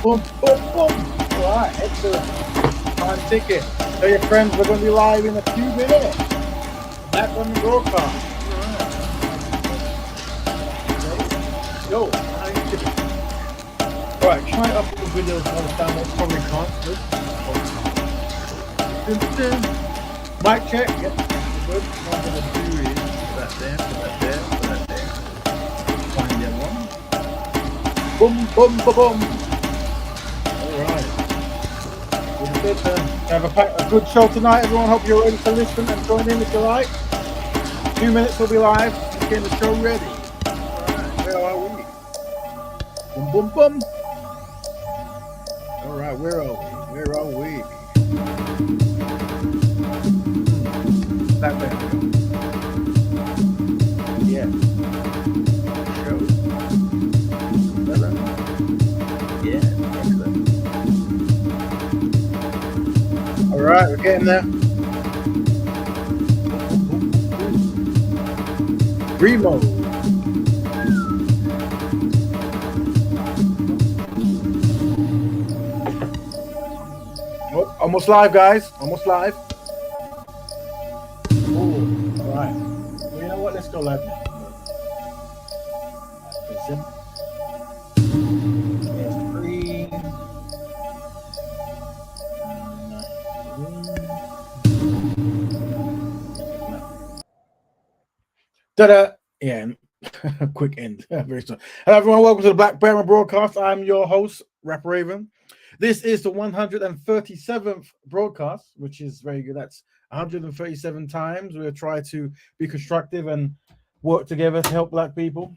Boom, boom, boom. All right, excellent. Time ticket. Tell your friends we're going to be live in a few minutes. Betterment Broadcast. All right. Yo, time ticket. All right, try up the videos to understand what probably can't. Mic check. Yep. Good. What I'm going to do is put that there, put that there, put that there. Find the other one. Boom, boom, boom, boom. All right. Good. Have a good show tonight, everyone. Hope you're ready to listen and join in if you like. 2 minutes we'll be live. Let's get the show ready. All right, where are we? Boom, boom, boom. All right, where are we? Where are we? Back there. Yeah. Show. Hello. Yeah, excellent. All right, we're getting there. Remo. Oh, almost live, guys. Almost live. Oh, all right. Well, you know what? Let's go live now. There's green. Ta-da! Yeah, quick end. Very soon. Hello, everyone. Welcome to the Betterment Broadcast. I'm your host, Rapper Raven. This is the 137th broadcast, which is very good. That's 137 times. We'll try to be constructive and work together to help Black people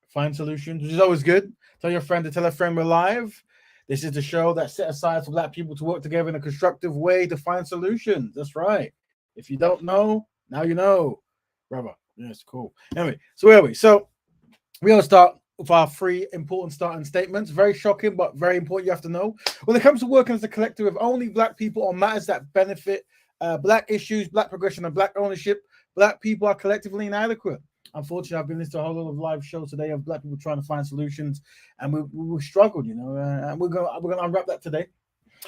find solutions, which is always good. Tell your friend to tell a friend we're live. This is the show that's set aside for Black people to work together in a constructive way to find solutions. That's right. If you don't know, now you know, brother. Yes, cool. Anyway, so where are we? So we're going to start with our 3 important starting statements. Very shocking, but very important. You have to know. When it comes to working as a collective with only Black people on matters that benefit Black issues, Black progression, and Black ownership, Black people are collectively inadequate. Unfortunately, I've been listening to a whole lot of live shows today of Black people trying to find solutions, and we struggled, you know. And we're gonna unwrap that today.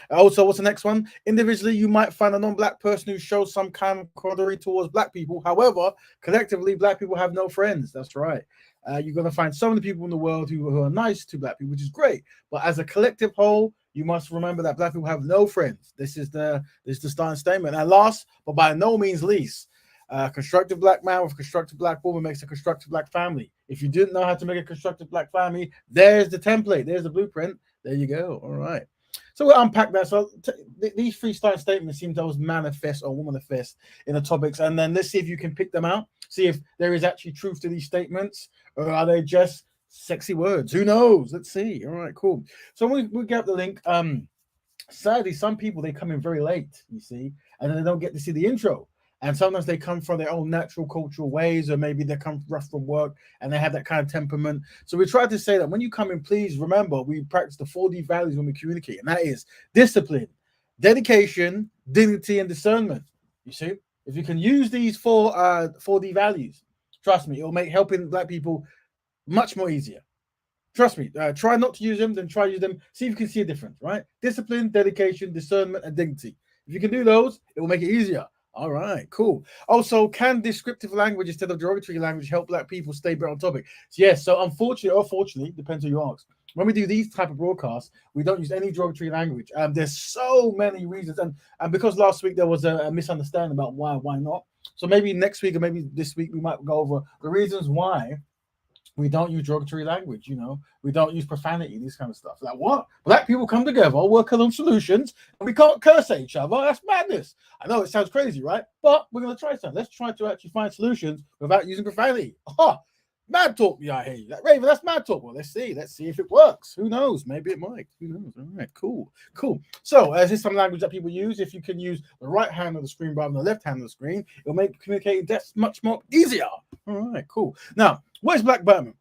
Also, what's the next one? Individually, you might find a non-Black person who shows some kind of camaraderie towards Black people. However, collectively, Black people have no friends. That's right. You're going to find so many people in the world who are nice to Black people, which is great. But as a collective whole, you must remember that Black people have no friends. This is the starting statement. And last, but by no means least, constructive Black man with a constructive Black woman makes a constructive Black family. If you didn't know how to make a constructive Black family, there's the template. There's the blueprint. There you go. All right. So we'll unpack that. So these 3 starting statements seem to always manifest or manifest in the topics. And then let's see if you can pick them out. See if there is actually truth to these statements, or are they just sexy words? Who knows? Let's see. All right, cool. So we get up the link. Sadly, some people, they come in very late, you see, and then they don't get to see the intro. And sometimes they come from their own natural cultural ways, or maybe they come rough from work and they have that kind of temperament. So we try to say that when you come in, please remember, we practice the 4D values when we communicate, and that is discipline, dedication, dignity, and discernment. You see, if you can use these 4D values, trust me, it will make helping Black people much more easier. Trust me, try not to use them, then try to use them. See if you can see a difference, right? Discipline, dedication, discernment, and dignity. If you can do those, it will make it easier. All right, cool. Also, can descriptive language instead of derogatory language help Black people stay better on topic? So yes, so unfortunately or fortunately, depends who you ask. When we do these type of broadcasts, we don't use any derogatory language. There's so many reasons, and because last week there was a misunderstanding about why not. So maybe next week or maybe this week we might go over the reasons why we don't use derogatory language, you know. We don't use profanity, this kind of stuff. Like, what? Black people come together, work on solutions, and we can't curse at each other. That's madness. I know it sounds crazy, right? But we're going to try something. Let's try to actually find solutions without using profanity. Oh, mad talk, yeah, I hear you. That Raven, that's mad talk. Well, let's see if it works. Who knows? Maybe it might. Who knows? All right, cool. So, this is some language that people use. If you can use the right hand of the screen rather than the left hand of the screen, it'll make communicating that's much more easier. All right, cool. Now, what is Black Betterment?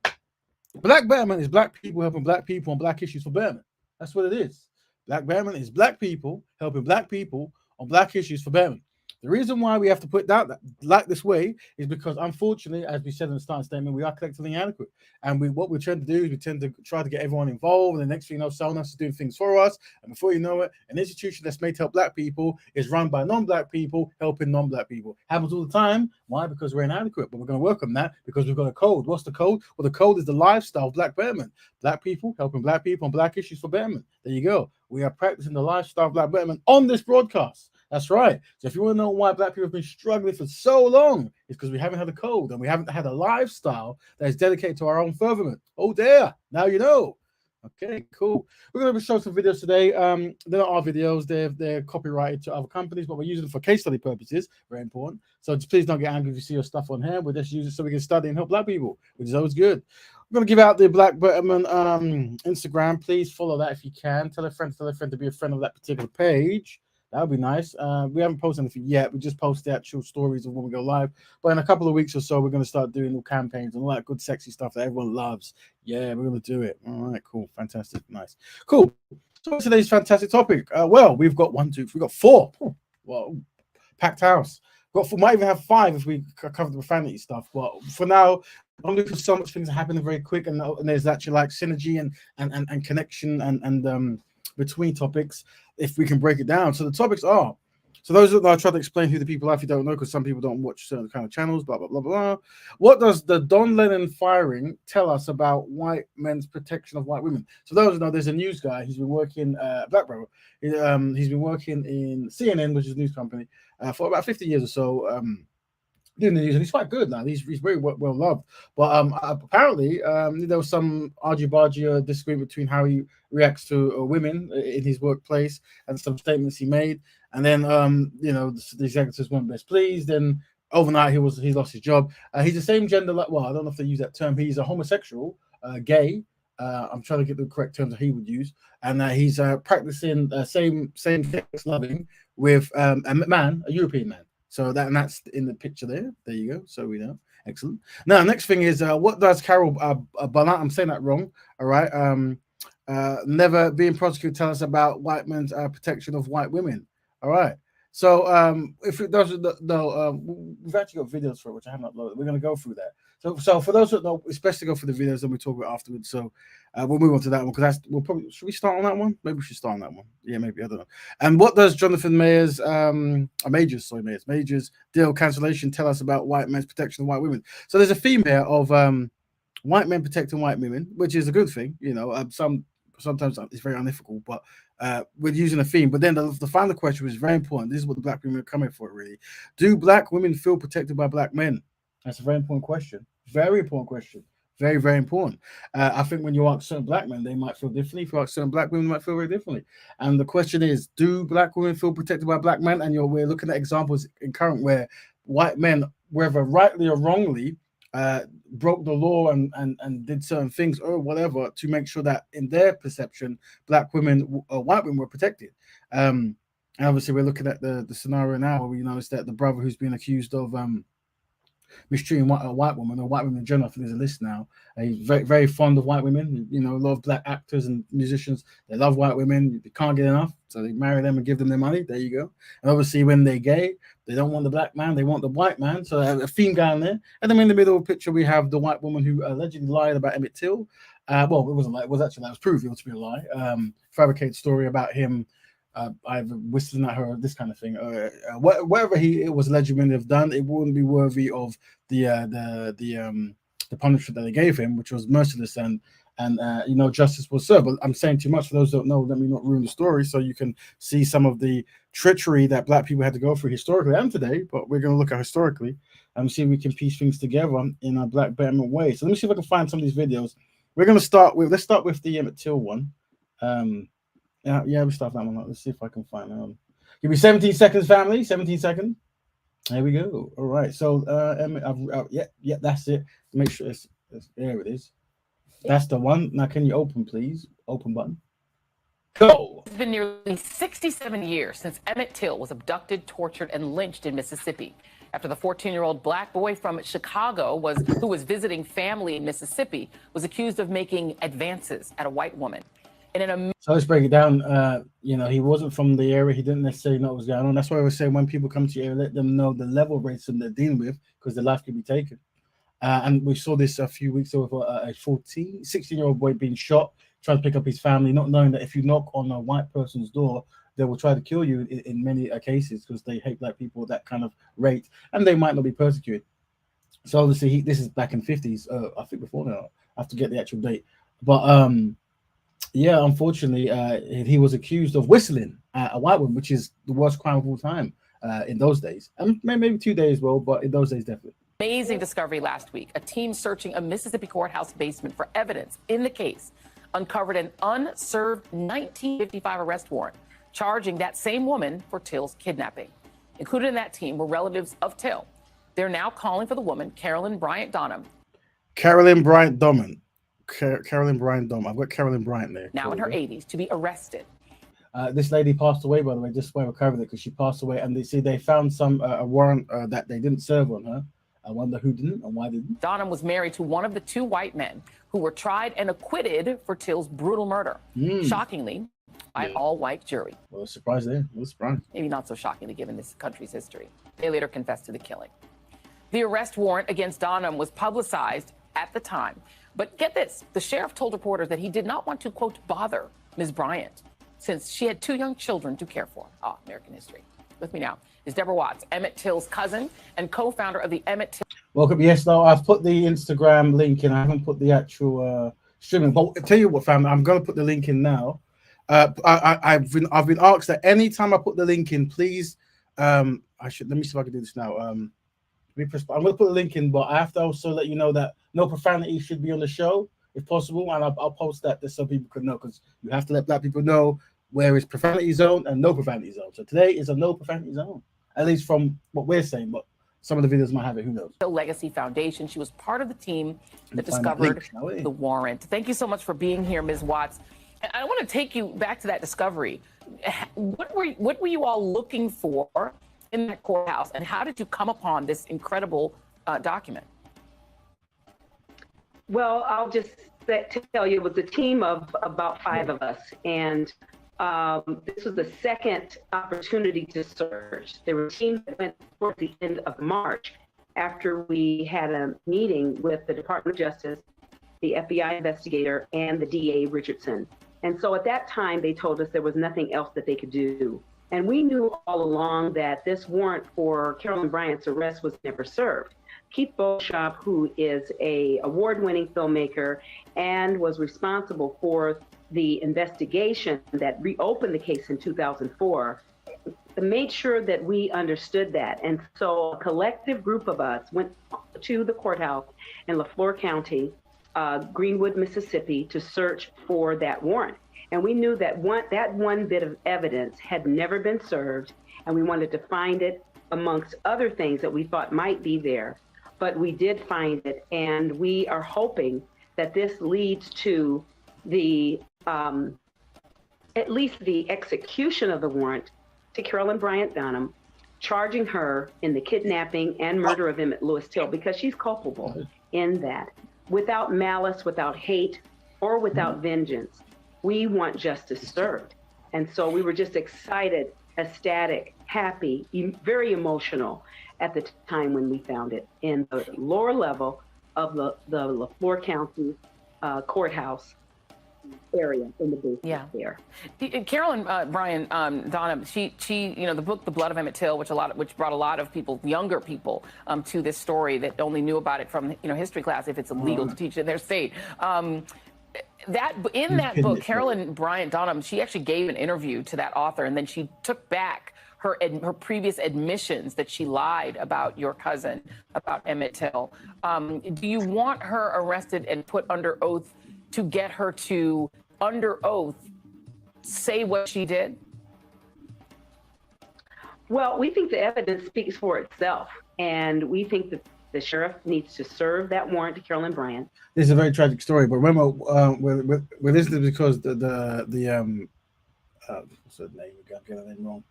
Black Betterment is Black people helping Black people on Black issues for betterment. That's what it is. Black Betterment is Black people helping Black people on Black issues for betterment. The reason why we have to put that like this way is because, unfortunately, as we said in the starting statement, we are collectively inadequate. And what we tend to do is we tend to try to get everyone involved. And the next thing you know, someone else is doing things for us. And before you know it, an institution that's made to help black people is run by non-black people helping non-black people. Happens all the time. Why? Because we're inadequate. But we're going to work on that because we've got a code. What's the code? Well, the code is the lifestyle of black betterment. Black people helping black people on black issues for betterment. There you go. We are practicing the lifestyle of black betterment on this broadcast. That's right. So if you want to know why black people have been struggling for so long, it's because we haven't had a code and we haven't had a lifestyle that is dedicated to our own furtherment. Oh, there. Now you know. Okay, cool. We're going to be showing some videos today. They're not our videos. They're copyrighted to other companies, but we're using them for case study purposes. Very important. So just please don't get angry if you see your stuff on here. We'll just use it so we can study and help black people, which is always good. I'm going to give out the Black Betterment Instagram. Please follow that if you can. Tell a friend to be a friend of that particular page. That would be nice. We haven't posted anything yet. We just post the actual stories of when we go live. But in a couple of weeks or so, we're going to start doing all campaigns and all that good, sexy stuff that everyone loves. Yeah, we're going to do it. All right, cool. Fantastic. Nice. Cool. So today's fantastic topic. Well, we've got we've got 4. Well, packed house. Might even have 5 if we cover the profanity stuff. But for now, only because so much things are happening very quick, and there's actually like synergy and connection and between topics, if we can break it down. So the topics are, so those that I try to explain who the people are if you don't know, because some people don't watch certain kind of channels, blah, blah, blah, blah. What does the Don Lennon firing tell us about white men's protection of white women? So those who know, there's a news guy, he's been working, black brother, he's been working in CNN, which is a news company, for about 50 years or so, doing the news, and he's quite good now. He's very well loved. But apparently, there was some argy-bargy disagreement between how he reacts to women in his workplace and some statements he made. And then, the executives weren't best pleased. And overnight, he lost his job. He's the same gender. Well, I don't know if they use that term. He's a homosexual, gay. I'm trying to get the correct terms that he would use. And he's practicing same-sex loving with a European man. So that's in the picture there. There you go. So we know. Excellent. Now, next thing is, what does Carol Bryant, I'm saying that wrong, all right, never being prosecuted, tell us about white men's protection of white women. All right. So if it doesn't know, we've actually got videos for it, which I haven't uploaded. We're going to go through that. So for those that know, especially go for the videos, and we talk about afterwards. So we'll move on to that one, because should we start on that one? Maybe we should start on that one. Yeah, maybe, I don't know. And what does Jonathan Majors deal cancellation tell us about white men's protection of white women? So there's a theme here of white men protecting white women, which is a good thing. Sometimes it's very unethical, but we're using a theme. But then the final question was very important. This is what the black women are coming for, really. Do black women feel protected by black men? That's a very important question. Very important question. Very, very important. I think when you ask certain black men, they might feel differently. If you ask certain black women, they might feel very differently. And the question is, do black women feel protected by black men? And we're looking at examples in current where white men, whether rightly or wrongly, broke the law and did certain things or whatever to make sure that in their perception, black women, white women were protected. And obviously, we're looking at the scenario now where we notice that the brother who's been accused of mistreating a white woman, or white women in general, I think there's a list now. He's very, very fond of white women. A lot of black actors and musicians, they love white women. They can't get enough, so they marry them and give them their money. There you go. And obviously, when they're gay, they don't want the black man, they want the white man. So a theme down there. And then in the middle of the picture, we have the white woman who allegedly lied about Emmett Till. Well, it wasn't like, it was actually, that was proved to be a lie. Fabricated story about him either whistling at her, this kind of thing. Whatever it was alleged to have done, it wouldn't be worthy of the punishment that they gave him, which was merciless, and justice was served. But I'm saying too much for those who don't know. Let me not ruin the story, so you can see some of the treachery that black people had to go through historically and today. But we're going to look at historically and see if we can piece things together in a black betterment way. So let me see if I can find some of these videos. Let's start with the Emmett Till one. Yeah, we start that one. Let's see if I can find give me 17 seconds, family. 17 seconds. There we go. All right. So, yeah, that's it. Make sure it's there. It is. That's the one. Now, can you open, please? Open button. Go. It's been nearly 67 years since Emmett Till was abducted, tortured, and lynched in Mississippi. After the 14-year-old black boy from Chicago who was visiting family in Mississippi was accused of making advances at a white woman. in an So let's break it down. He wasn't from the area. He didn't necessarily know what was going on. That's why I was saying when people come to your area, let them know the level of racism they're dealing with, because their life could be taken. And we saw this a few weeks ago with a 16-year-old boy being shot, trying to pick up his family, not knowing that if you knock on a white person's door, they will try to kill you in many cases because they hate black people at that kind of rate, and they might not be persecuted. So obviously, this is back in the 50s. I think before now. I have to get the actual date. But yeah, unfortunately, he was accused of whistling at a white woman, which is the worst crime of all time in those days. And maybe today as well, but in those days, definitely. amazing discovery last week. A team searching a Mississippi courthouse basement for evidence in the case uncovered an unserved 1955 arrest warrant charging that same woman for Till's kidnapping. Included in that team were relatives of Till. They're now calling for the woman, Carolyn Bryant Donham. Carolyn Bryant Donham. Carolyn Bryant Donham. I've got Carolyn Bryant there. Now in her 80s, to be arrested. This lady passed away, by the way, just why we covered it, because she passed away. And they found a warrant that they didn't serve on her. I wonder who didn't and why didn't. Donham was married to one of the two white men who were tried and acquitted for Till's brutal murder. Shockingly, by an all-white jury. Well, surprise there. Well, surprise. Maybe not so shockingly given this country's history. They later confessed to the killing. The arrest warrant against Donham was publicized at the time. But get this, the sheriff told reporters that he did not want to, quote, bother Ms. Bryant since she had two young children to care for. American history. With me now is Deborah Watts, Emmett Till's cousin and co-founder of the Emmett Till. Welcome. Yes, no, I've put the Instagram link in. I haven't put the actual streaming. But I'll tell you what, family, I'm going to put the link in now. I've been asked that anytime I put the link in, please. Let me see if I can do this now. I'm going to put the link in, but I have to also let you know that no profanity should be on the show, if possible, and I'll post that just so people can know, because you have to let black people know where is profanity zone and no profanity zone. So today is a no profanity zone, at least from what we're saying, but some of the videos might have it. Who knows? The Legacy Foundation. She was part of the team that discovered the warrant. Thank you so much for being here, Ms. Watts. I want to take you back to that discovery. What were you all looking for in that courthouse, and how did you come upon this incredible document? Well, I'll just tell you, it was a team of about 5 of us, and this was the second opportunity to search. There were teams that went toward the end of March after we had a meeting with the Department of Justice, the FBI investigator, and the DA Richardson. And so at that time, they told us there was nothing else that they could do. And we knew all along that this warrant for Carolyn Bryant's arrest was never served. Keith Beauchamp, who is an award-winning filmmaker and was responsible for the investigation that reopened the case in 2004, made sure that we understood that. And so a collective group of us went to the courthouse in LaFleur County, Greenwood, Mississippi, to search for that warrant. And we knew that one bit of evidence had never been served, and we wanted to find it amongst other things that we thought might be there. But we did find it, and we are hoping that this leads to the at least the execution of the warrant to Carolyn Bryant Donham, charging her in the kidnapping and murder of Emmett Lewis Till, because she's culpable in that, without malice, without hate, or without vengeance. We want justice served. And so we were just excited, ecstatic, happy, very emotional at the time when we found it in the lower level of the LaFleur County courthouse area in the basement there. Carolyn Bryant Donham, she the book The Blood of Emmett Till, which brought a lot of people, younger people, to this story that only knew about it from history class if it's illegal to teach in their state. In that book, Carolyn Bryant Donham, she actually gave an interview to that author, and then she took back her previous admissions that she lied about your cousin, about Emmett Till. Do you want her arrested and put under oath to get her to, under oath, say what she did? Well, we think the evidence speaks for itself, and we think that the sheriff needs to serve that warrant to Carolyn Bryant. This is a very tragic story, but remember, we're listening because the what's her name? I got her name wrong.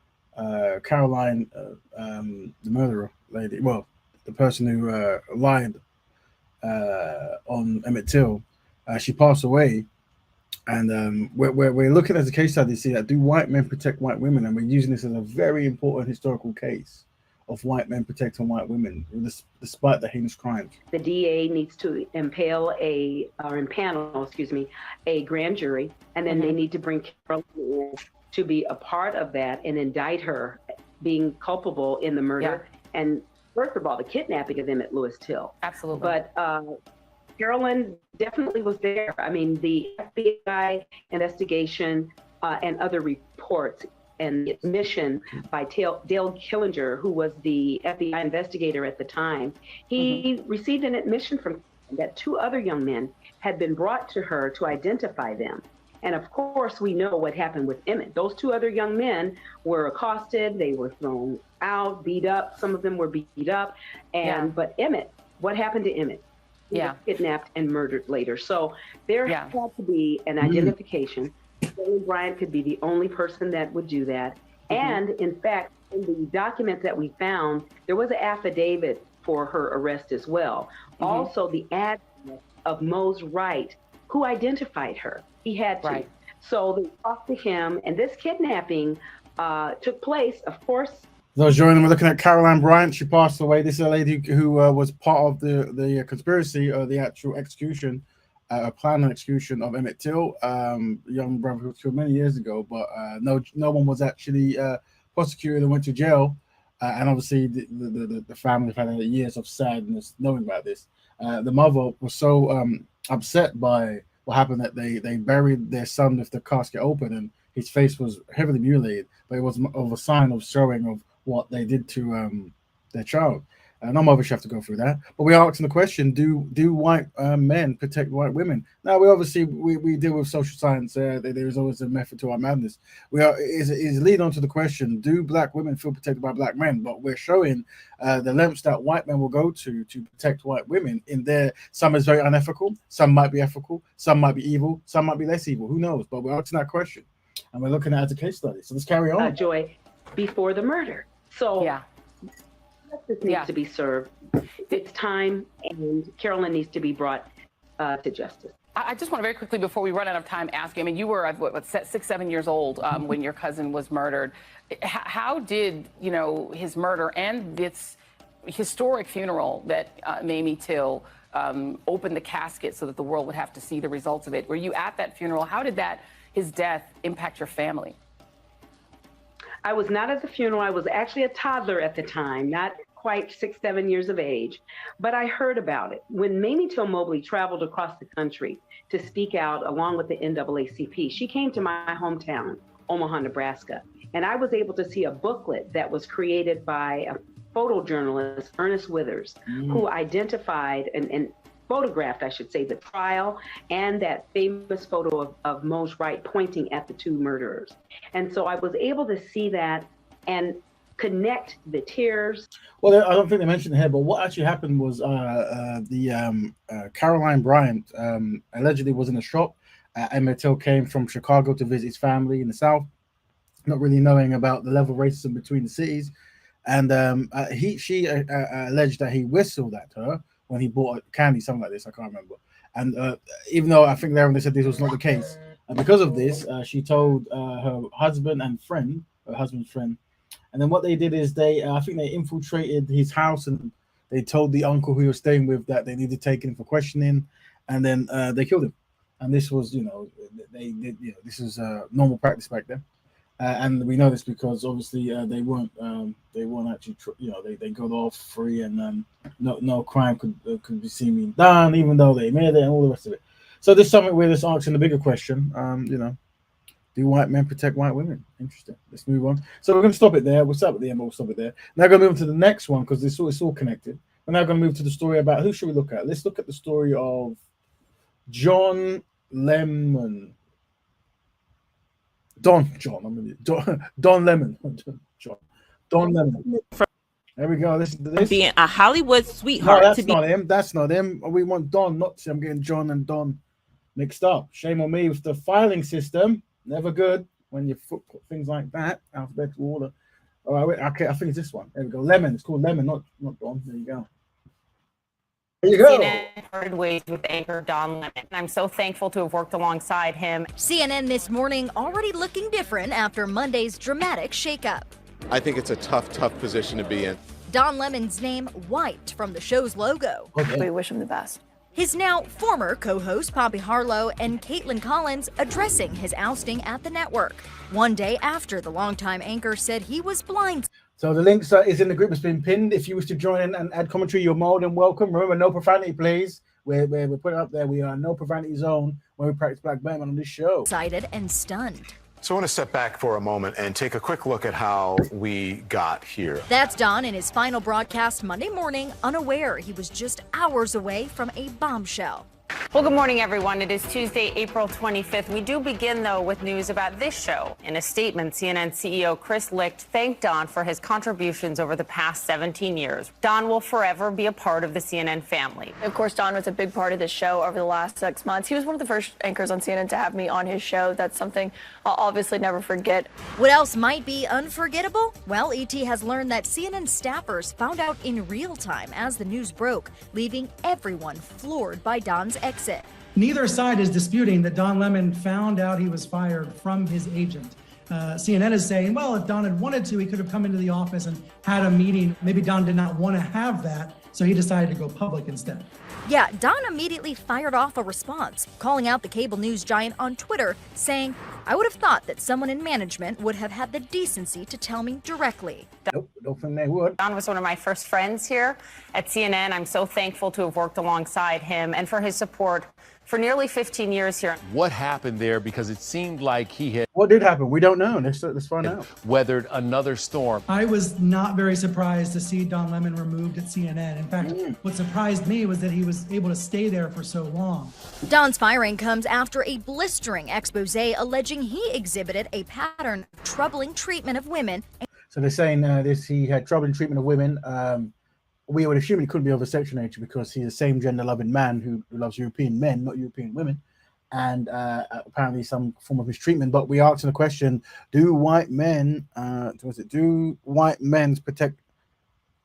Caroline, the murderer lady. Well, the person who lied on Emmett Till. She passed away, And we're looking at the case study to see that do white men protect white women, and we're using this as a very important historical case of white men protecting white women despite the heinous crimes. The DA needs to impanel a grand jury, and then they need to bring Carolyn in to be a part of that and indict her being culpable in the murder. Yeah. And first of all, the kidnapping of Emmett Lewis Till. Absolutely. But Carolyn definitely was there. I mean, the FBI investigation and other reports and the admission by Dale Killinger, who was the FBI investigator at the time, he received an admission from that 2 other young men had been brought to her to identify them. And of course, we know what happened with Emmett. Those 2 other young men were accosted, they were thrown out, beat up. Some of them were beat up. But Emmett, what happened to Emmett? He was kidnapped and murdered later. So there had to be an identification. Carolyn Bryant could be the only person that would do that. And in fact, in the document that we found, there was an affidavit for her arrest as well. Also, the address of Mose Wright, who identified her. He had to. So they talked to him, and this kidnapping took place, of course. Those joining, we're looking at Carolyn Bryant. She passed away. This is a lady who was part of the conspiracy or the actual execution, plan and execution of Emmett Till, young brother who was killed many years ago. But no one was actually prosecuted and went to jail. And obviously, the family have had years of sadness knowing about this. The mother was so upset by what happened that they buried their son with the casket open, and his face was heavily mutilated. But it was of a sign of showing of what they did to their child. No mother should have to go through that. But we are asking the question: Do white men protect white women? Now we deal with social science. There is always a method to our madness. Is lead on to the question: Do black women feel protected by black men? But we're showing the lengths that white men will go to protect white women. In there, some is very unethical, some might be ethical, some might be evil, some might be less evil. Who knows? But we're asking that question, and we're looking at the case study. So let's carry on. Joy, before the murder. So justice needs to be served. It's time, and Carolyn needs to be brought to justice. I just want to very quickly, before we run out of time, ask you, I mean, you were 6-7 years old when your cousin was murdered. How did, his murder and this historic funeral that Mamie Till opened the casket so that the world would have to see the results of it? Were you at that funeral? How did his death impact your family? I was not at the funeral. I was actually a toddler at the time, not quite 6-7 years of age, but I heard about it. When Mamie Till Mobley traveled across the country to speak out along with the NAACP, she came to my hometown, Omaha, Nebraska, and I was able to see a booklet that was created by a photojournalist, Ernest Withers, who identified and photographed, I should say, the trial and that famous photo of Mose Wright pointing at the 2 murderers. And so I was able to see that and connect the tears. Well, I don't think they mentioned it here, but what actually happened was Carolyn Bryant allegedly was in a shop. Emmett Till came from Chicago to visit his family in the South, not really knowing about the level of racism between the cities. And she alleged that he whistled at her when he bought candy, something like this, I can't remember. And even though I think they said this was not the case, because of this, she told her husband's friend, and then what they did is I think they infiltrated his house, and they told the uncle who he was staying with that they needed to take him for questioning, and then they killed him. And this was, this is normal practice back then. And we know this because obviously they weren't actually, they got off free, and no crime could be seen being done, even though they made it and all the rest of it. So this is something we're just asking the bigger question. Do white men protect white women? Interesting. Let's move on. So we're going to stop it there. We'll start at the end, but we'll stop it there. Now we're going to move to the next one because it's all connected. We're now going to move to the story about who should we look at? Let's look at the story of Don Lemon. There we go. Listen to this. Being a Hollywood sweetheart. No, that's not him. We want Don, not I'm getting John and Don mixed up. Shame on me with the filing system. Never good when you put things like that, alphabetical order. All right, okay, I think it's this one. There we go. Lemon. It's called Lemon, not Don. There you go. There you go. CNN parted ways with anchor Don Lemon. I'm so thankful to have worked alongside him. CNN this morning already looking different after Monday's dramatic shakeup. I think it's a tough position to be in. Don Lemon's name wiped from the show's logo. Okay. We wish him the best. His now former co-host Poppy Harlow and Caitlin Collins addressing his ousting at the network, one day after the longtime anchor said he was blind. So the links is in the group. It's been pinned. If you wish to join in and add commentary, you're more than welcome. Remember, no profanity, please. We're putting up there. We are no profanity zone when we practice Black Betterment on this show. Excited and stunned. So I want to step back for a moment and take a quick look at how we got here. That's Don in his final broadcast Monday morning, unaware he was just hours away from a bombshell. Well, good morning, everyone. It is Tuesday, April 25th. We do begin, though, with news about this show. In a statement, CNN CEO Chris Licht thanked Don for his contributions over the past 17 years. Don will forever be a part of the CNN family. Of course, Don was a big part of this show over the last 6 months. He was one of the first anchors on CNN to have me on his show. That's something I'll obviously never forget. What else might be unforgettable? Well, ET has learned that CNN staffers found out in real time as the news broke, leaving everyone floored by Don's exit. Neither side is disputing that Don Lemon found out he was fired from his agent. CNN is saying, well, if Don had wanted to, he could have come into the office and had a meeting. Maybe Don did not want to have that, so he decided to go public instead. Yeah, Don immediately fired off a response, calling out the cable news giant on Twitter, saying, I would have thought that someone in management would have had the decency to tell me directly. Nope, don't think they would. Don was one of my first friends here at CNN. I'm so thankful to have worked alongside him and for his support for nearly 15 years here. What happened there? Because it seemed like he had What did happen? We don't know. Let's find out. weathered another storm. I was not very surprised to see Don Lemon removed at CNN. In fact, what surprised me was that he was able to stay there for so long. Don's firing comes after a blistering expose alleging he exhibited a pattern of troubling treatment of women. So they're saying he had troubling treatment of women. We would assume he couldn't be of a sexual nature because he's a same gender loving man who loves European men, not European women, and apparently some form of mistreatment. But we asked the question: do white men protect?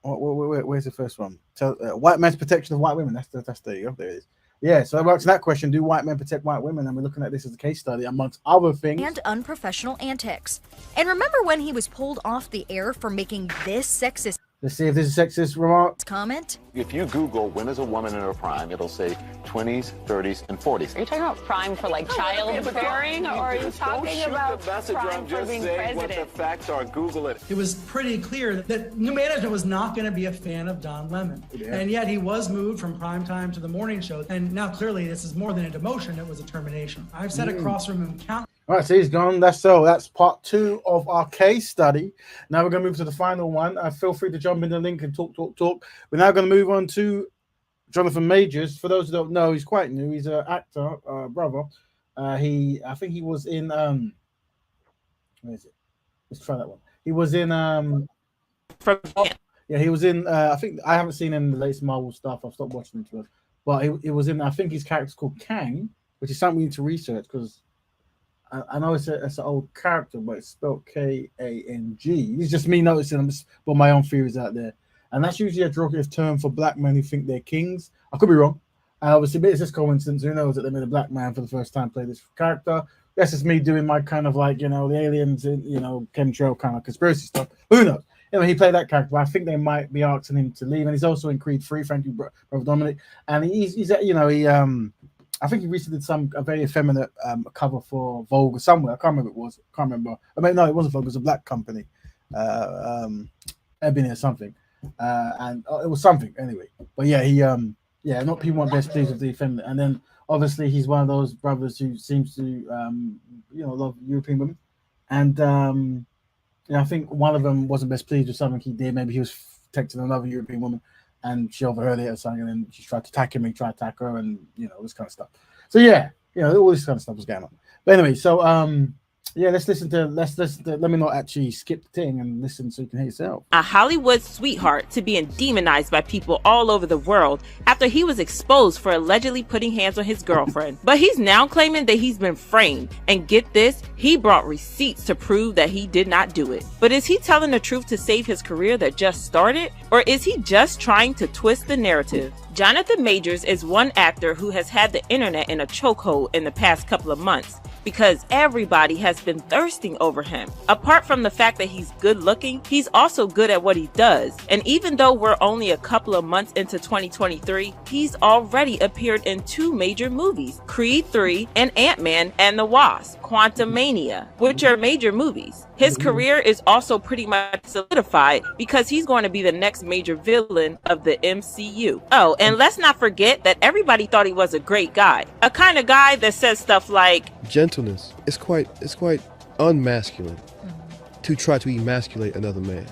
Where's the first one? So white men's protection of white women. That's there you go. There it is. Yeah, so we're asking that question: do white men protect white women? And we're looking at this as a case study, amongst other things. And unprofessional antics. And remember when he was pulled off the air for making this sexist Let's see if this is sexist remark. comment? If you Google when is a woman in her prime, it'll say 20s, 30s, and 40s. Are you talking about prime for like childbearing, or are you talking about prime for being president? What the facts are. Google it. It was pretty clear that new management was not going to be a fan of Don Lemon. Yeah. And yet he was moved from primetime to the morning show. And now clearly this is more than a demotion, it was a termination. I've sat across from him countless. All right, so he's gone. That's part 2 of our case study. Now we're going to move to the final one. Feel free to jump in the link and talk. We're now going to move on to Jonathan Majors. For those who don't know, he's quite new. He's an actor, brother. I think he was in where is it? Let's try that one. He was in he was in I think I haven't seen him in the latest Marvel stuff. I've stopped watching him to us. But it was in, I think his character's called Kang, which is something we need to research because I know it's an old character, but it's spelled Kang. It's just me noticing. I'm just put my own theories out there, and that's usually a derogative term for black men who think they're kings. I could be wrong, and obviously, but it's just coincidence. Who knows that they made a black man for the first time play this character? That's just me doing my kind of like the aliens, chemtrail kind of conspiracy stuff. Who knows? He played that character, but I think they might be asking him to leave, and he's also in Creed 3. Thank you, Brother Dominic, and he's I think he recently did a very effeminate cover for Vogue or somewhere. I can't remember what it was. I mean, no, it wasn't Vogue. It was a black company, Ebony or something, and it was something anyway. But yeah, not people weren't best pleased with the effeminate. And then obviously he's one of those brothers who seems to love European women, and I think one of them wasn't best pleased with something he did. Maybe he was texting another European woman, and she overheard it or something, and then she tried to attack him, he tried to attack her, and this kind of stuff. So all this kind of stuff was going on. But anyway, so Yeah, let's listen to. Let me not actually skip the thing and listen so you can hear yourself. A Hollywood sweetheart to being demonized by people all over the world after he was exposed for allegedly putting hands on his girlfriend. But he's now claiming that he's been framed. And get this, he brought receipts to prove that he did not do it. But is he telling the truth to save his career that just started? Or is he just trying to twist the narrative? Jonathan Majors is one actor who has had the internet in a chokehold in the past couple of months, because everybody has been thirsting over him. Apart from the fact that he's good looking, he's also good at what he does. And even though we're only a couple of months into 2023, he's already appeared in 2 major movies, Creed 3 and Ant-Man and the Wasp: Quantumania, which are major movies. His career is also pretty much solidified because he's going to be the next major villain of the MCU. Oh, and let's not forget that everybody thought he was a great guy. A kind of guy that says stuff like, gentleness. It's quite unmasculine to try to emasculate another man.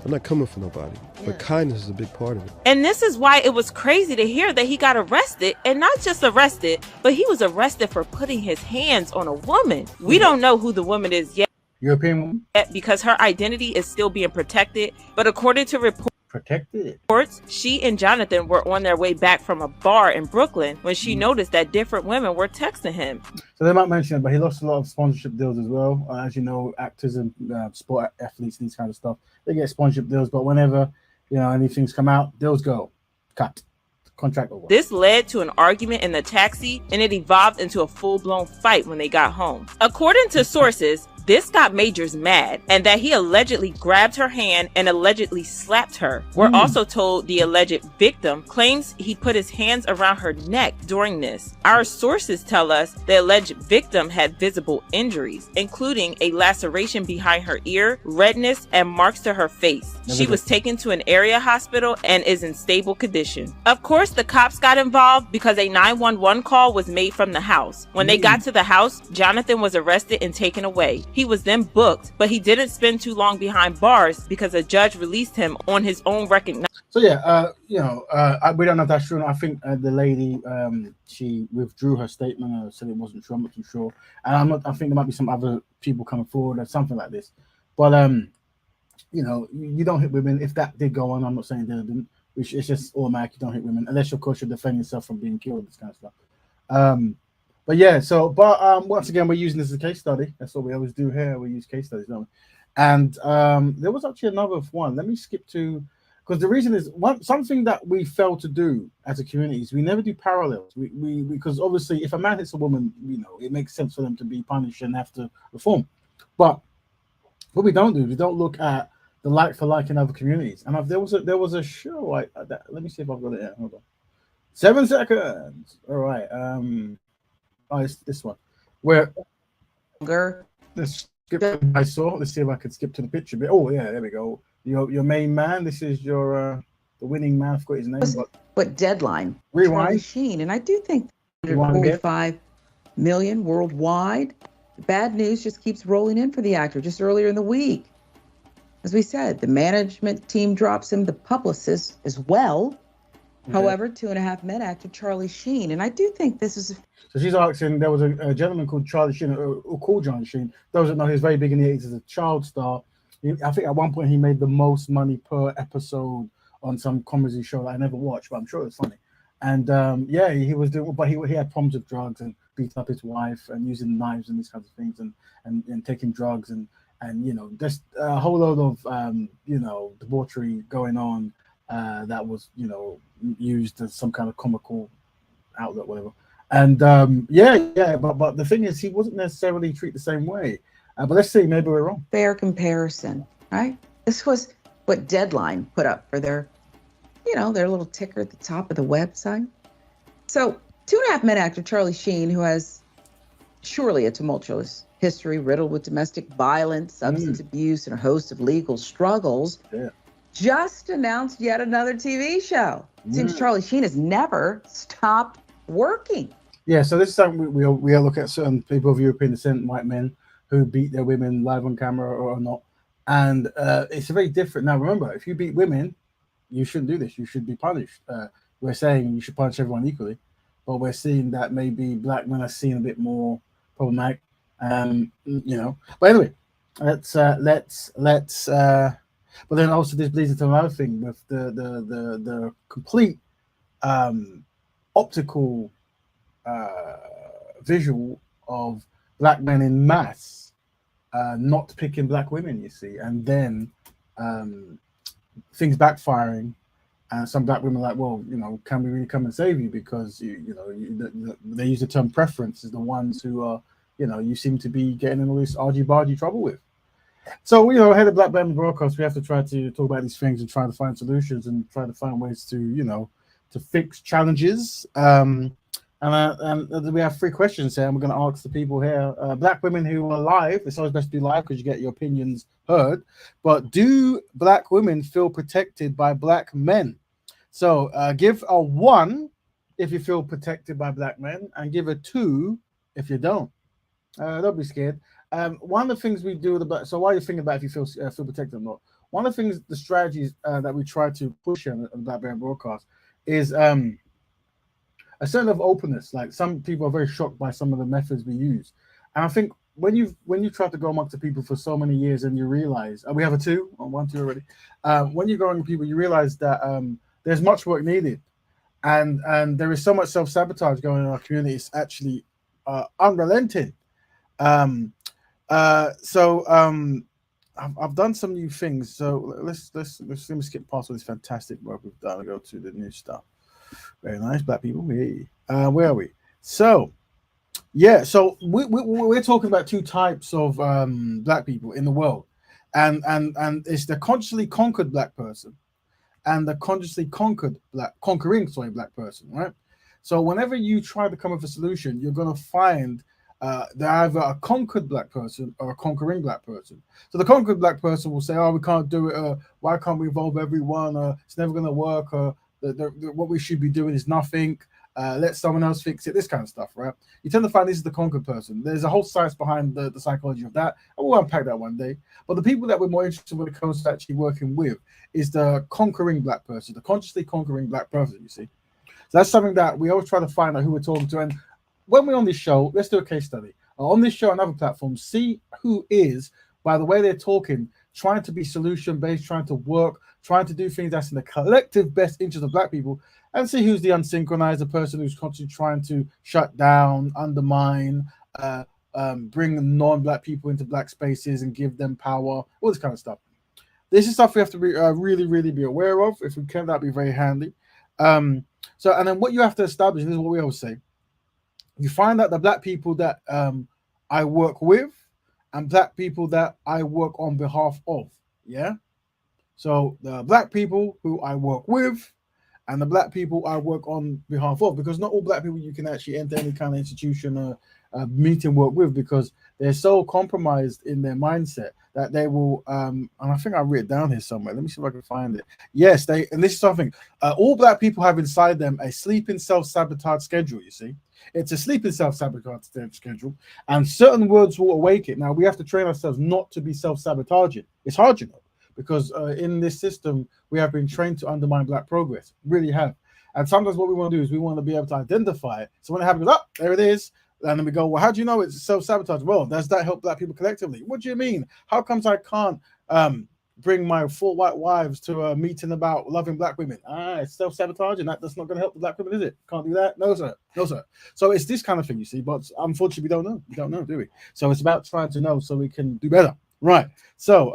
I'm not coming for nobody, but kindness is a big part of it. And this is why it was crazy to hear that he got arrested, and not just arrested, but he was arrested for putting his hands on a woman. We don't know who the woman is yet. European woman? Because her identity is still being protected, but according to reports, she and Jonathan were on their way back from a bar in Brooklyn when she noticed that different women were texting him. So they might mention it, but he lost a lot of sponsorship deals as well. As you know, actors and sport athletes, these kind of stuff, they get sponsorship deals, but whenever anything's come out, deals go cut. Contract over. This led to an argument in the taxi, and it evolved into a full-blown fight when they got home. According to sources, this got Majors mad, and that he allegedly grabbed her hand and allegedly slapped her. We're also told the alleged victim claims he put his hands around her neck during this. Our sources tell us the alleged victim had visible injuries, including a laceration behind her ear, redness, and marks to her face. She was taken to an area hospital and is in stable condition. Of course, the cops got involved because a 911 call was made from the house. When they got to the house, Jonathan was arrested and taken away. He was then booked, but he didn't spend too long behind bars because a judge released him on his own recognition. So yeah, we don't know if that's true. I think the lady, she withdrew her statement and said it wasn't true. I'm not too sure, and I think there might be some other people coming forward or something like this. But you don't hit women. If that did go on, I'm not saying that it didn't. It's just automatic. You don't hit women unless, of course, you're defending yourself from being killed. This kind of stuff. But yeah, once again, we're using this as a case study. That's what we always do here. We use case studies, don't we? And there was actually another one. Let me skip to, because the reason is something that we fail to do as a community is we never do parallels. We because obviously if a man hits a woman, it makes sense for them to be punished and have to reform. But what we don't do is we don't look at the like for like in other communities. And there was a show. Let me see if I've got it here. Hold on. 7 seconds. All right. It's this one where let's skip. I saw. Let's see if I can skip to the picture bit. Oh yeah, there we go. Your main man. This is your the winning man. I forgot his name. But Deadline. Rewind. Charlie Sheen, and I do think 145 million worldwide. Bad news just keeps rolling in for the actor. Just earlier in the week, as we said, the management team drops him. The publicist as well. However, 2.5 Men actor Charlie Sheen, and I do think this is. So she's asking. There was a gentleman called Charlie Sheen, or called Charlie Sheen. Those that know, he was very big in the 80s as a child star. I think at one point he made the most money per episode on some comedy show that I never watched, but I'm sure it was funny. And he was doing, but he had problems with drugs and beating up his wife and using knives and these kinds of things and taking drugs and just a whole load of debauchery going on. That was used as some kind of comical outlet, whatever. And but the thing is, he wasn't necessarily treated the same way. But let's see, maybe we're wrong. Fair comparison, right? This was what Deadline put up for their little ticker at the top of the website. So 2.5 Men actor Charlie Sheen, who has surely a tumultuous history riddled with domestic violence, substance abuse, and a host of legal struggles. Yeah. Just announced yet another TV show. Seems Charlie Sheen has never stopped working. Yeah, so this is something we all look at certain people of European descent, white men, who beat their women live on camera or not. And it's very different. Now, remember, if you beat women, you shouldn't do this. You should be punished. We're saying you should punish everyone equally, but we're seeing that maybe black men are seen a bit more problematic. You know. But anyway, let's. But then also this leads into another thing with the complete optical visual of black men in mass not picking black women, you see, and then things backfiring, and some black women are like, well, you know, can we really come and save you, because they use the term preference as the ones who are, you know, you seem to be getting in all this argy-bargy trouble with. So, you know, ahead of Black Betterment Broadcast, we have to try to talk about these things and try to find solutions and try to find ways to, you know, to fix challenges. And we have 3 questions here, and we're going to ask the people here. Black women who are live, it's always best to be live because you get your opinions heard. But do black women feel protected by black men? So give a 1 if you feel protected by black men, and give a 2 if you don't. Don't be scared. One of the things we do about, so while you're thinking about if you feel protected or not, one of the things, the strategies that we try to push on the Black Betterment Broadcast is a certain level of openness. Like, some people are very shocked by some of the methods we use, and I think when you try to go amongst the people for so many years and you realize, we have a 2 on 1, 2 already. When you go among people, you realize that there's much work needed, and there is so much self-sabotage going on in our community. It's actually unrelenting. I've done some new things, so let's skip past all this fantastic work we've done and go to the new stuff. Very nice, black people. Hey. Where are we? So yeah, so we're talking about 2 types of black people in the world, and it's the consciously conquered black person and the consciously conquering black person, right? So whenever you try to come up with a solution, you're going to find they're either a conquered black person or a conquering black person. So the conquered black person will say, oh, we can't do it. Why can't we involve everyone? It's never going to work. What we should be doing is nothing. Let someone else fix it. This kind of stuff, right? You tend to find this is the conquered person. There's a whole science behind the psychology of that. I will unpack that one day. But the people that we're more interested when it comes to actually working with is the conquering black person, the consciously conquering black person, you see. So that's something that we always try to find out who we're talking to. And when we're on this show, let's do a case study. On this show and other platforms, see who is, by the way they're talking, trying to be solution-based, trying to work, trying to do things that's in the collective best interest of black people, and see who's the unsynchronized, the person who's constantly trying to shut down, undermine, bring non-black people into black spaces and give them power, all this kind of stuff. This is stuff we have to be really, really be aware of. If we can, that'd be very handy. And then what you have to establish, this is what we always say, you find out the black people that I work with and black people that I work on behalf of. Yeah. So the black people who I work with and the black people I work on behalf of, because not all black people you can actually enter any kind of institution or meeting work with, because they're so compromised in their mindset that they will, and I think I wrote it down here somewhere. Let me see if I can find it. Yes, and this is something, all black people have inside them a sleeping self-sabotage schedule, you see. It's a sleeping self-sabotage schedule, and certain words will awake it. Now, we have to train ourselves not to be self-sabotaging. It's hard, you know, because in this system, we have been trained to undermine black progress. Really have. And sometimes what we want to do is we want to be able to identify it. So when it happens, oh, there it is. And then we go, well, how do you know it's self-sabotage? Well, does that help black people collectively? What do you mean? How comes I can't bring my 4 white wives to a meeting about loving black women? It's self-sabotaging. That's not going to help the black women, is it? Can't do that? No, sir. No, sir. So it's this kind of thing, you see. But unfortunately, we don't know. We don't know, do we? So it's about trying to know so we can do better. Right. So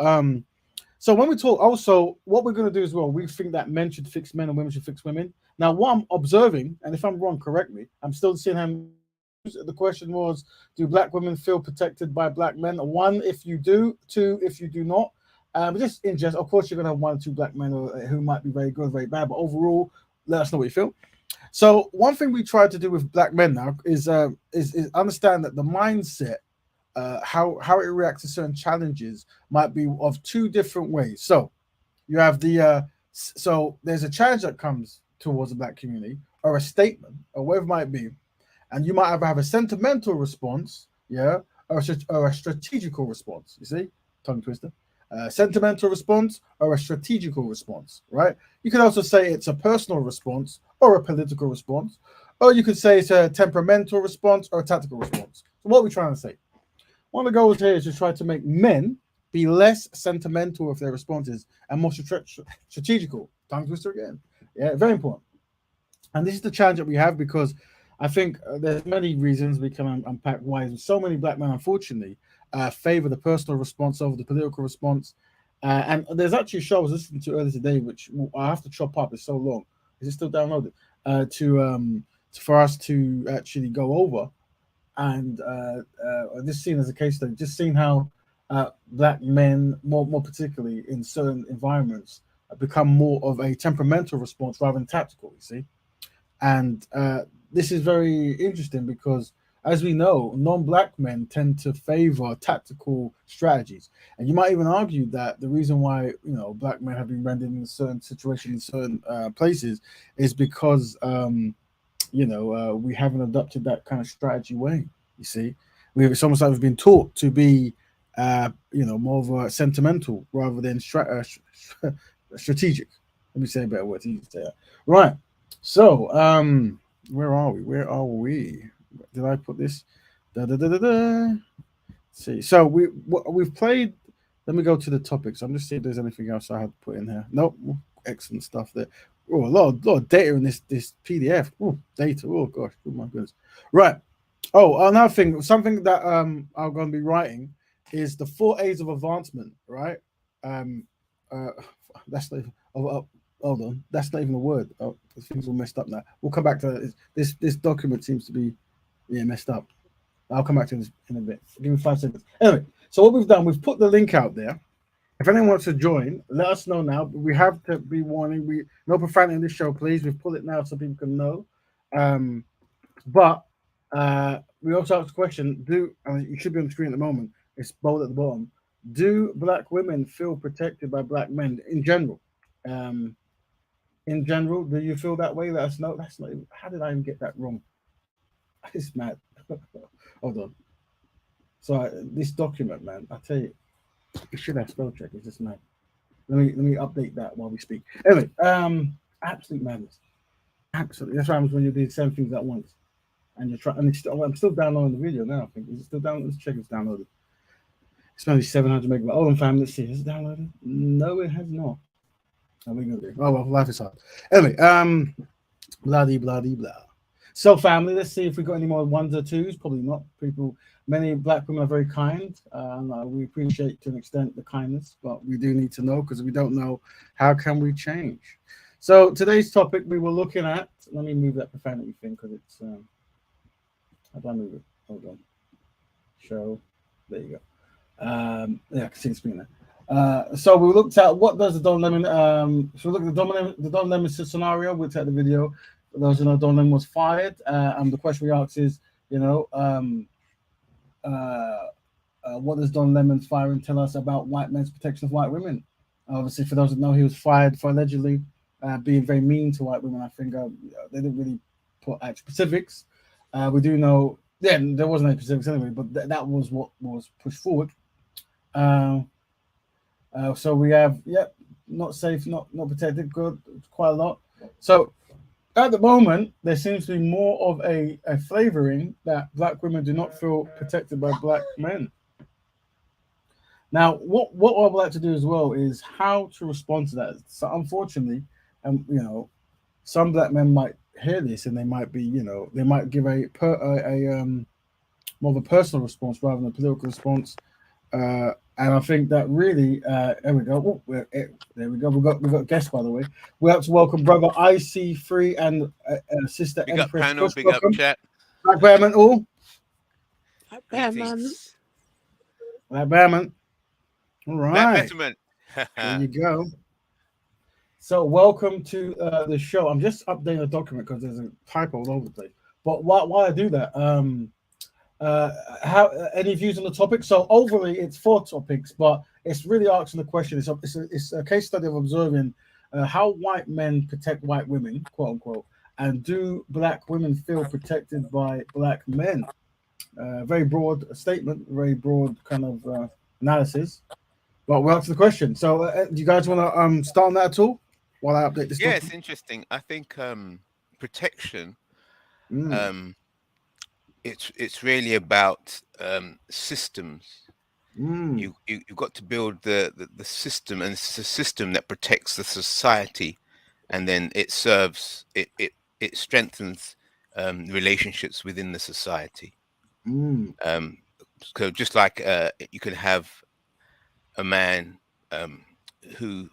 when we talk, also, what we're going to do as well, we think that men should fix men and women should fix women. Now, what I'm observing, and if I'm wrong, correct me, I'm still seeing how the question was, do black women feel protected by black men? 1, if you do. 2, if you do not. Just in jest, of course, you're going to have 1 or 2 black men who might be very good, very bad, but overall, let us know what you feel. So one thing we try to do with black men now is understand that the mindset, how it reacts to certain challenges might be of 2 different ways. So you have so there's a challenge that comes towards the black community, or a statement, or whatever it might be, and you might either have a sentimental response, yeah, or a strategical response. You see, tongue twister. Sentimental response or a strategical response, right? You could also say it's a personal response or a political response, or you could say it's a temperamental response or a tactical response. So what are we trying to say? One of the goals here is to try to make men be less sentimental with their responses and more strategical. Tongue twister again. Yeah, very important. And this is the challenge that we have because I think there's many reasons we can unpack why so many black men, unfortunately, favor the personal response over the political response. And there's actually a show I was listening to earlier today, which I have to chop up. It's so long. Is it still downloaded? For us to actually go over. And this scene as a case study, just seeing how black men, more particularly in certain environments, become more of a temperamental response rather than tactical, you see. And this is very interesting because, as we know, non-black men tend to favor tactical strategies. And you might even argue that the reason why, black men have been rendered in certain situations, in certain places, is because, we haven't adopted that kind of strategy way, you see. It's almost like we've been taught to be, more of a sentimental rather than strategic. Let me say a better word to say that. Right. So, where are we? Did I put this? Let's see. So we've played. Let me go to the topics. I'm just seeing if there's anything else I had to put in here. Nope. Excellent stuff there. Oh, a lot of data in this PDF. Oh, data. Oh gosh. Oh my goodness. Right. Oh, another thing. Something that I'm going to be writing is the 4 A's of advancement. Right. That's the. Hold on, that's not even a word. Oh, things all messed up now. We'll come back to this. This document seems to be, messed up. I'll come back to this in a bit. Give me 5 seconds. Anyway, so what we've done, we've put the link out there. If anyone wants to join, let us know now. But we have to be warning. We no profanity in this show, please. We've put it now so people can know. But we also asked the question: you should be on the screen at the moment. It's bold at the bottom. Do black women feel protected by black men in general? In general, do you feel that way? Let us know. That's not. How did I even get that wrong? It's mad. Hold on. So this document, man, I tell you, it should have spell check. It's just mad. Let me update that while we speak. Anyway, absolute madness. Absolutely. That's what happens when you do 7 things at once, and you're trying. And I'm still downloading the video now. I think is it still downloaded? Let's check if it's downloaded. It's only 700 megabytes. Hold on, fam. Let's see. Is it downloaded? No, it has not. How are we gonna do? Oh well, life is hard. Anyway, blah blah blah. So, family, let's see if we got any more ones or twos. Probably not. Many black women are very kind. We appreciate to an extent the kindness, but we do need to know because if we don't know, how can we change? So today's topic we were looking at. Let me move that profanity thing because it's. How do I move it? Hold on. Show. There you go. Yeah, I can see the screen there. So we looked at what does the Don Lemon. So we looked at the Don Lemon scenario. We'll take the video. For those who know, Don Lemon was fired. And the question we asked is, what does Don Lemon's firing tell us about white men's protection of white women? Obviously, for those that know, he was fired for allegedly being very mean to white women. I think they didn't really put actual specifics. We do know, there wasn't any specifics anyway, but that was what was pushed forward. So we have, not safe, not protected, good, quite a lot. So at the moment, there seems to be more of a flavoring that black women do not feel protected by black men. Now, what I would like to do as well is how to respond to that. So unfortunately, some black men might hear this and they might be, they might give a more of a personal response rather than a political response. And I think that really, there we go. There we go. We've got guests, by the way. We have to welcome brother IC3 and sister Big Empress. up panel, big up chat. Black Betterment all. Black Betterment. All right. Betterment. There you go. So welcome to the show. I'm just updating the document because there's a typo all over the place. But while I do that, how any views on the topic? So overly, it's 4 topics, but it's really asking the question. It's a case study of observing how white men protect white women, quote unquote, and do black women feel protected by black men? Very broad statement, very broad kind of analysis. But we'll answer the question. So, do you guys want to start on that at all while I update this? Yeah, document? it's interesting. I think protection. it's really about systems. You've got to build the system, and it's a system that protects the society, and then it serves it strengthens relationships within the society. So just like you could have a man who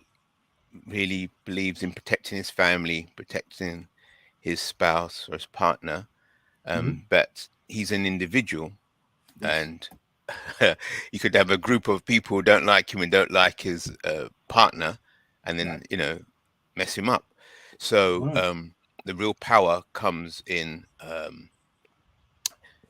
really believes in protecting his family, protecting his spouse or his partner, but he's an individual, and you could have a group of people who don't like him and don't like his partner, and then mess him up. So the real power comes in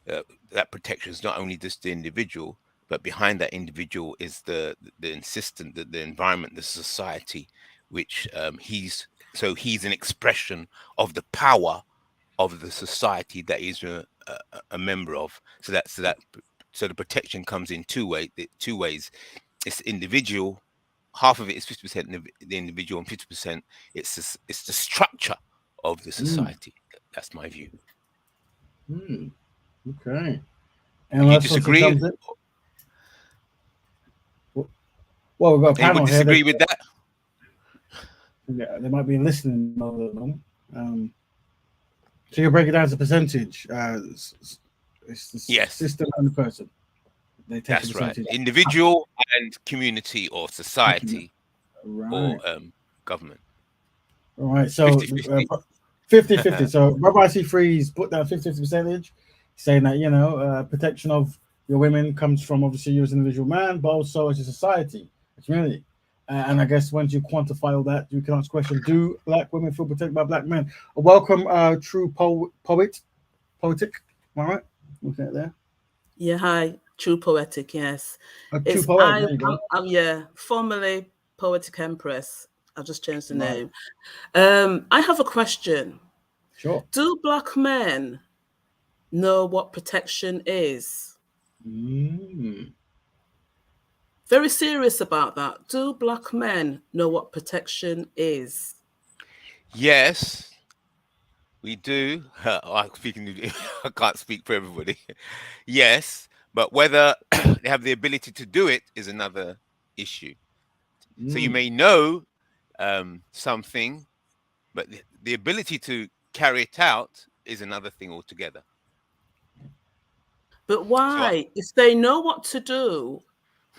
that protection is not only just the individual, but behind that individual is the insistent, the environment, the society, which he's an expression of the power of the society that he's a member of. So the protection comes in two ways. It's individual. Half of it is 50% the individual, and 50% it's the structure of the society. That's my view. Okay. And you disagree? Well, we've got a panel would disagree with that? Yeah, they might be listening mode at the moment. So you break it down to percentage. It's the system and the person. They take That's right. Individual and community or society or government. All right. So 50-50. So Rabbi C3's put down 50-50 percentage, saying that protection of your women comes from obviously you as an individual man, but also as a society, a community. And I guess once you quantify all that, you can ask the question: do black women feel protected by black men? Welcome, true poetic. Am I right? Looking at there. Yeah, hi, True Poetic. Yes, True Poetic. There you go. I'm formerly Poetic Empress. I've just changed the name. I have a question. Sure. Do black men know what protection is? Very serious about that. Do black men know what protection is? Yes, we do. I can't speak for everybody. Yes, but whether they have the ability to do it is another issue. So you may know something, but the ability to carry it out is another thing altogether. But why? If they know what to do,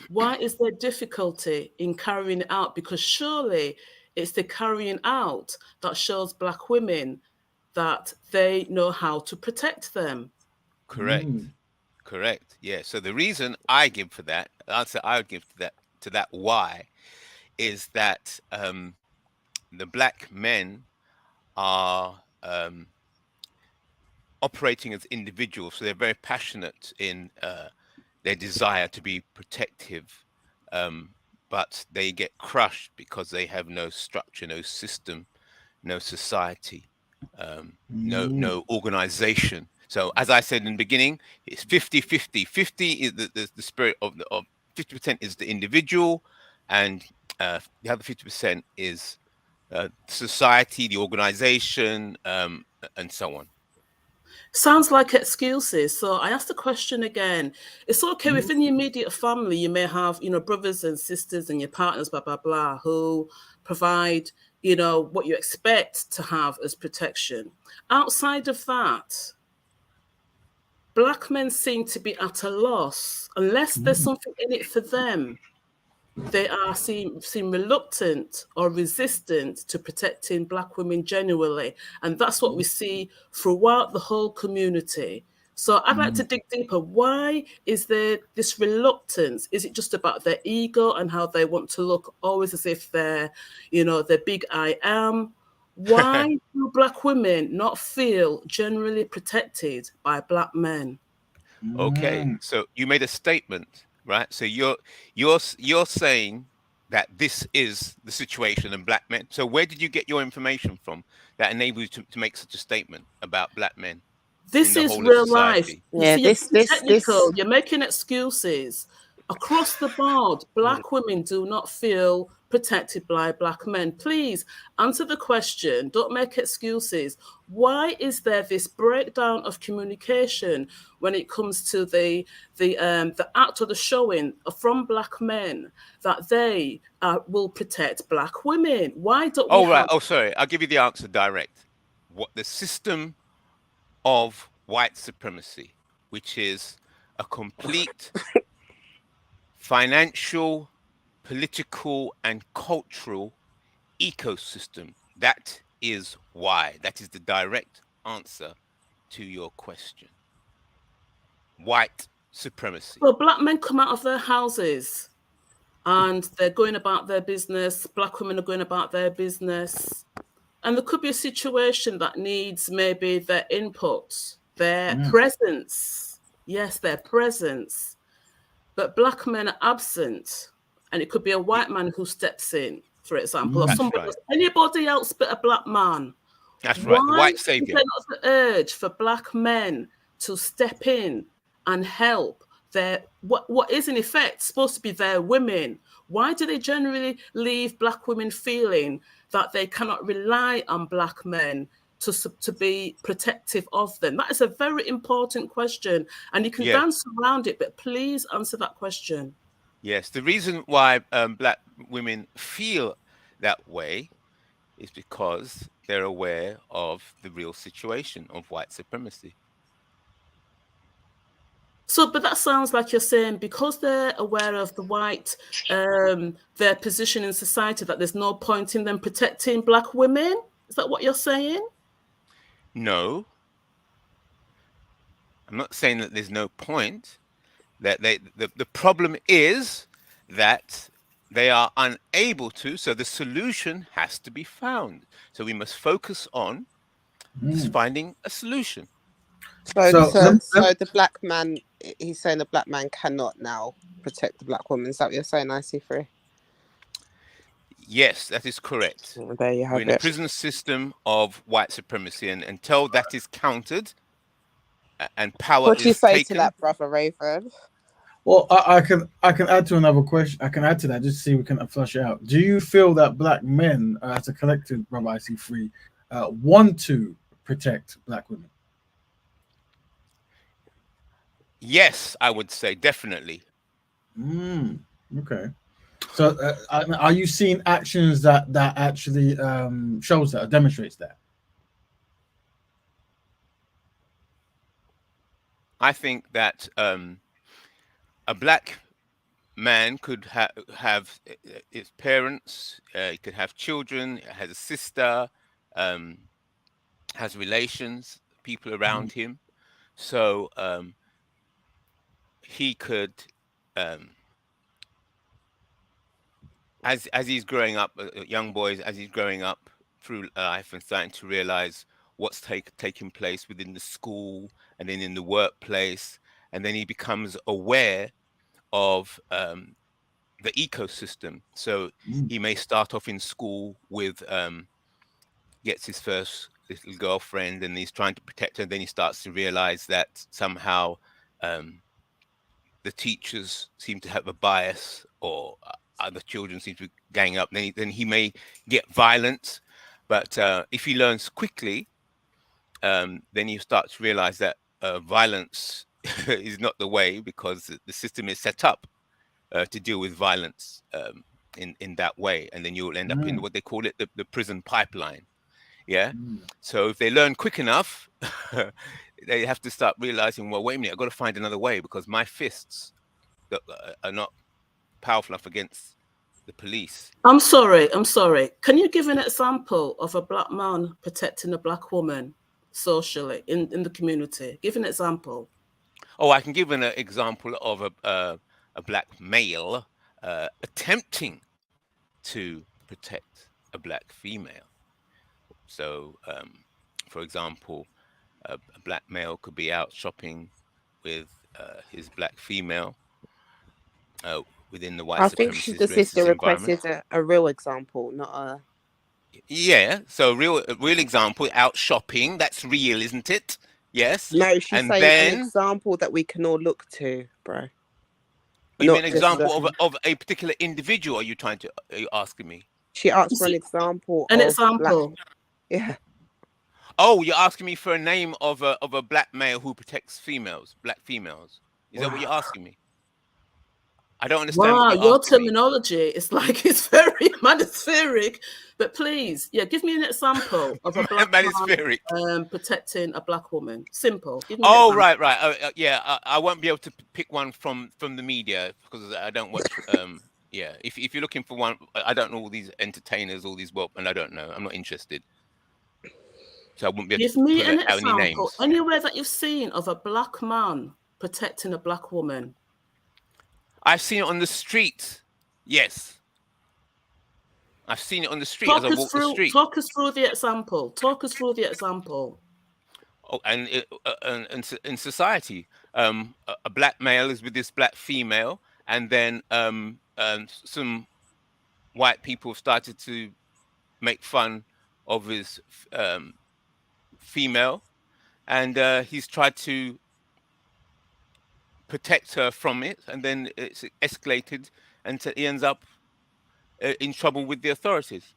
why is there difficulty in carrying it out? Because surely it's the carrying out that shows black women that they know how to protect them. Correct. Correct. Yeah. So the reason I give for that, the answer I would give to that why is that the black men are operating as individuals. So they're very passionate in their desire to be protective, but they get crushed because they have no structure, no system, no society, no organization. So as I said in the beginning, it's 50-50. 50 is the spirit of 50% is the individual, and the other 50% is society, the organization, and so on. Sounds like excuses. So I asked the question again. It's okay within the immediate family, you may have, brothers and sisters and your partners, blah, blah, blah, who provide, what you expect to have as protection. Outside of that, black men seem to be at a loss unless there's something in it for them. They seem reluctant or resistant to protecting black women genuinely. And that's what we see throughout the whole community. So I'd like to dig deeper. Why is there this reluctance? Is it just about their ego and how they want to look always as if they're, the big I am? Why do black women not feel generally protected by black men? Okay, so you made a statement, right? So you're saying that this is the situation in black men. So where did you get your information from that enables you to make such a statement about black men? This is real life. Yeah, this technical. You're making excuses, across the board, black women do not feel protected by black men. Please answer the question. Don't make excuses. Why is there this breakdown of communication when it comes to the act or the showing from black men that they will protect black women? Why don't we Right. have... Oh, sorry. I'll give you the answer direct. What the system of white supremacy, which is a complete financial, political, and cultural ecosystem. That is why. That is the direct answer to your question. White supremacy. So black men come out of their houses and they're going about their business. Black women are going about their business. And there could be a situation that needs maybe their input, their presence. Yes, their presence. But black men are absent. And it could be a white man who steps in, for example, or somebody else. Anybody else but a black man. That's right. The white savior. Why is there not the urge for black men to step in and help their what is in effect supposed to be their women? Why do they generally leave black women feeling that they cannot rely on black men to be protective of them? That is a very important question, and you can dance around it, but please answer that question. Yes, the reason why black women feel that way is because they're aware of the real situation of white supremacy. So, but that sounds like you're saying because they're aware of the white, their position in society, that there's no point in them protecting black women. Is that what you're saying? No. I'm not saying that there's no point. That the problem is that they are unable to, so the solution has to be found. So we must focus on finding a solution. So the black man, he's saying the black man cannot now protect the black woman. Is that what you're saying, IC3? Yes, that is correct. Well, there you have We're in a prison system of white supremacy, and until that is countered and power what do you is say taken, to that, Brother Raven? Well, I can add to another question. I can add to that just to see if we can flush it out. Do you feel that black men, as a collective, Brother IC3, want to protect black women? Yes, I would say definitely. Okay. So, are you seeing actions that actually shows that or demonstrates that? I think that a black man could have his parents, he could have children, has a sister, has relations, people around him. So he could, as he's growing up, young boys, as he's growing up through life and starting to realize what's taking place within the school and then in the workplace, and then he becomes aware of the ecosystem. So he may start off in school with gets his first little girlfriend and he's trying to protect her. Then he starts to realize that somehow the teachers seem to have a bias, or other children seem to be gang up. Then he may get violent. But if he learns quickly, then you start to realize that violence is not the way, because the system is set up to deal with violence in that way. And then you'll end up in what they call it, the prison pipeline. Yeah. So if they learn quick enough, they have to start realizing, well, wait a minute, I've got to find another way, because my fists are not powerful enough against the police. I'm sorry. Can you give an example of a black man protecting a black woman socially in the community? Give an example. Oh, I can give an example of a black male attempting to protect a black female. So, for example, a black male could be out shopping with his black female within the white supremacist the sister racist requested environment. a real example, not a... Yeah, so real example, out shopping. That's real, isn't it? Yes. No, she's and saying then an example that we can all look to, bro. You mean Not an just example of a particular individual? Are you asking me? she asked for an example An of black. example. Yeah. Oh, you're asking me for a name of a black male who protects females, black females. Is that what you're asking me? I don't understand what Wow, you're your asking me. terminology is like it's very manispheric. But please, yeah, give me an example of a black Manispheric. man protecting a black woman. Simple. Give me an Oh, example. right. Yeah, I won't be able to pick one from the media because I don't watch. Yeah, if you're looking for one, I don't know all these entertainers, all these and I don't know. I'm not interested, so I wouldn't be able Give to me pull an out any example names. anywhere that you've seen of a black man protecting a black woman. I've seen it on the street. Yes, I've seen it on the street as I walk the street. Talk us through the example. Talk us through the example. Oh, and in society, a black male is with this black female, and then some white people have started to make fun of his female, and he's tried to protect her from it, and then it's escalated, and he ends up in trouble with the authorities.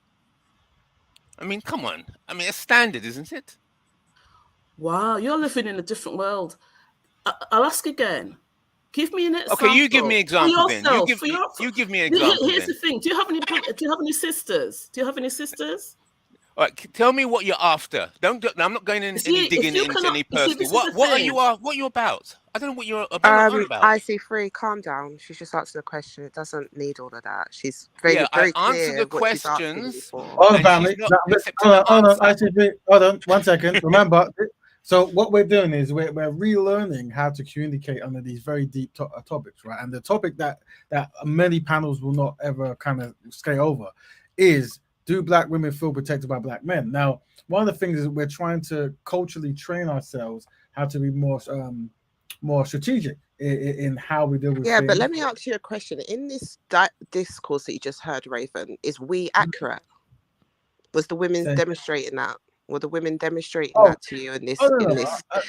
I mean, come on. I mean, it's standard, isn't it? Wow, you're living in a different world. I'll ask again. Give me an example. Okay, you give me an example then. You give me an example. Here's the thing. Do you have any sisters? Do you have any sisters? All right, tell me what you're after. I'm not going in digging into any personal. What are you about? I don't know what you're about. IC3, calm down. She's just answering a question. It doesn't need all of that. She's very I clear answer the what she's asking you questions. for. Hold on, family. Hold on, IC3. Hold on, 1 second. Remember, so what we're doing is we're relearning how to communicate under these very deep topics, right? And the topic that many panels will not ever kind of stay over is, do black women feel protected by black men? Now, one of the things is we're trying to culturally train ourselves how to be more strategic in how we deal with things. But let me ask you a question. In this discourse that you just heard, Raven, is we accurate? Was the women demonstrating that? Were the women demonstrating that to you in this?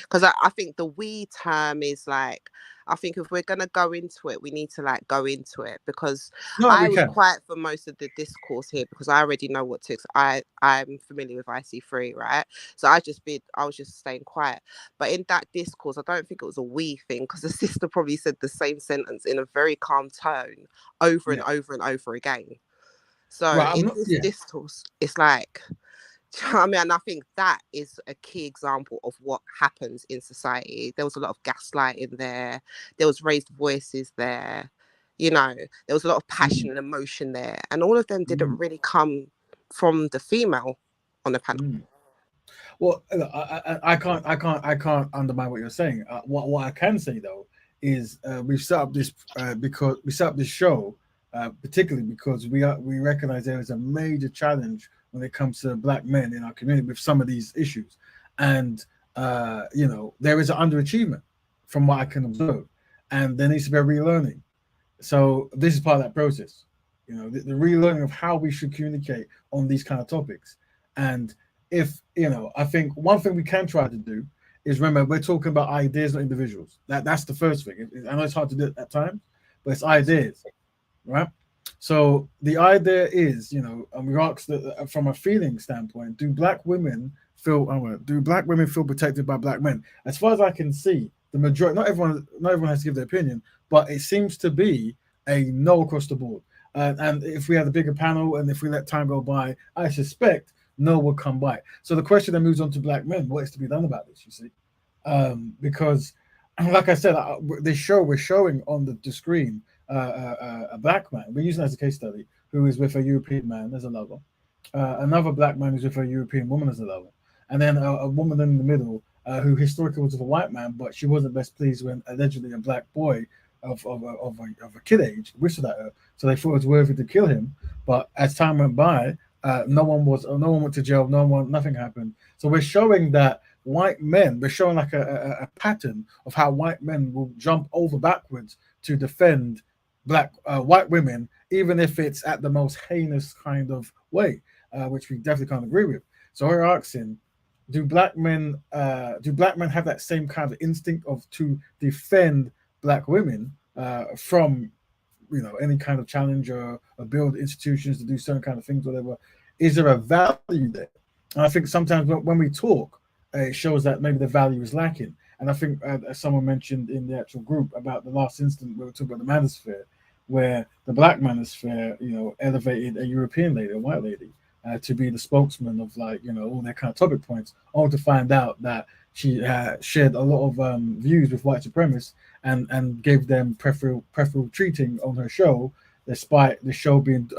Because I think the "we" term is like, I think if we're gonna go into it, we need to like go into it, because I was quiet for most of the discourse here because I already know what to. I'm familiar with IC3, right? So I was just staying quiet. But in that discourse, I don't think it was a "we" thing, because the sister probably said the same sentence in a very calm tone over and over and over again. So in this discourse, it's like, I mean, and I think that is a key example of what happens in society. There was a lot of gaslighting there. There was raised voices there. There was a lot of passion and emotion there. And all of them didn't really come from the female on the panel. Well, I can't undermine what you're saying. What I can say though is we've set up this show particularly because we recognize there is a major challenge when it comes to black men in our community with some of these issues, and there is an underachievement from what I can observe, and there needs to be a relearning. So this is part of that process, the relearning of how we should communicate on these kind of topics. And if I think one thing we can try to do is remember we're talking about ideas, not individuals. That's the first thing. I know it's hard to do it at times, but it's ideas, right? So the idea is, and we ask from a feeling standpoint, do black women feel protected by black men? As far as I can see, the majority, not everyone has to give their opinion, but it seems to be a no across the board. And if we had a bigger panel and if we let time go by, I suspect no will come by. So the question then moves on to black men. What is to be done about this, you see? Because, like I said, we're showing on the screen a black man, we're using as a case study, who is with a European man as a lover, another black man who's with a European woman as a lover, and then a woman in the middle who historically was with a white man, but she wasn't best pleased when allegedly a black boy of a kid age whistled at her, so they thought it was worthy to kill him. But as time went by, no one went to jail, nothing happened. So we're showing that we're showing like a pattern of how white men will jump over backwards to defend black white women, even if it's at the most heinous kind of way, which we definitely can't agree with. So we're asking, do black men have that same kind of instinct to defend black women from any kind of challenge or build institutions to do certain kind of things, whatever. Is there a value there? And I think sometimes when we talk, it shows that maybe the value is lacking. And I think, as someone mentioned in the actual group about the last incident where we talked about the manosphere, where the black manosphere, elevated a European lady, a white lady, to be the spokesman of all their kind of topic points, only to find out that she shared a lot of views with white supremacists and gave them preferential treating on her show, despite the show being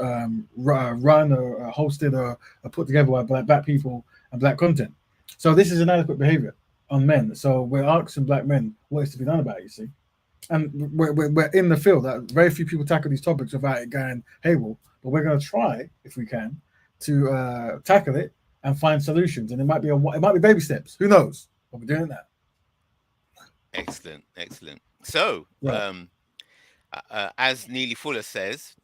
run or hosted or put together by black people and black content. So this is inadequate behavior on men. So we're asking black men what is to be done about it, you see. And we're in the field. That very few people tackle these topics without it going haywire. But we're going to try, if we can, to tackle it and find solutions. And it might be baby steps. Who knows? But we're doing that. Excellent. So, as Neely Fuller says,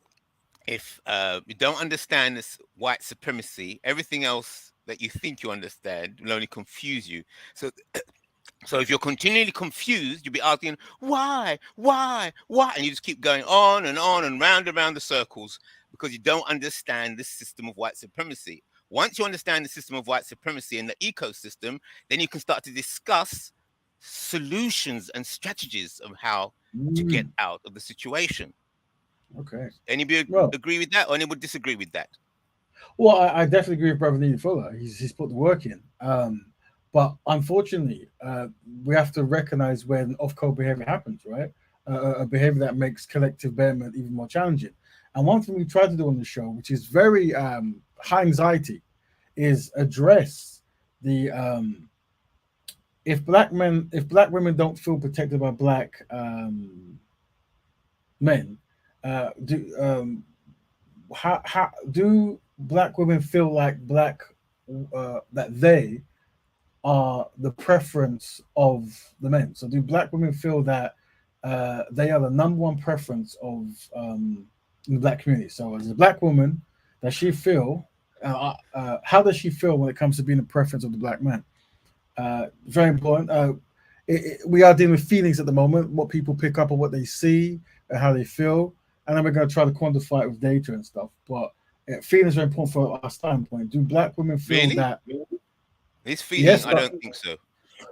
if you don't understand this white supremacy, everything else that you think you understand will only confuse you. So if you're continually confused, you'll be asking, why, and you just keep going on and round and round the circles because you don't understand the system of white supremacy. Once you understand the system of white supremacy and the ecosystem, then you can start to discuss solutions and strategies of how to get out of the situation. Okay. Anybody agree with that, or anyone disagree with that? Well, I definitely agree with Brother Neely Fuller. He's put the work in. But unfortunately, we have to recognize when off-code behavior happens, right? A behavior that makes collective betterment even more challenging. And one thing we try to do on the show, which is very high anxiety, is address the if black women don't feel protected by black men, how do black women feel like that they are the preference of the men? So do black women feel that they are the number one preference of in the black community? So as a black woman, does she feel how does she feel when it comes to being the preference of the black man? Very important. We are dealing with feelings at the moment, what people pick up on what they see and how they feel, and then we're going to try to quantify it with data and stuff. But feelings are important for our standpoint. Do black women feel that? This feeling, yes, I don't think so.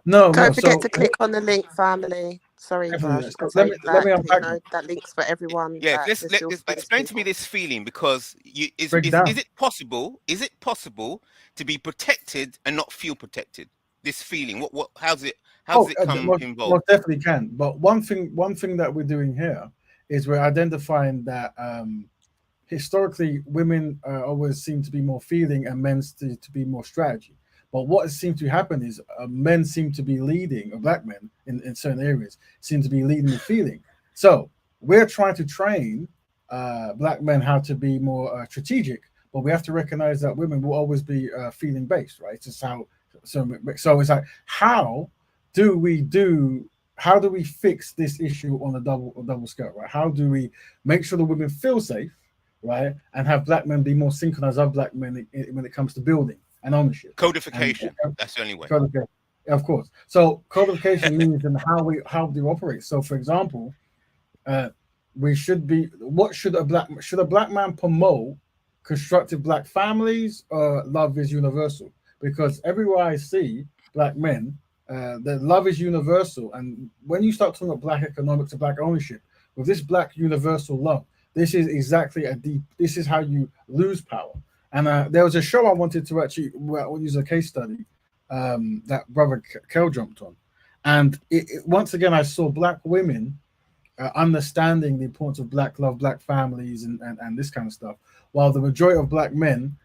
No, Don't forget to click on the link, family. Sorry, Rush. Let me unpack that link's for everyone. Yeah, explain to me this feeling, because is it possible? Is it possible to be protected and not feel protected? This feeling, how's it come involved? Most definitely can. But one thing that we're doing here is we're identifying that historically women always seem to be more feeling and men to be more strategy. But what seems to happen is men seem to be leading, or black men in certain areas seem to be leading the feeling. So we're trying to train black men how to be more strategic, but we have to recognize that women will always be feeling based, right? It's how so it's like how do we fix this issue on a double scale, right? How do we make sure the women feel safe, right, and have black men be more synchronized of black men when it comes to building and ownership? Codification. That's the only way. Codification, of course. So codification means in how we operate. So, for example, we should be. What should a black man promote? Constructive black families, or love is universal? Because everywhere I see black men, the love is universal. And when you start talking about black economics and black ownership, with this black universal love, this is exactly this is how you lose power. And there was a show I wanted to actually use a case study that Brother Kel jumped on. And once again, I saw black women understanding the importance of black love, black families, and this kind of stuff, while the majority of black men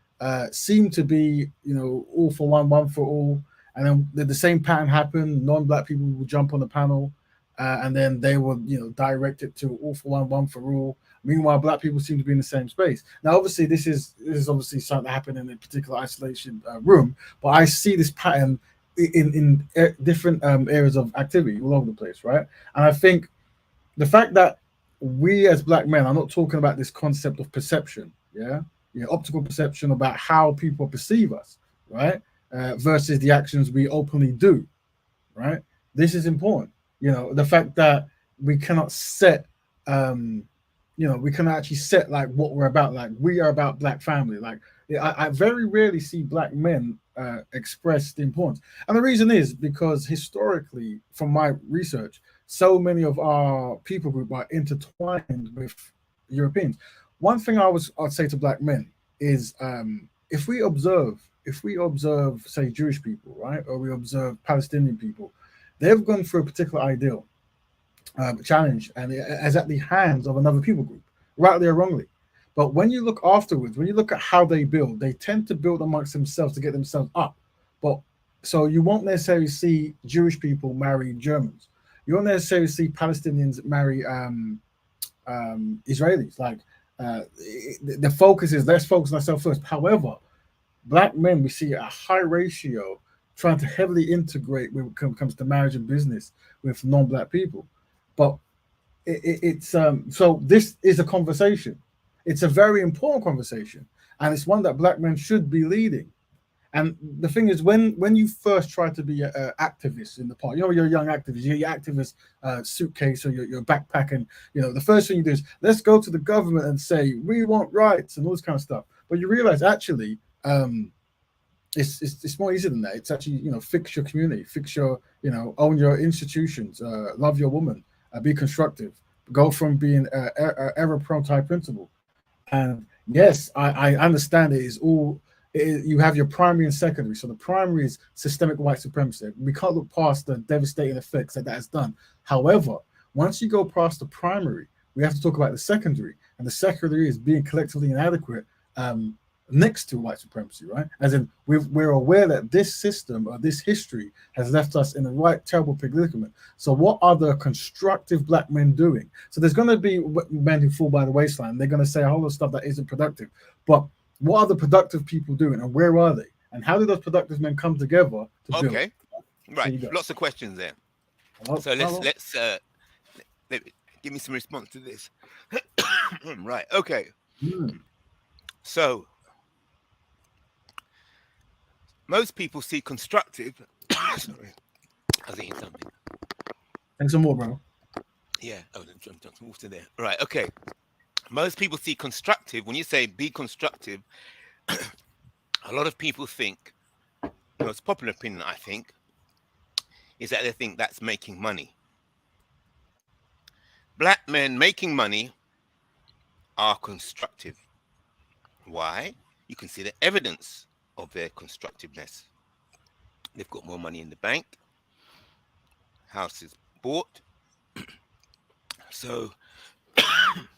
seem to be, all for one for all. And then the same pattern happened. Non-black people would jump on the panel, and then they would, direct it to all for one for all. Meanwhile, black people seem to be in the same space. Now, obviously, this is obviously something that happened in a particular isolation room, but I see this pattern in different areas of activity all over the place, right? And I think the fact that we as black men are not talking about this concept of perception, optical perception about how people perceive us, right, versus the actions we openly do, right? This is important. The fact that we cannot set we can actually set like what we're about. Like we are about black family. Like I very rarely see black men express the importance, and the reason is because historically, from my research, so many of our people group are intertwined with Europeans. One thing I'd say to black men is if we observe say Jewish people, right, or we observe Palestinian people, they've gone through a particular ideal challenge and as at the hands of another people group, rightly or wrongly. But when you look afterwards, when you look at how they build, they tend to build amongst themselves to get themselves up. But so you won't necessarily see Jewish people marry Germans. You won't necessarily see Palestinians marry Israelis. Like the focus is let's focus on ourselves first. However, black men we see a high ratio trying to heavily integrate when it comes to marriage and business with non-black people. But it's so this is a conversation. It's a very important conversation, and it's one that black men should be leading. And the thing is, when you first try to be an activist in the party, you're a young activist, you're your activist suitcase or your backpack, and the first thing you do is let's go to the government and say we want rights and all this kind of stuff. But you realize actually, it's more easy than that. It's actually fix your community, fix your own your institutions, love your woman, be constructive, go from being error-prone type principle. And yes, I understand it is all. You have your primary and secondary. So the primary is systemic white supremacy. We can't look past the devastating effects that has done. However, once you go past the primary, we have to talk about the secondary. And the secondary is being collectively inadequate next to white supremacy, right? As in, we're aware that this system or this history has left us in a right terrible predicament. So what are the constructive black men doing? So there's going to be men who fall by the wayside. They're going to say a whole lot of stuff that isn't productive. But what are the productive people doing, and where are they? And how do those productive men come together to build? Okay, right. Lots of questions there. So let's give me some response to this. Right. Okay. So most people see constructive. Sorry, I was eating something. Thanks some more, bro. Yeah. Oh, some water there. Right. Okay. Most people see constructive. When you say be constructive, a lot of people think, the most popular opinion, I think, is that they think that's making money. Black men making money are constructive. Why? You can see the evidence of their constructiveness. They've got more money in the bank, houses bought, so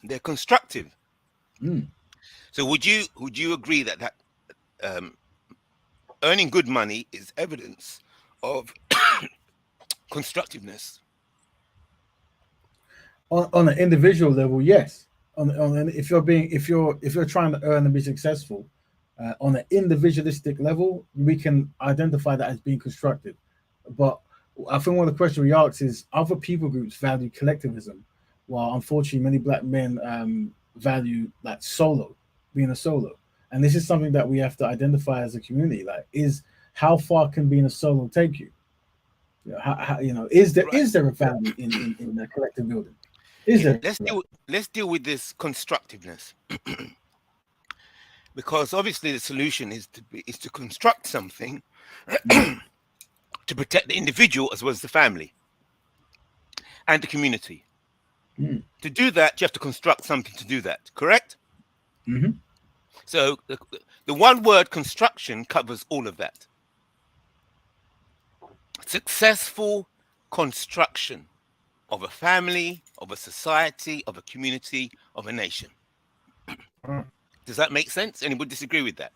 they're constructive. So would you agree that earning good money is evidence of constructiveness? On an individual level, yes. If you're trying to earn and be successful, on an individualistic level, we can identify that as being constructive. But I think one of the questions we ask is other people groups value collectivism, while unfortunately many black men value like being a solo. And this is something that we have to identify as a community. Like, how far can being a solo take you? Is there a value in the collective building? Let's deal with this constructiveness. Because obviously the solution is to construct something to protect the individual as well as the family and the community. To do that, you have to construct something to do that, correct? So the one word construction covers all of that. Successful construction of a family, of a society, of a community, of a nation. Does that make sense? Anybody disagree with that?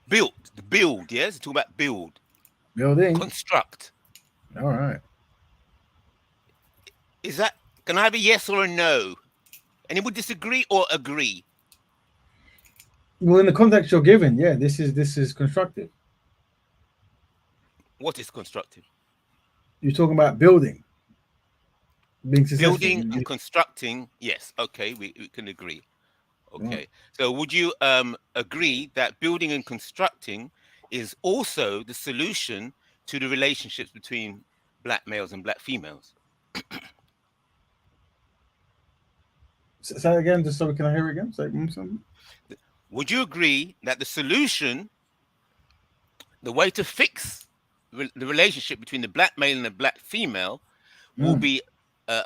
Build, yes? Talk about build. Building. Construct. All right. Can I have a yes or a no? Anybody disagree or agree? Well, in the context you're given, yeah, this is constructive. What is constructive? You're talking about building. Building and constructing, yes. Okay, we can agree. Okay. So would you agree that building and constructing is also the solution to the relationships between black males and black females? Say that again, just so we can hear it again. Say something. Would you agree that the solution, the way to fix the relationship between the black male and the black female, will be a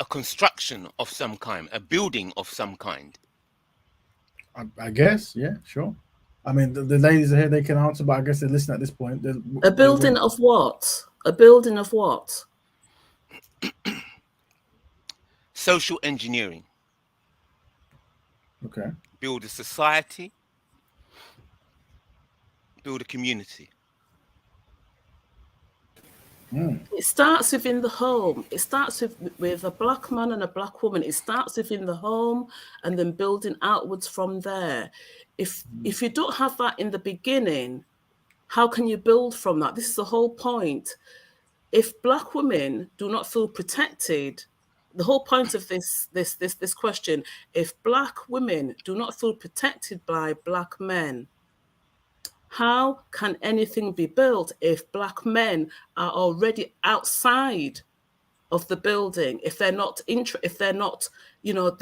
construction of some kind, a building of some kind? I guess, yeah, sure. I mean, the ladies are here; they can answer, but I guess they're listening at this point. A building of what? A building of what? Social engineering. Okay. Build a society. Build a community. It starts within the home. It starts with a black man and a black woman. It starts within the home and then building outwards from there. If you don't have that in the beginning, how can you build from that? This is the whole point. If black women do not feel protected, the whole point of this question, if black women do not feel protected by black men, how can anything be built if black men are already outside of the building? If they're not, they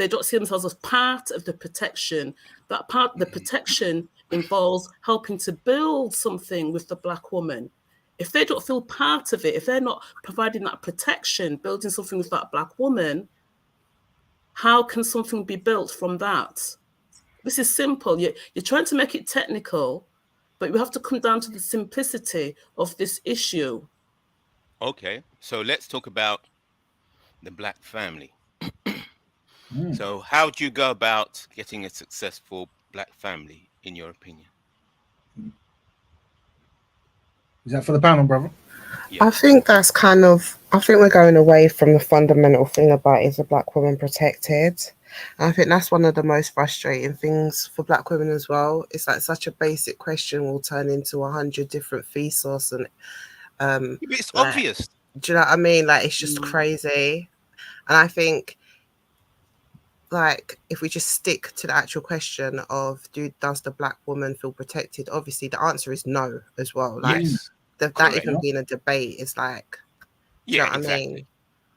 don't see themselves as part of the protection. That part, the protection involves helping to build something with the black woman. If they don't feel part of it, if they're not providing that protection, building something with that black woman, how can something be built from that? This is simple. You're trying to make it technical, but we have to come down to the simplicity of this issue. Okay, so let's talk about the black family. So how do you go about getting a successful black family, in your opinion? Is that for the panel, brother? I think that's I think we're going away from the fundamental thing about is a black woman protected. And I think that's one of the most frustrating things for black women as well. It's like such a basic question will turn into 100 different theses and it's obvious. Do you know what I mean? Like, it's just crazy. And I think, like, if we just stick to the actual question of does the black woman feel protected? Obviously, the answer is no as well. Like, yes. that even being a debate is like, do you know what exactly. I mean?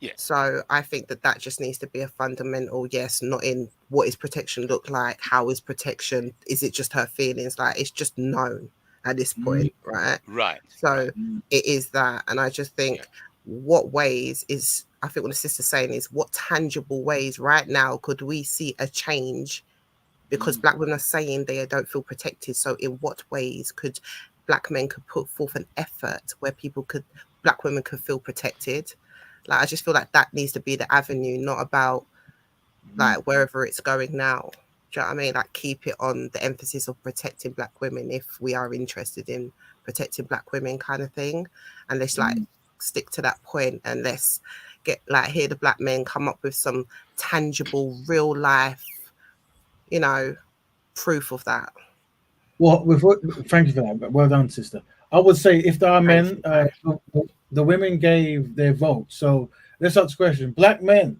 Yeah. So I think that just needs to be a fundamental yes, not in what is protection look like, how is protection, is it just her feelings? Like, it's just known at this point, right? Right. So it is that. And I just think what ways is, I think what the sister's saying is what tangible ways right now could we see a change? Because black women are saying they don't feel protected. So in what ways could black men could put forth an effort where black women could feel protected? Like, I just feel like that needs to be the avenue, not about like wherever it's going now. Do you know what I mean? Like, keep it on the emphasis of protecting black women if we are interested in protecting black women, kind of thing. And let's like stick to that point, and let's get like hear the black men come up with some tangible, real life, proof of that. Well, thank you for that. Well done, sister. I would say if there are men, the women gave their vote. So let's ask the question: black men,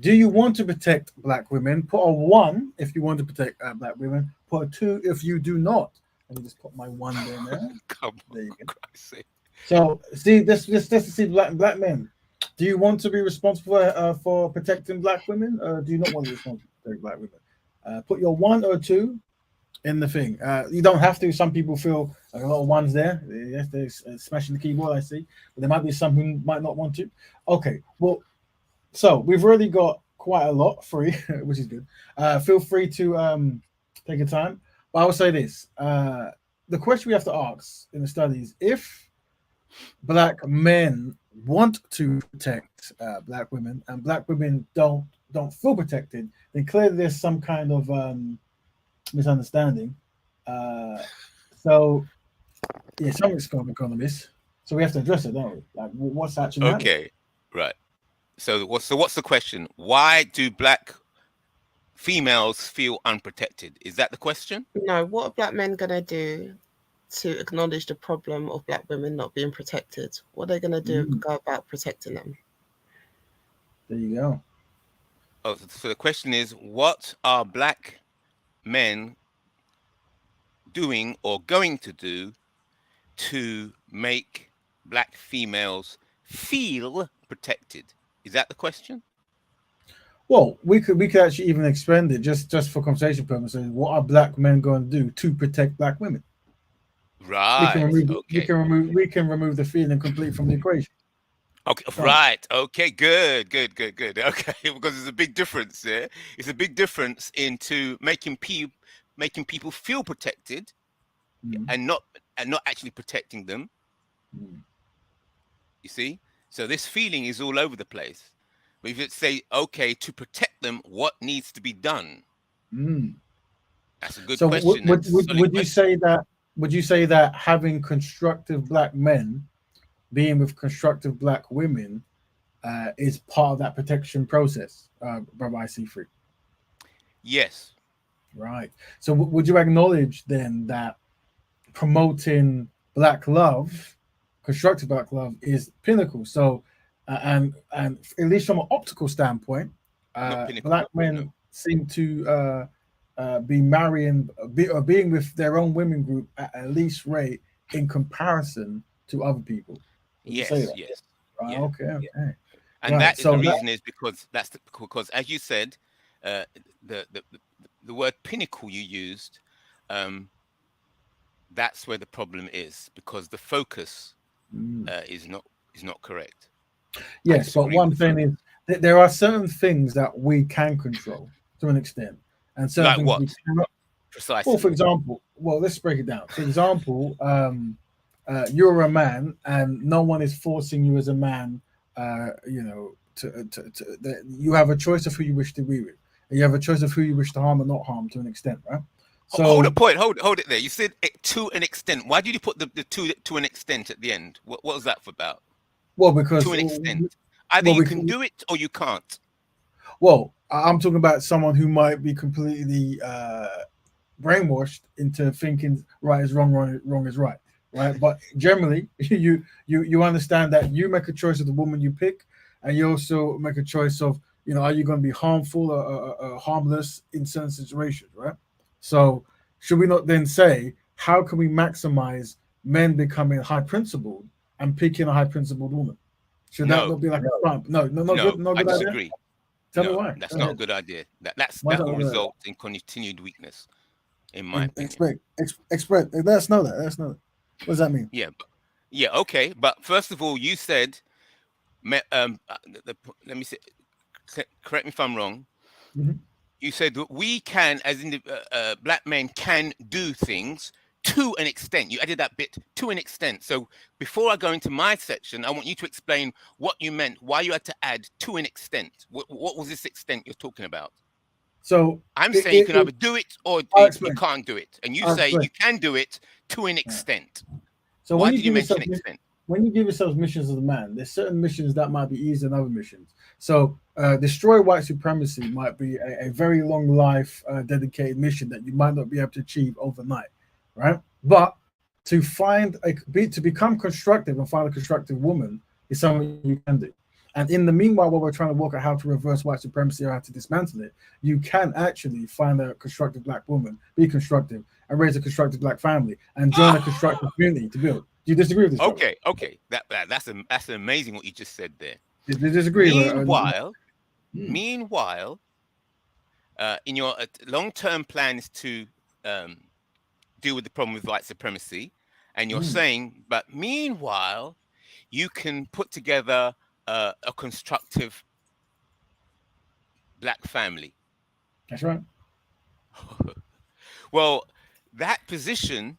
do you want to protect black women? Put a 1 if you want to protect black women. Put a 2 if you do not. Let me just put my 1 there now. There you go. So see, let's see black men. Do you want to be responsible for protecting black women, or do you not want to be responsible for protecting black women? Put your 1 or 2 in the thing. You don't have to. Some people feel like a lot of 1s there. Yes, they're smashing the keyboard, I see. But there might be some who might not want to. Okay, well, so we've already got quite a lot free, which is good. Feel free to take your time. But I will say this. The question we have to ask in the study is if black men want to protect black women and black women don't feel protected, then clearly there's some kind of misunderstanding. So yeah, something's going on this. So we have to address it, don't we? Like, what's actually happening? Okay, right. So what's the question? Why do black females feel unprotected? Is that the question? No, what are black men gonna do to acknowledge the problem of black women not being protected? What are they gonna do go about protecting them? There you go. Oh, so the question is, what are black men doing or going to do to make black females feel protected? Is that the question? Well, we could actually even expand it just for conversation purposes. What are black men going to do to protect black women? Right. We can remove the feeling completely from the equation. Okay. Right. Okay. Good. Okay. Because there's a big difference there. It's a big difference into making people feel protected, and not actually protecting them. You see, so this feeling is all over the place. But if you say, okay, to protect them, what needs to be done? That's a good question. Would you say that? Would you say that having constructive black men being with constructive black women is part of that protection process, Brother IC3? Yes. Right. So would you acknowledge then that promoting black love, constructive black love, is pinnacle? So, and at least from an optical standpoint, black men seem to be marrying, being with their own women group at least rate in comparison to other people. Would you say that? Yes. Right, Yeah. okay. And Right, that is the reason is because because as you said, the word pinnacle you used, that's where the problem is, because the focus is not correct. Yes, but one thing is that there are certain things that we can control to an extent, and certain Like things what? we cannot. Precisely. Well, for example, let's break it down. For example, you're a man, and no one is forcing you as a man. You have a choice of who you wish to be with, and you have a choice of who you wish to harm or not harm to an extent, right? So hold a point. Hold it there. You said to an extent. Why did you put the to an extent at the end? What was that about? Well, because to an extent, either you can do it or you can't. Well, I'm talking about someone who might be completely brainwashed into thinking right is wrong, wrong is right, right? But generally, you understand that you make a choice of the woman you pick, and you also make a choice of, are you going to be harmful or harmless in certain situations, right? So should we not then say, how can we maximize men becoming high principled and picking a high principled woman? Should that not be like a bump? No, I disagree. Idea? Tell me why. That's not a good idea. That will result in continued weakness, in my opinion. Express. Let us know that. What does that mean? Yeah. Okay. But first of all, you said, let me say, correct me if I'm wrong. Mm-hmm. You said that we can, as in black men, can do things to an extent. You added that bit, to an extent. So before I go into my section, I want you to explain what you meant, why you had to add to an extent. What was this extent you're talking about? So I'm saying you can either do it or you can't do it. And you say you can do it to an extent. So why did you mention extent? When you give yourselves missions as a man, there's certain missions that might be easier than other missions. So destroy white supremacy might be a very long life dedicated mission that you might not be able to achieve overnight, right? But to become constructive and find a constructive woman is something you can do. And in the meanwhile, while we're trying to work out how to reverse white supremacy or how to dismantle it, you can actually find a constructive black woman, be constructive, and raise a constructive black family, and join a constructive community to build. Do you disagree with this? Okay. That's amazing what you just said there. Did you disagree? Meanwhile, in your long-term plan is to deal with the problem with white supremacy, and you're saying, but meanwhile, you can put together a constructive black family. That's right. Well, that position,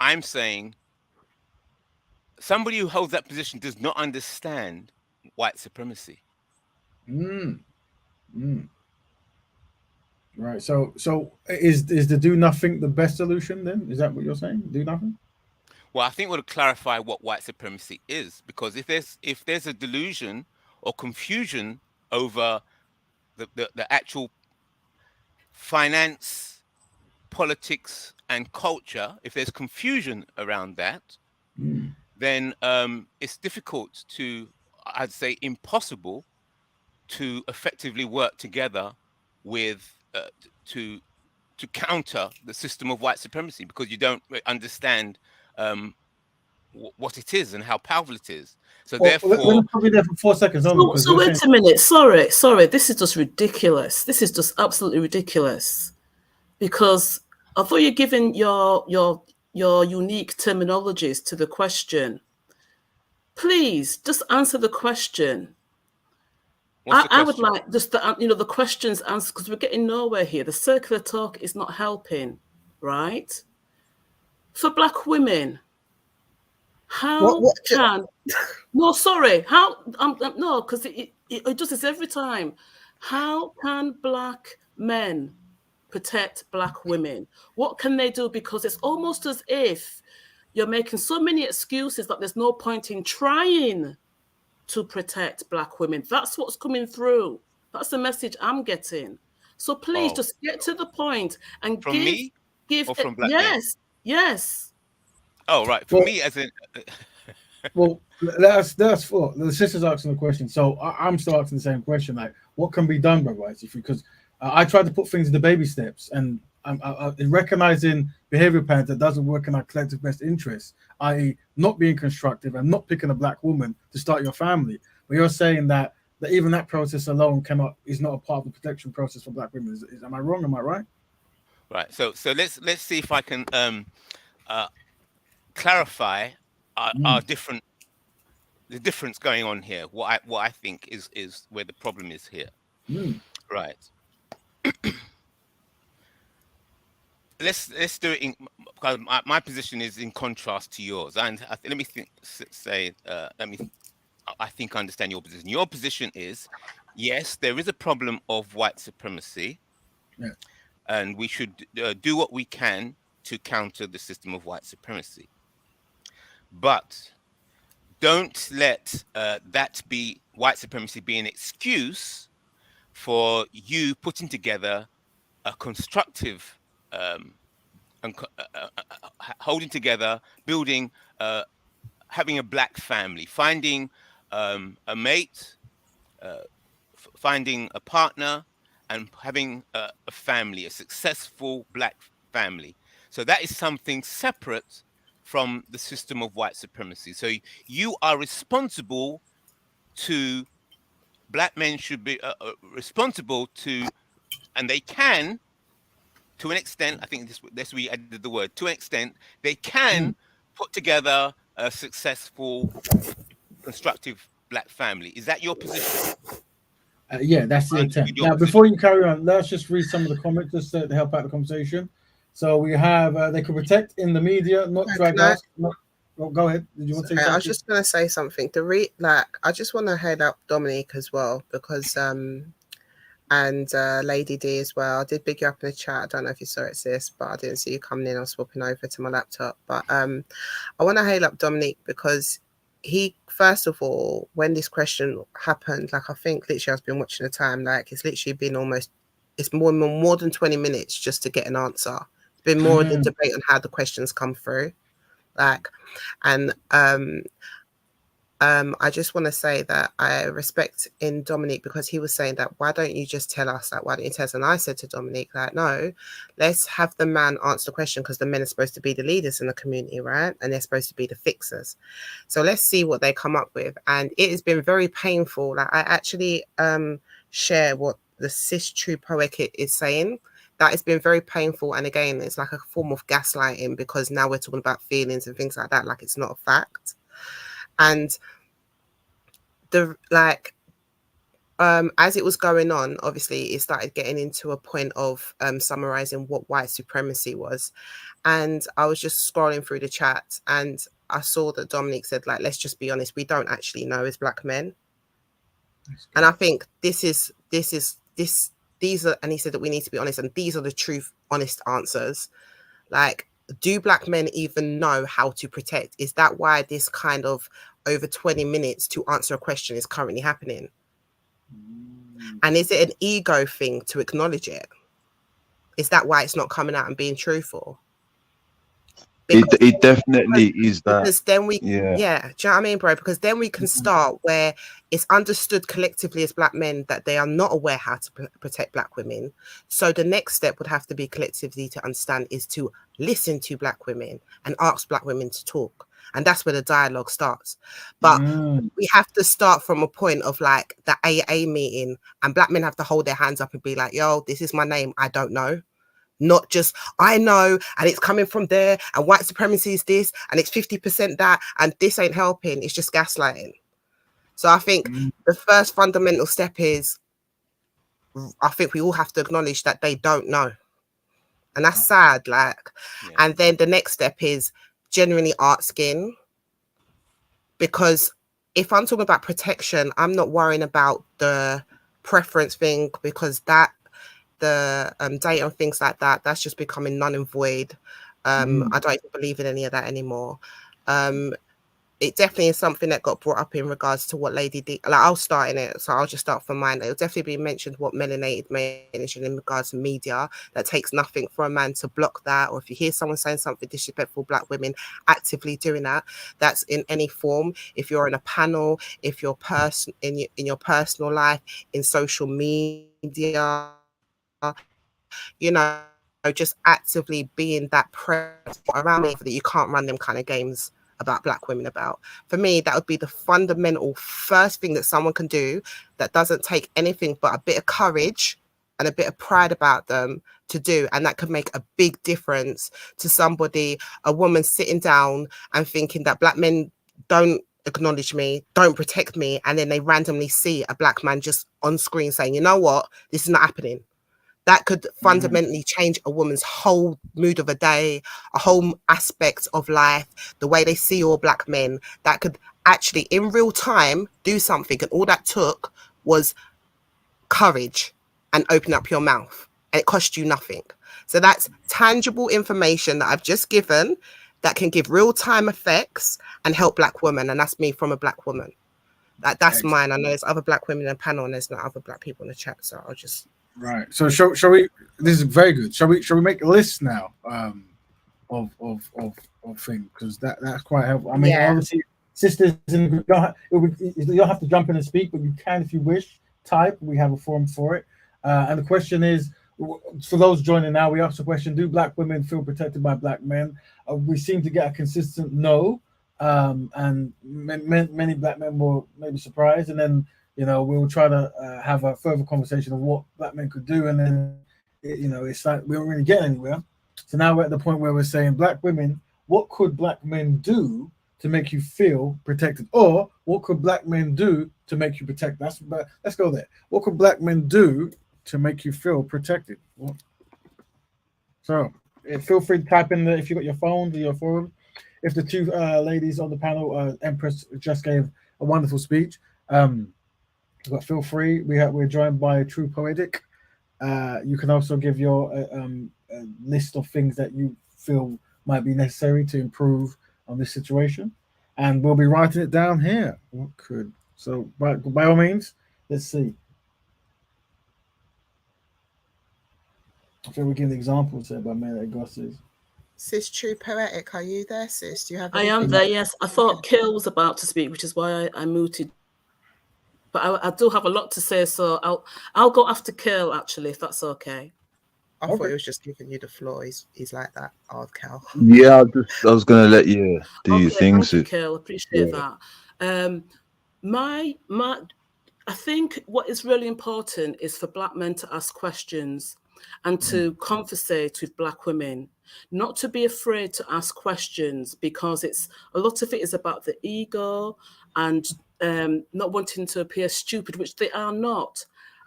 I'm saying, somebody who holds that position does not understand white supremacy. Right. So is the do nothing the best solution then? Is that what you're saying? Do nothing? Well, I think we'll clarify what white supremacy is, because if there's a delusion or confusion over the actual finance, politics, and culture, if there's confusion around that, then it's difficult to, I'd say impossible, to effectively work together with to counter the system of white supremacy, because you don't understand what it is and how powerful it is. So Well, let therefore, me put you there for 4 seconds only, because So wait a minute. Sorry. This is just ridiculous. This is just absolutely ridiculous. Because I thought you're giving your unique terminologies to the question. Please just answer the question. I would like just the questions answered, because we're getting nowhere here. The circular talk is not helping, right? For Black women, how can no, sorry, how no, because it just is every time. How can Black men protect Black women? What can they do? Because it's almost as if you're making so many excuses that there's no point in trying to protect Black women. That's what's coming through. That's the message I'm getting. So please just get to the point and from me or from Black men? Yes. Oh, right. For me, as in. Well, that's for the sister's asking the question. So I'm still asking the same question. Like, what can be done, brother? Because I tried to put things in the baby steps, and in recognizing behavior patterns that doesn't work in our collective best interests, i.e., not being constructive and not picking a Black woman to start your family. But you're saying that even that process alone is not a part of the protection process for Black women. Am I wrong? Am I right? Right. So let's see if I can clarify our the difference going on here. What I think is where the problem is here. Right. Let's do it because my position is in contrast to yours. And let me I think I understand your position. Your position is, yes, there is a problem of white supremacy, and we should do what we can to counter the system of white supremacy. But don't let that be white supremacy be an excuse for you putting together a constructive holding together, building, having a Black family, finding a mate, finding a partner, and having a family, a successful Black family. So that is something separate from the system of white supremacy. So you are responsible to, Black men should be responsible to, and they can, to an extent, I think that's where you added the word, to an extent, they can put together a successful, constructive Black family. Is that your position? Yeah, that's the intent. Now, before you carry on, let's just read some of the comments just to help out the conversation. So we have, they could protect in the media, not drag us. Go ahead. Did you want to say something? I was just going to say something. I just want to head up Dominique as well, because and Lady D as well. I did big you up in the chat. I don't know if you saw it, sis, but I didn't see you coming in. I was swapping over to my laptop. But I want to hail up Dominique, because he, first of all, when this question happened, like, I think literally I've been watching the time, like, it's literally been it's more than 20 minutes just to get an answer. It's been more of the debate on how the questions come through. Like, and I just want to say that I respect in Dominique, because he was saying that, why don't you just tell us, like, why don't you tell us? And I said to Dominique, like, no, let's have the man answer the question, because the men are supposed to be the leaders in the community, right? And they're supposed to be the fixers. So let's see what they come up with. And it has been very painful. Like, I actually share what the cis true poetic is saying. That has been very painful. And again, it's like a form of gaslighting, because now we're talking about feelings and things like that, like it's not a fact. And as it was going on, obviously it started getting into a point of summarizing what white supremacy was. And I was just scrolling through the chat, and I saw that Dominique said, like, let's just be honest, we don't actually know as Black men. And I think these are, and he said that we need to be honest, and these are the truth, honest answers. Like, do Black men even know how to protect? Is that why this kind of over 20 minutes to answer a question is currently happening? And is it an ego thing to acknowledge it? Is that why it's not coming out and being truthful? It definitely is that. Because then do you know what I mean, bro? Because then we can start where it's understood collectively as Black men that they are not aware how to protect Black women. So the next step would have to be collectively to understand is to listen to Black women and ask Black women to talk. And that's where the dialogue starts. But we have to start from a point of like the AA meeting, and black men have to hold their hands up and be like, yo, this is my name, I don't know. Not just, I know, and it's coming from there, and white supremacy is this, and it's 50% that, and this ain't helping. It's just gaslighting. So I think the first fundamental step is, I think we all have to acknowledge that they don't know. And that's sad, like, and then the next step is genuinely asking, because if I'm talking about protection, I'm not worrying about the preference thing, because that the data and things like that, that's just becoming null and void. I don't even believe in any of that anymore. It definitely is something that got brought up in regards to what Lady D, like I'll start in it, so I'll just start from mine. It'll definitely be mentioned what Melanated mentioned in regards to media, that takes nothing for a man to block that, or if you hear someone saying something disrespectful, black women actively doing that, that's in any form. If you're in a panel, if you're in your personal life, in social media, you know, just actively being that present around me, that you can't run them kind of games about black women about. For me, that would be the fundamental first thing that someone can do that doesn't take anything but a bit of courage and a bit of pride about them to do. And that could make a big difference to somebody, a woman sitting down and thinking that black men don't acknowledge me, don't protect me, and then they randomly see a black man just on screen saying, you know what, this is not happening. That could fundamentally change a woman's whole mood of a day, a whole aspect of life, the way they see all black men. That could actually, in real time, do something. And all that took was courage and open up your mouth. And it cost you nothing. So that's tangible information that I've just given that can give real-time effects and help black women. And that's me from a black woman. That's mine. I know there's other black women in the panel and there's not other black people in the chat. So I'll just... Right. So shall we? This is very good. Shall we make a list now of things, because that's quite helpful. I mean, obviously, sisters in the group, you don't have to jump in and speak, but you can if you wish. Type. We have a forum for it. And the question is, for those joining now, we asked the question: do black women feel protected by black men? We seem to get a consistent no, and many black men were maybe surprised, and then, you know, we'll try to have a further conversation of what black men could do. And then, you know, it's like we don't really get anywhere. So now we're at the point where we're saying, black women, what could black men do to make you feel protected? Or what could black men do to make you protected? Let's go there. What could black men do to make you feel protected? So feel free to type in if you got your phone or your phone. If the two ladies on the panel, Empress just gave a wonderful speech. But feel free. We're joined by True Poetic. You can also give your list of things that you feel might be necessary to improve on this situation, and we'll be writing it down here. What could so by all means, let's see. I think we're giving examples here by Mary Gosses. Sis True Poetic, are you there, sis? Do you have? I am there. Yes, I thought Kill was about to speak, which is why I muted. But I do have a lot to say, so I'll go after Kill, actually, if that's okay. I thought he was just giving you the floor. He's like that, odd Cal. Yeah, I was gonna let you do your things. Thank you, Kill. Appreciate that. I think what is really important is for black men to ask questions and to conversate with black women, not to be afraid to ask questions, because a lot of it is about the ego and not wanting to appear stupid, which they are not.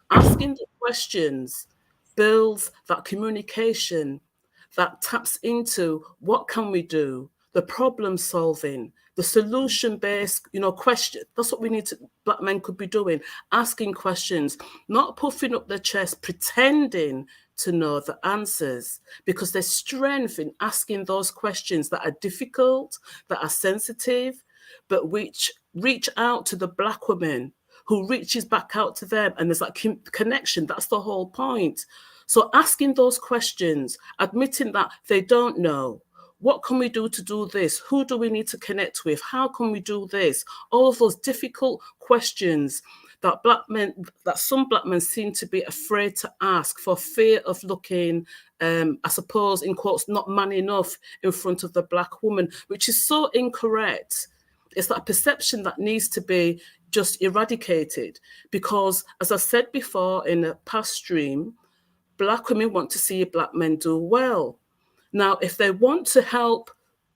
Asking the questions builds that communication that taps into what can we do, the problem solving, the solution-based, question. That's what we need to, black men could be doing, asking questions, not puffing up their chest, pretending to know the answers, because there's strength in asking those questions that are difficult, that are sensitive, but which reach out to the black woman who reaches back out to them, and there's that connection. That's the whole point. So asking those questions, admitting that they don't know, what can we do to do this? Who do we need to connect with? How can we do this? All of those difficult questions that some black men seem to be afraid to ask for fear of looking, I suppose, in quotes, not man enough in front of the black woman, which is so incorrect. It's that perception that needs to be just eradicated, because, as I said before in a past stream, black women want to see black men do well. Now, if they want to help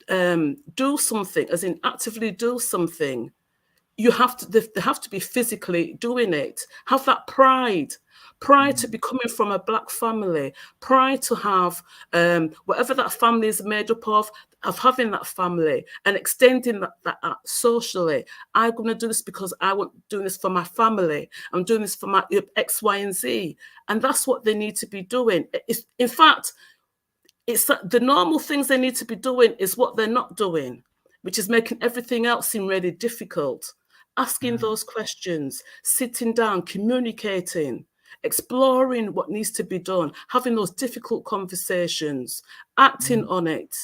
do something, as in actively do something, they have to be physically doing it. Have that pride to be coming from a black family, pride to have whatever that family is made up of having that family and extending that socially. I'm going to do this because I want doing this for my family. I'm doing this for my X, Y, and Z, and that's what they need to be doing. In fact, it's the normal things they need to be doing is what they're not doing, which is making everything else seem really difficult. Asking those questions, sitting down, communicating, exploring what needs to be done, having those difficult conversations, acting on it,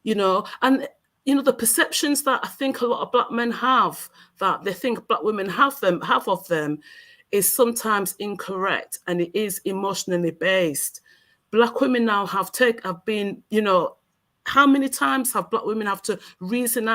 and the perceptions that I think a lot of black men have, that they think black women have of them, is sometimes incorrect, and it is emotionally based. Black women now have been, how many times have black women have to reason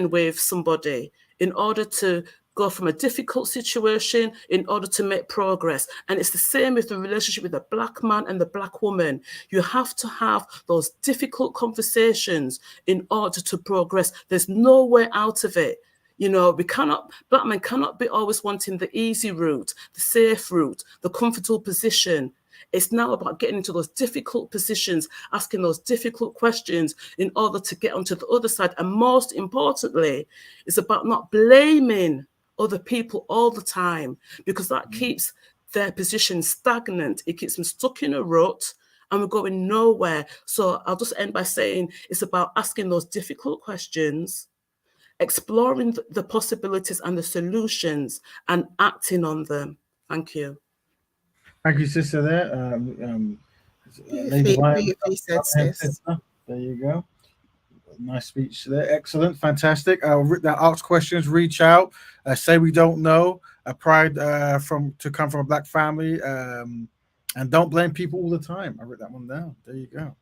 with somebody in order to go from a difficult situation, in order to make progress? And it's the same with the relationship with the black man and the black woman. You have to have those difficult conversations in order to progress. There's no way out of it. Black men cannot be always wanting the easy route, the safe route, the comfortable position. It's now about getting into those difficult positions, asking those difficult questions in order to get onto the other side. And most importantly, it's about not blaming other people all the time, because that keeps their position stagnant. It keeps them stuck in a rut and we're going nowhere. So I'll just end by saying it's about asking those difficult questions, exploring the possibilities and the solutions, and acting on them. Thank you. Thank you, sister. There, Lady Bryant, said, sis. there you go. Nice speech there. Excellent, fantastic. Ask questions, reach out, say we don't know. Pride to come from a black family, and don't blame people all the time. I wrote that one down. There you go.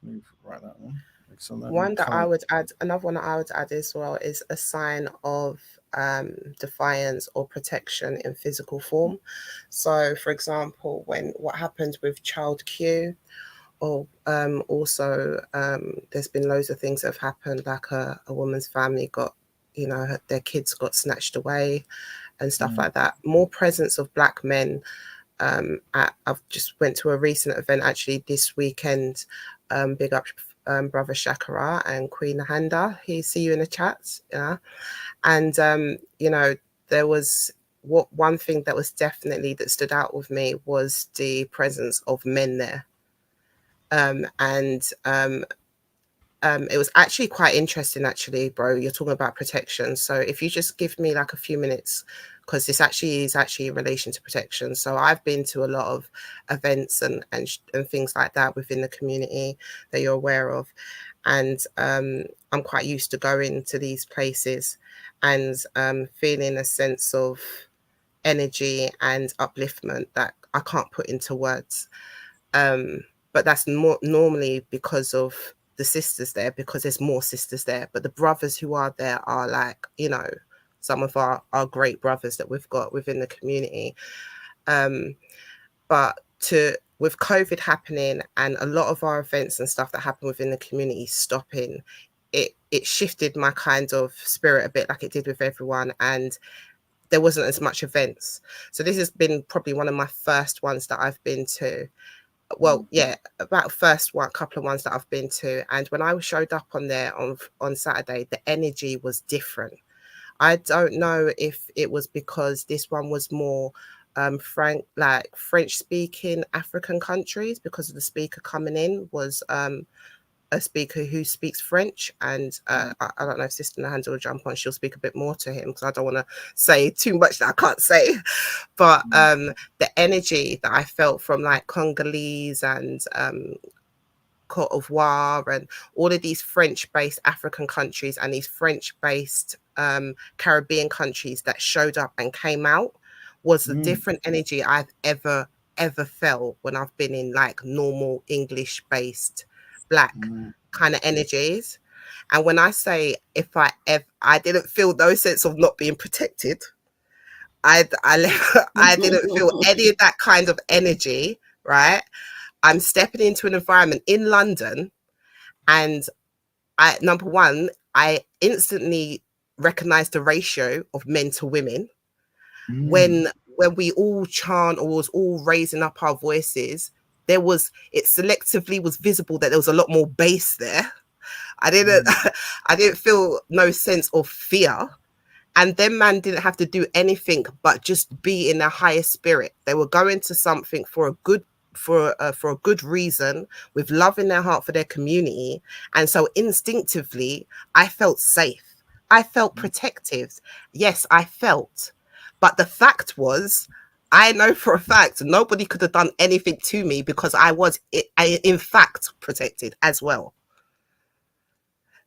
Let me write that one. Excellent. One that I would add, another one that I would add as well, is a sign of defiance or protection in physical form. So, for example, what happened with child Q, or also there's been loads of things that have happened, like a woman's family got, their kids got snatched away and stuff like that. More presence of black men. I've just went to a recent event actually this weekend. Big up brother Shakara and Queen Handa. He see you in the chats, and there was one thing that was definitely that stood out with me was the presence of men there, it was actually quite interesting, actually, bro. You're talking about protection. So if you just give me like a few minutes, because this actually is in relation to protection. So I've been to a lot of events and things like that within the community that you're aware of. And I'm quite used to going to these places and feeling a sense of energy and upliftment that I can't put into words. But that's more normally because of the sisters there, because there's more sisters there. But the brothers who are there are like, some of our great brothers that we've got within the community. But with COVID happening and a lot of our events and stuff that happen within the community stopping, it shifted my kind of spirit a bit, like it did with everyone. And there wasn't as much events. So this has been probably one of my first ones that I've been to. Well, yeah, about couple of ones that I've been to. And when I showed up on there on Saturday, the energy was different. I don't know if it was because this one was more French speaking African countries, because of the speaker coming in was a speaker who speaks French. And I don't know if Sister Nahanda will jump on, she'll speak a bit more to him, because I don't want to say too much that I can't say. But the energy that I felt from like Congolese and Cote d'Ivoire and all of these French-based African countries and these French-based Caribbean countries that showed up and came out was a different energy I've ever felt when I've been in like normal English-based Black kind of energies. And when I say if I didn't feel no sense of not being protected, I didn't feel any of that kind of energy, right? I'm stepping into an environment in London, and number one, I instantly recognized the ratio of men to women. When we all chant or was all raising up our voices, it selectively was visible that there was a lot more bass there. I didn't feel no sense of fear. And then man didn't have to do anything but just be in a higher spirit. They were going to something for a good reason, with love in their heart for their community. And so instinctively, I felt safe. I felt protective. Yes, I felt. But the fact was, I know for a fact nobody could have done anything to me because I was in fact protected as well.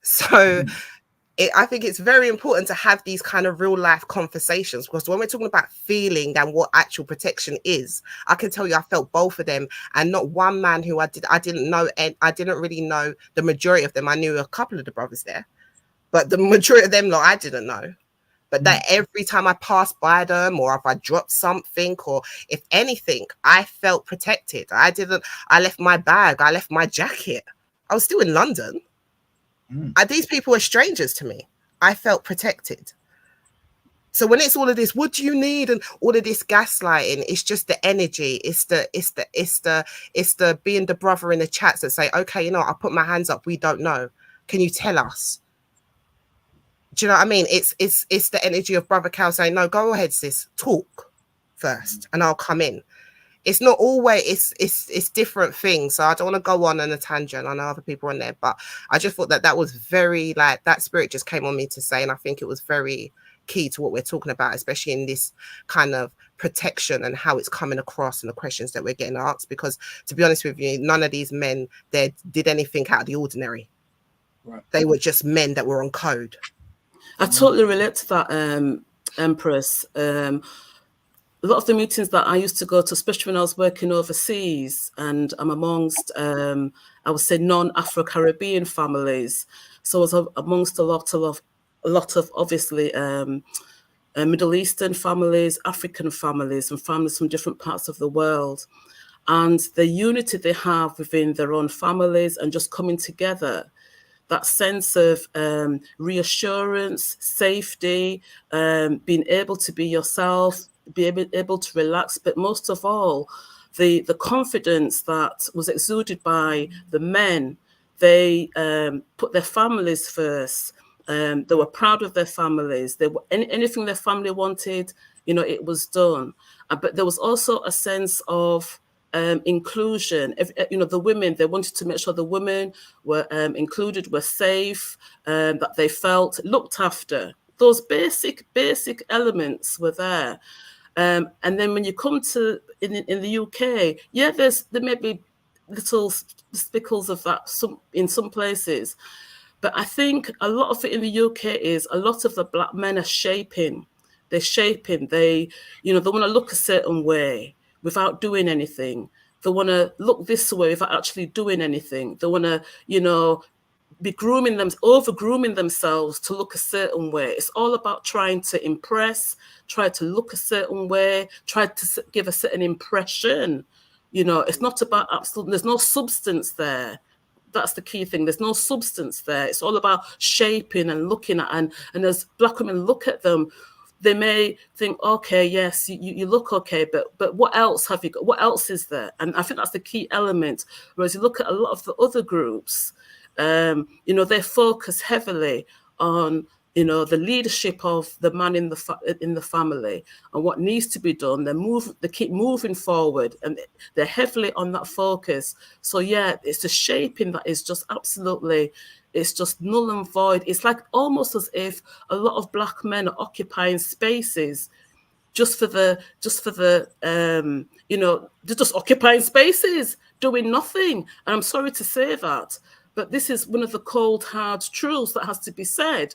So I think it's very important to have these kind of real life conversations, because when we're talking about feeling and what actual protection is, I can tell you I felt both of them, and not one man who I didn't know, and I didn't really know the majority of them. I knew a couple of the brothers there, but the majority of them, I didn't know. But that every time I passed by them, or if I dropped something, or if anything, I felt protected. I left my bag, I left my jacket. I was still in London. These people are strangers to me. I felt protected. So when it's all of this, what do you need, and all of this gaslighting, it's just the energy. It's the being the brother in the chats that say, okay, I'll put my hands up. We don't know. Can you tell us? Do you know what I mean? It's the energy of Brother Cal saying, no, go ahead, sis, talk first, and I'll come in. It's not always, it's different things. So I don't want to go on a tangent. I know other people are on there, but I just thought that was very, like, that spirit just came on me to say, and I think it was very key to what we're talking about, especially in this kind of protection and how it's coming across and the questions that we're getting asked. Because to be honest with you, none of these men there did anything out of the ordinary. Right. They were just men that were on code. I totally relate to that, Empress. A lot of the meetings that I used to go to, especially when I was working overseas, and I'm amongst, I would say, non-Afro-Caribbean families. So I was amongst a lot of obviously Middle Eastern families, African families, and families from different parts of the world. And the unity they have within their own families and just coming together, that sense of reassurance, safety, being able to be yourself, be able to relax, but most of all, the confidence that was exuded by the men. They put their families first. They were proud of their families. They were anything their family wanted, it was done. But there was also a sense of inclusion. The women, they wanted to make sure the women were included, were safe, that they felt looked after. Those basic elements were there. And then when you come to in the UK, yeah, there may be little speckles of that in some places, but I think a lot of it in the UK is a lot of the Black men are shaping. They're shaping. They want to look a certain way without doing anything. They want to look this way without actually doing anything. They want to, be over-grooming themselves to look a certain way. It's all about trying to impress, try to look a certain way, try to give a certain impression. It's not about absolute, there's no substance there. That's the key thing. There's no substance there. It's all about shaping and looking at, and as Black women look at them, they may think, okay, yes, you look okay, but what else have you got? What else is there? And I think that's the key element. Whereas you look at a lot of the other groups, they focus heavily on, the leadership of the man in the family and what needs to be done. They keep moving forward, and they're heavily on that focus. So yeah, it's a shaping that is just absolutely, it's just null and void. It's like almost as if a lot of Black men are occupying spaces just for the they're just occupying spaces. doing nothing. And I'm sorry to say that, but this is one of the cold, hard truths that has to be said.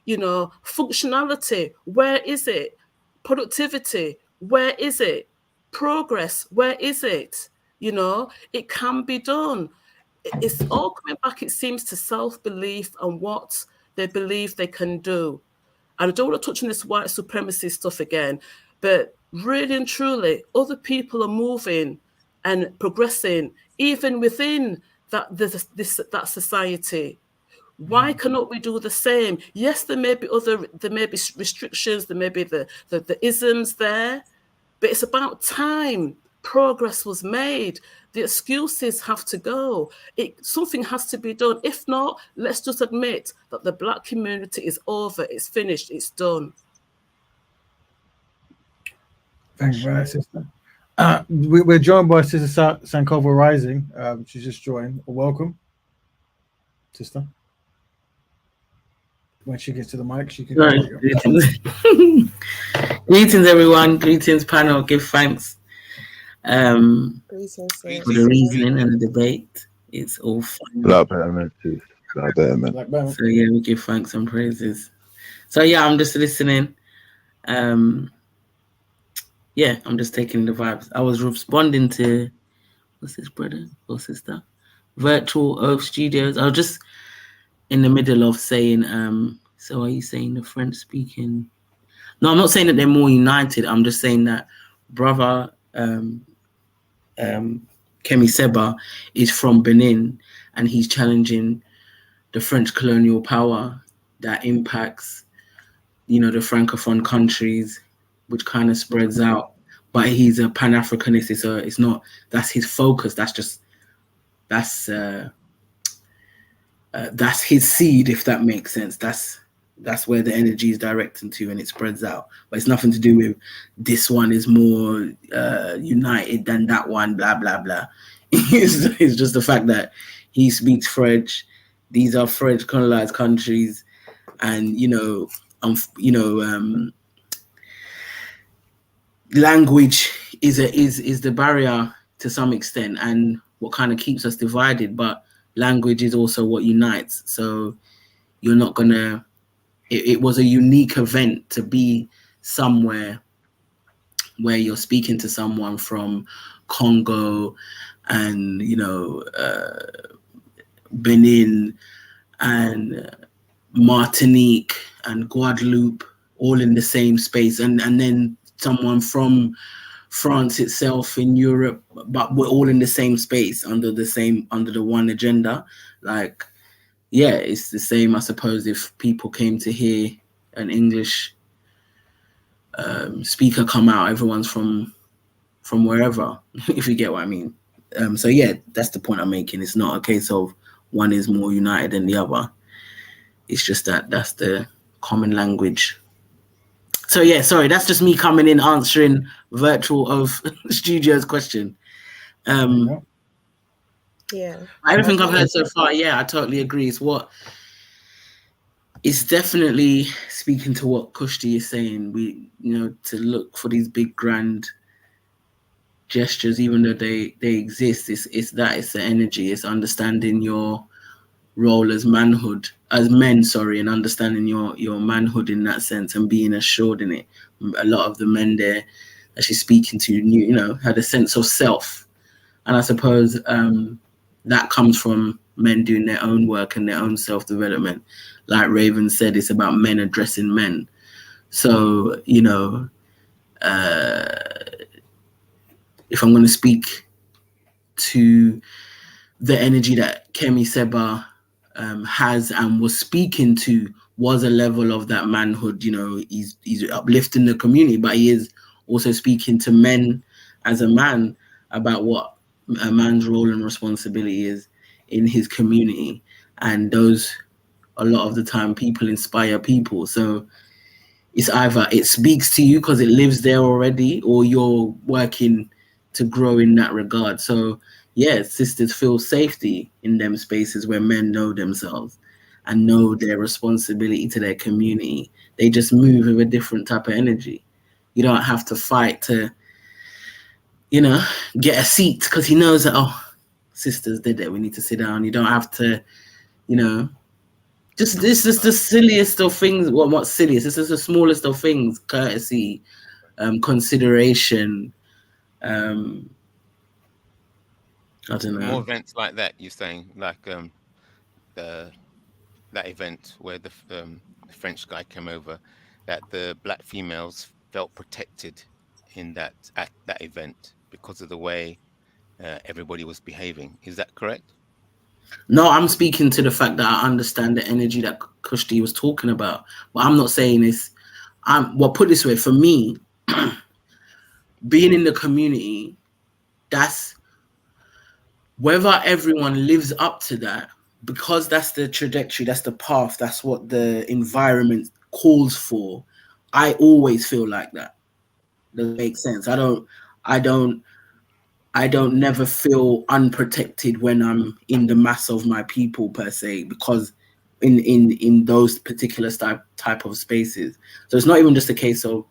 You know, functionality, where is it? Productivity, where is it? Progress, where is it? You know, it can be done. It's all coming back, it seems, to self-belief and what they believe they can do. And I don't want to touch on this white supremacy stuff again, but really and truly, other people are moving and progressing, even within that society. Why cannot we do the same? Yes, there may be restrictions, there may be the isms there, but it's about time. Progress was made. The excuses have to go. Something has to be done. If not, let's just admit that the Black community is over. It's finished. It's done. Thank you for that, sister. We're joined by Sister Sankova Rising. She's just joined. Welcome, sister. When she gets to the mic, she can. Greetings. Greetings, everyone. Greetings, panel. Give thanks Greetings, for the reasoning and the debate. It's all fun. Black Betterment, too. Black Betterment. So yeah, we give thanks and praises. So yeah, I'm just listening. Yeah, I'm just taking the vibes. I was responding to what's this, brother or sister? Virtual Oak Studios. I was just in the middle of saying, so are you saying the French speaking? No, I'm not saying that they're more united. I'm just saying that brother Kemi Seba is from Benin, and he's challenging the French colonial power that impacts, you know, the Francophone countries, which kind of spreads out. But he's a Pan-Africanist. It's not, that's his focus. That's his seed, if that makes sense. That's where the energy is directing to, and it spreads out. But it's nothing to do with this one is more united than that one, blah, blah, blah. It's just the fact that he speaks French. These are French colonized countries. And, language is the barrier to some extent, and what kind of keeps us divided. But language is also what unites. So you're not gonna, it was a unique event to be somewhere where you're speaking to someone from Congo and, Benin and Martinique and Guadeloupe, all in the same space. And then someone from France itself in Europe, but we're all in the same space under the one agenda. Like, yeah, it's the same, I suppose, if people came to hear an English speaker come out, everyone's from wherever, if you get what I mean. So yeah, that's the point I'm making. It's not a case of one is more united than the other. It's just that's the common language. So yeah, sorry, that's just me coming in answering Virtual of Studio's question. Yeah. Everything I've heard so far, yeah, I totally agree. It's definitely speaking to what Kushti is saying. We, to look for these big grand gestures, even though they exist. It's the energy. It's understanding your role as men, and understanding your manhood in that sense and being assured in it. A lot of the men there that she's speaking to, had a sense of self. And I suppose that comes from men doing their own work and their own self-development. Like Raven said, it's about men addressing men. So, if I'm going to speak to the energy that Kemi Seba has and was speaking to, was a level of that manhood. He's uplifting the community, but he is also speaking to men as a man about what a man's role and responsibility is in his community. And those, a lot of the time, people inspire people. So it's either it speaks to you because it lives there already, or you're working to grow in that regard. So yeah, sisters feel safety in them spaces where men know themselves and know their responsibility to their community. They just move with a different type of energy. You don't have to fight to, get a seat, because he knows that, sisters, did it? We need to sit down. You don't have to, you know, just this is the silliest of things. Well, what's silliest? This is the smallest of things. Courtesy, consideration. I don't know. More events like that, you're saying, like that event where the French guy came over, that the black females felt protected in at that event because of the way everybody was behaving. Is that correct? No, I'm speaking to the fact that I understand the energy that Kushti was talking about, but I'm not saying this. Well, put it this way, for me, being in the community, that's whether everyone lives up to that, because that's the trajectory, that's the path, that's what the environment calls for. I always feel like that. Does it make sense? I don't never feel unprotected when I'm in the mass of my people per se, because in those particular type of spaces. So it's not even just a case of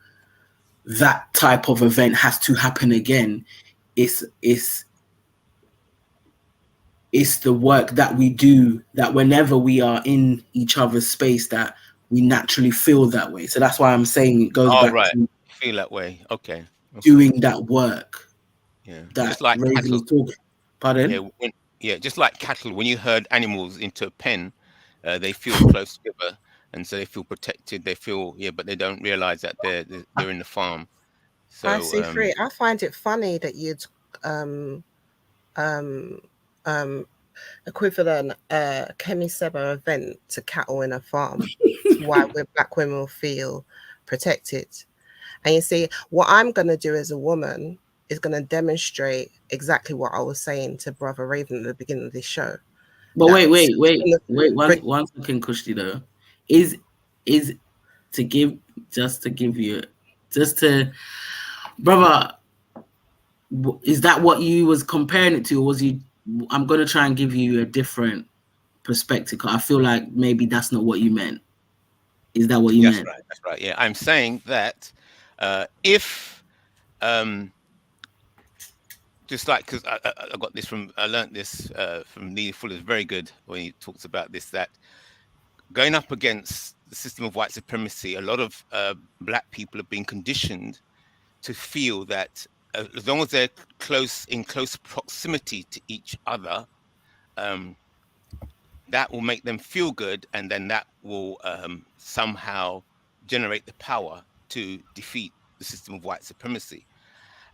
that type of event has to happen again. It's the work that we do, that whenever we are in each other's space, that we naturally feel that way. So that's why I'm saying it goes back to feel that way. Okay. Doing that work. Yeah. That Just like Raven cattle. is talking. Pardon? Yeah, just like cattle. When you herd animals into a pen, they feel close together, and so they feel protected. They feel but they don't realize that they're in the farm. So I see. I find it funny that you'd equivalent Kemi Seba event to cattle in a farm. Why black women will feel protected. And you see, what I'm going to do as a woman is going to demonstrate exactly what I was saying to Brother Raven at the beginning of this show. But wait, one second, Kushti, though. Is to give brother, is that what you was comparing it to, or was you? I'm gonna try and give you a different perspective, because I feel like maybe that's not what you meant. Is that what you meant? That's right. Yeah, I'm saying that if just like, because I got this I learned this from Lee Fuller's very good when he talks about this, that going up against the system of white supremacy, a lot of black people have been conditioned to feel that as long as they're in close proximity to each other, that will make them feel good, and then that will somehow generate the power to defeat the system of white supremacy.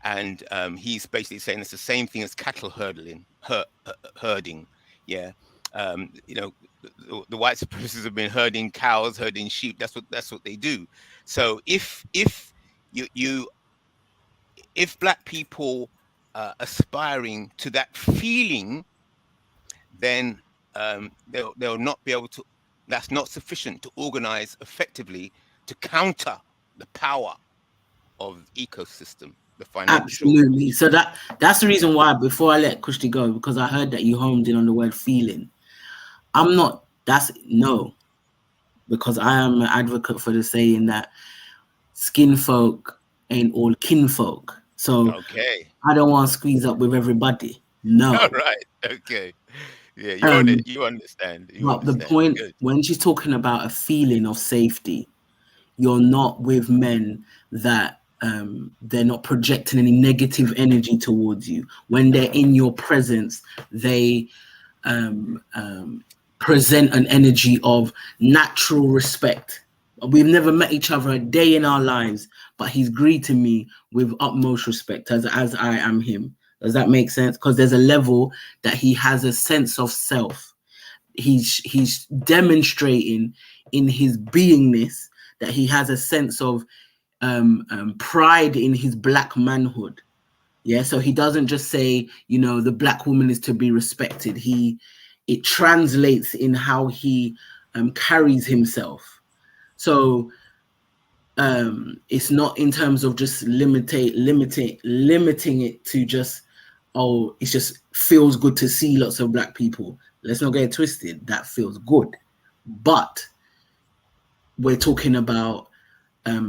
And he's basically saying it's the same thing as cattle herding. Yeah, you know, the white supremacists have been herding cows, herding sheep. That's what they do. So if black people are aspiring to that feeling, then they'll not be able to. That's not sufficient to organize effectively to counter the power of the ecosystem, the financial. Absolutely. So that's the reason why, before I let Kushti go, because I heard that you homed in on the word feeling. I'm not. Because I am an advocate for the saying that skin folk ain't all kinfolk. So I don't want to squeeze up with everybody. No. All right. Okay. Yeah, you understand. The point, when she's talking about a feeling of safety, you're not with men that they're not projecting any negative energy towards you. When they're in your presence, they present an energy of natural respect. We've never met each other a day in our lives, but he's greeting me with utmost respect as I am him. Does that make sense? Because there's a level that he has a sense of self. He's demonstrating in his beingness that he has a sense of pride in his black manhood. Yeah, so he doesn't just say, you know, the black woman is to be respected. It translates in how he carries himself. So it's not in terms of just limiting it to just, oh, it just feels good to see lots of black people. Let's not get it twisted. That feels good. But we're talking about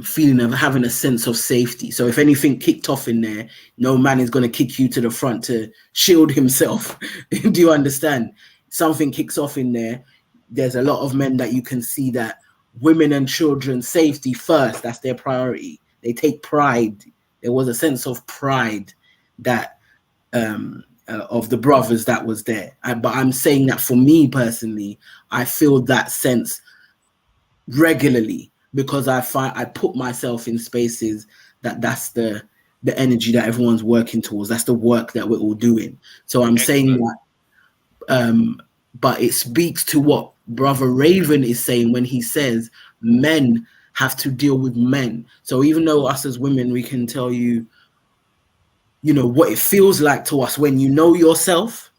feeling of having a sense of safety. So if anything kicked off in there, no man is going to kick you to the front to shield himself. Do you understand? Something kicks off in there. There's a lot of men that you can see that women and children's safety first. That's their priority. They take pride. There was a sense of pride that of the brothers that was there. But I'm saying that for me personally, I feel that sense regularly, because I put myself in spaces that's the energy that everyone's working towards. That's the work that we're all doing. So I'm saying that, but it speaks to what Brother Raven is saying when he says men have to deal with men. So even though us as women, we can tell you, what it feels like to us when you know yourself,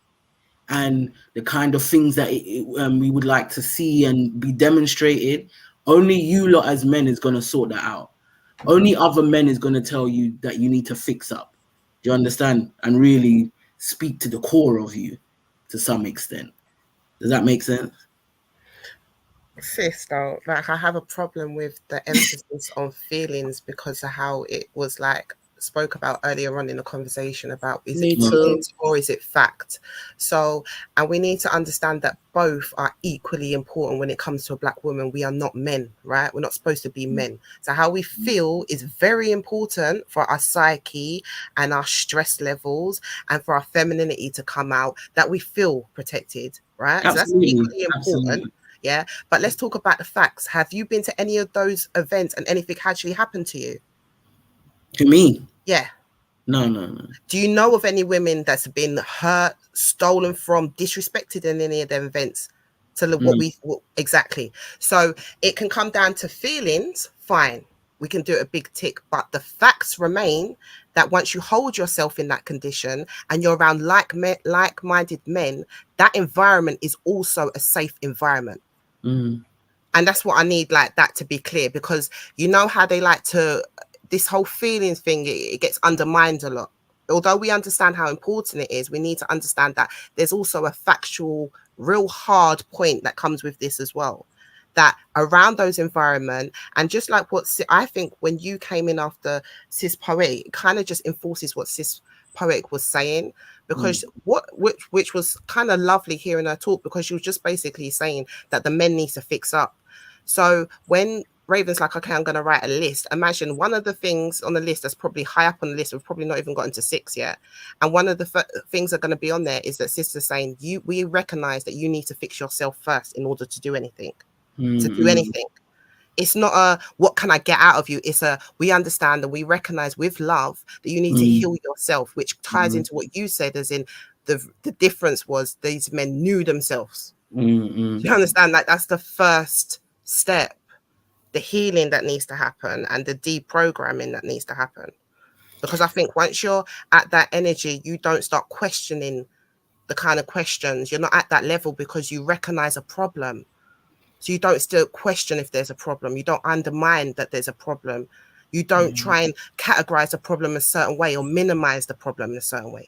and the kind of things that we would like to see and be demonstrated. Only you lot as men is going to sort that out. Only other men is going to tell you that you need to fix up. Do you understand? And really speak to the core of you to some extent. Does that make sense? Sis, though, like, I have a problem with the emphasis on feelings because of how it was spoke about earlier on in the conversation about is it feelings or is it fact? So, and we need to understand that both are equally important when it comes to a black woman. We are not men, right? We're not supposed to be men. So how we feel is very important for our psyche and our stress levels and for our femininity to come out, that we feel protected, right? Absolutely. So that's equally important. Absolutely. Yeah. But let's talk about the facts. Have you been to any of those events and anything actually happened to you? To me? Yeah. No. Do you know of any women that's been hurt, stolen from, disrespected in any of them events? To look exactly. So it can come down to feelings. Fine, we can do a big tick, but the facts remain that once you hold yourself in that condition and you're around like-minded men, that environment is also a safe environment. And that's what I need, that to be clear, because you know how they like to. This whole feelings thing, it gets undermined a lot. Although we understand how important it is, we need to understand that there's also a factual, real hard point that comes with this as well. That around those environments, and just like what I think when you came in after Sis Poetic, it kind of just enforces what Sis Poetic was saying, because which was kind of lovely hearing her talk, because she was just basically saying that the men need to fix up. So when Raven's like, okay, I'm going to write a list. Imagine one of the things on the list that's probably high up on the list, we've probably not even gotten to 6 yet. And one of the things that are going to be on there is that sister's saying, we recognize that you need to fix yourself first in order to do anything. To do anything. It's not a, what can I get out of you? It's a, we understand and we recognize with love that you need to heal yourself, which ties into what you said, as in the difference was these men knew themselves. Do you understand? That's the first step. The healing that needs to happen and the deprogramming that needs to happen. Because I think once you're at that energy, you don't start questioning the kind of questions. You're not at that level because you recognize a problem. So you don't still question if there's a problem. You don't undermine that there's a problem. You don't try and categorize a problem a certain way or minimize the problem in a certain way.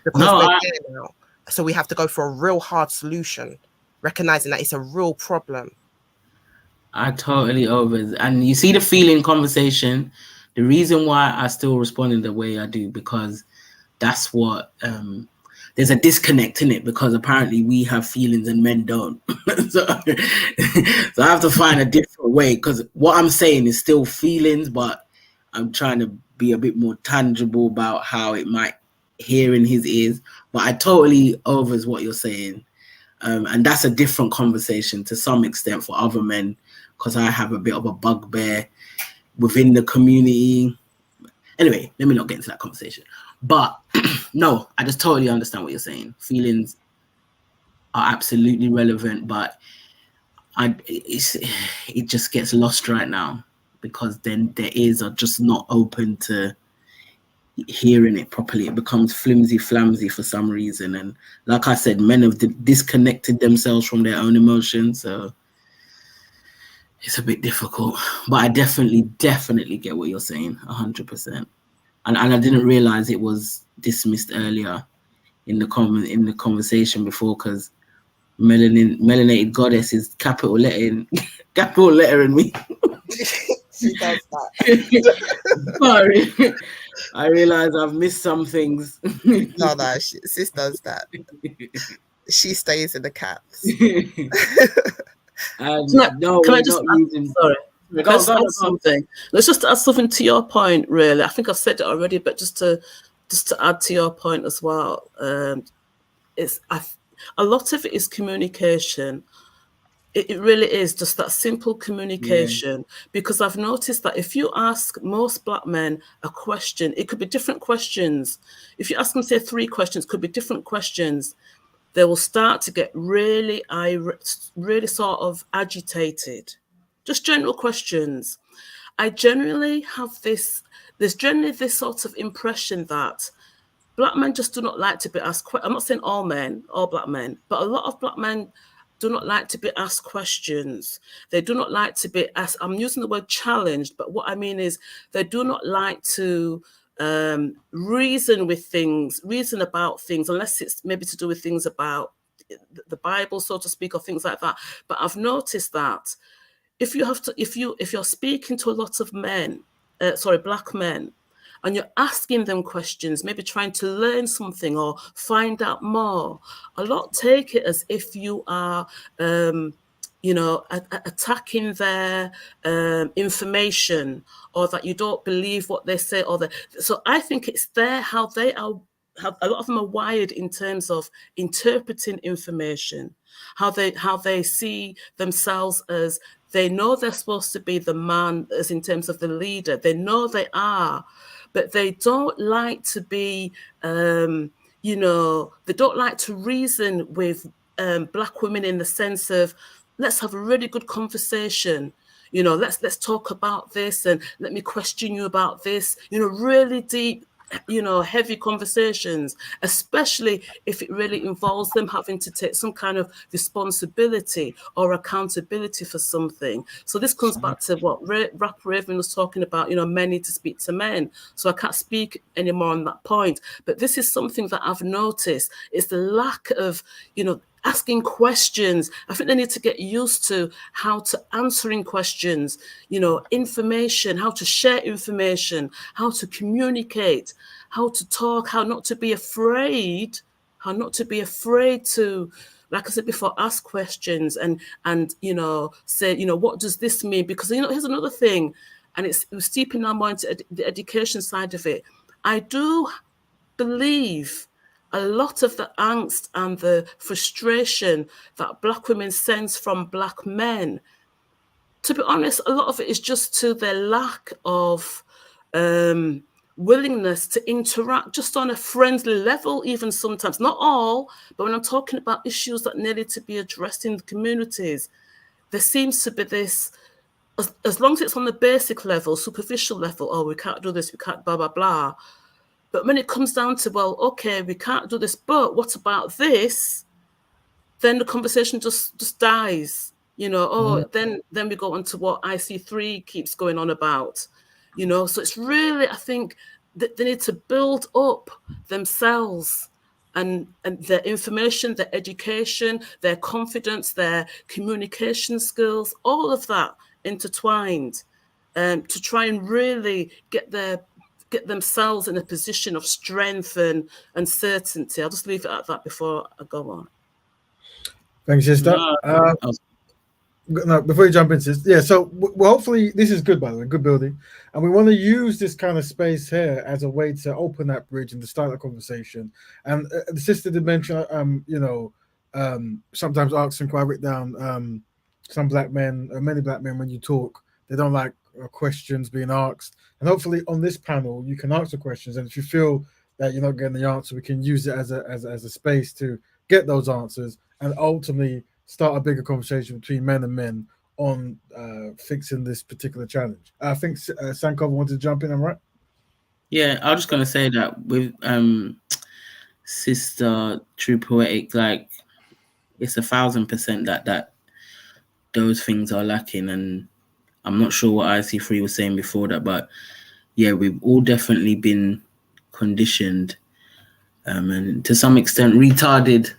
Because we're there now. So we have to go for a real hard solution, recognizing that it's a real problem. I totally over. And you see the feeling conversation, the reason why I still respond in the way I do, because that's what there's a disconnect in it, because apparently we have feelings and men don't. so I have to find a different way, because what I'm saying is still feelings, but I'm trying to be a bit more tangible about how it might hear in his ears. But I totally over what you're saying. And that's a different conversation to some extent for other men, because I have a bit of a bugbear within the community. Anyway, let me not get into that conversation. But no, I just totally understand what you're saying. Feelings are absolutely relevant, but it just gets lost right now, because then their ears are just not open to hearing it properly. It becomes flimsy for some reason. And like I said, men have disconnected themselves from their own emotions. So it's a bit difficult, but I definitely get what you're saying, 100%. And I didn't realize it was dismissed earlier in the conversation before, because melanated goddess is capital lettering me. She does that. Sorry. I realize I've missed some things. No, sis does that. She stays in the caps. Can I just add, sorry. Let's add something. Let's just add something to your point, really. I think I've said it already, but just to add to your point as well. A lot of it is communication. It really is just that simple communication, because I've noticed that if you ask most Black men a question, it could be different questions. If you ask them, say, 3 questions, could be different questions. They will start to get really sort of agitated. Just general questions. I generally have there's generally this sort of impression that Black men just do not like to be asked. I'm not saying all men, all Black men, but a lot of Black men do not like to be asked questions. They do not like to be asked. I'm using the word challenged, but what I mean is they do not like to reason about things, unless it's maybe to do with things about the Bible, so to speak, or things like that. But I've noticed that if you're speaking to a lot of Black men, and you're asking them questions, maybe trying to learn something or find out more, a lot take it as if you are, attacking their information, or that you don't believe what they say. So I think it's how a lot of them are wired in terms of interpreting information, how they see themselves as, they know they're supposed to be the man, as in terms of the leader. They know they are, but they don't like to be, they don't like to reason with Black women in the sense of, let's have a really good conversation. Let's talk about this, and let me question you about this. Really deep, heavy conversations, especially if it really involves them having to take some kind of responsibility or accountability for something. So this comes back to what Rapper Raven was talking about, men need to speak to men. So I can't speak anymore on that point, but this is something that I've noticed, is the lack of, asking questions. I think they need to get used to how to answering questions, information, how to share information, how to communicate, how to talk, how not to be afraid to, like I said before, ask questions and say, what does this mean? Because, here's another thing, and it was steeping now more into the education side of it. I do believe a lot of the angst and the frustration that Black women sense from Black men, to be honest, a lot of it is just to their lack of willingness to interact just on a friendly level, even sometimes. Not all, but when I'm talking about issues that needed to be addressed in the communities, there seems to be this, as long as it's on the basic level, superficial level, oh, we can't do this, we can't blah, blah, blah. But when it comes down to, well, okay, we can't do this, but what about this? Then the conversation just dies, then we go on to what IC3 keeps going on about, So it's really, I think, that they need to build up themselves and their information, their education, their confidence, their communication skills, all of that intertwined, to try and really get themselves in a position of strength and certainty. I'll just leave it at that before I go on. Thanks, sister. No, before you jump into this, yeah. So, hopefully, this is good, by the way, good building, and we want to use this kind of space here as a way to open that bridge and to start that conversation. And the sister did mention, sometimes asking quite down. Some Black men, many Black men, when you talk, they don't like questions being asked. And hopefully, on this panel, you can answer questions. And if you feel that you're not getting the answer, we can use it as a space to get those answers and ultimately start a bigger conversation between men and men on fixing this particular challenge. I think Sankov wanted to jump in, am I right? Yeah, I was just gonna say that with Sister True Poetic, like it's 1,000% that those things are lacking, and I'm not sure what IC3 was saying before that, but yeah, we've all definitely been conditioned and to some extent retarded,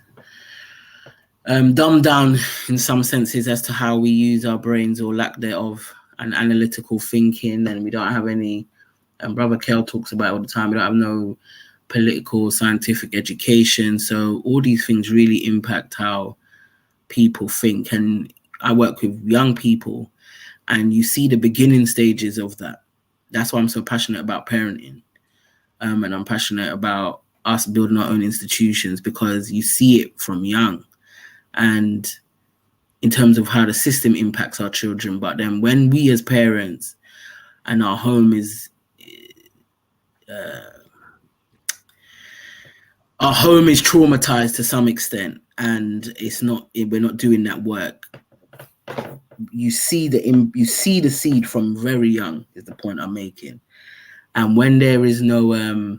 dumbed down in some senses as to how we use our brains or lack thereof. and analytical thinking, and we don't have any. And Brother Kel talks about it all the time. We don't have no political, scientific education. So all these things really impact how people think. And I work with young people, and you see the beginning stages of that. That's why I'm so passionate about parenting. And I'm passionate about us building our own institutions, because you see it from young. And in terms of how the system impacts our children. But then when we as parents and our home is traumatized to some extent, and we're not doing that work. You see the seed from very young, is the point I'm making. And when there is no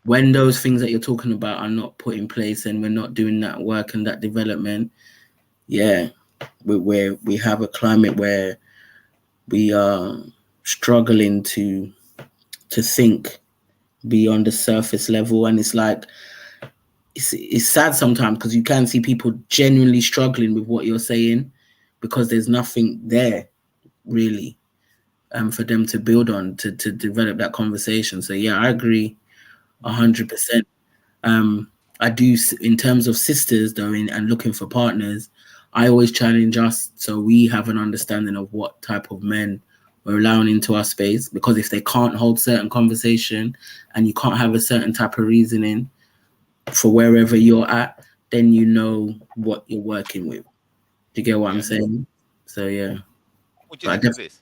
when those things that you're talking about are not put in place, and we're not doing that work and that development, we have a climate where we are struggling to think beyond the surface level. And it's like, it's sad sometimes, because you can see people genuinely struggling with what you're saying, because there's nothing there really for them to build on to develop that conversation. So yeah, I agree 100%. I do, in terms of sisters though, and looking for partners, I always challenge us so we have an understanding of what type of men we're allowing into our space. Because if they can't hold certain conversation, and you can't have a certain type of reasoning for wherever you're at, then you know what you're working with. Do you get what I'm saying? So yeah. What do you think of this?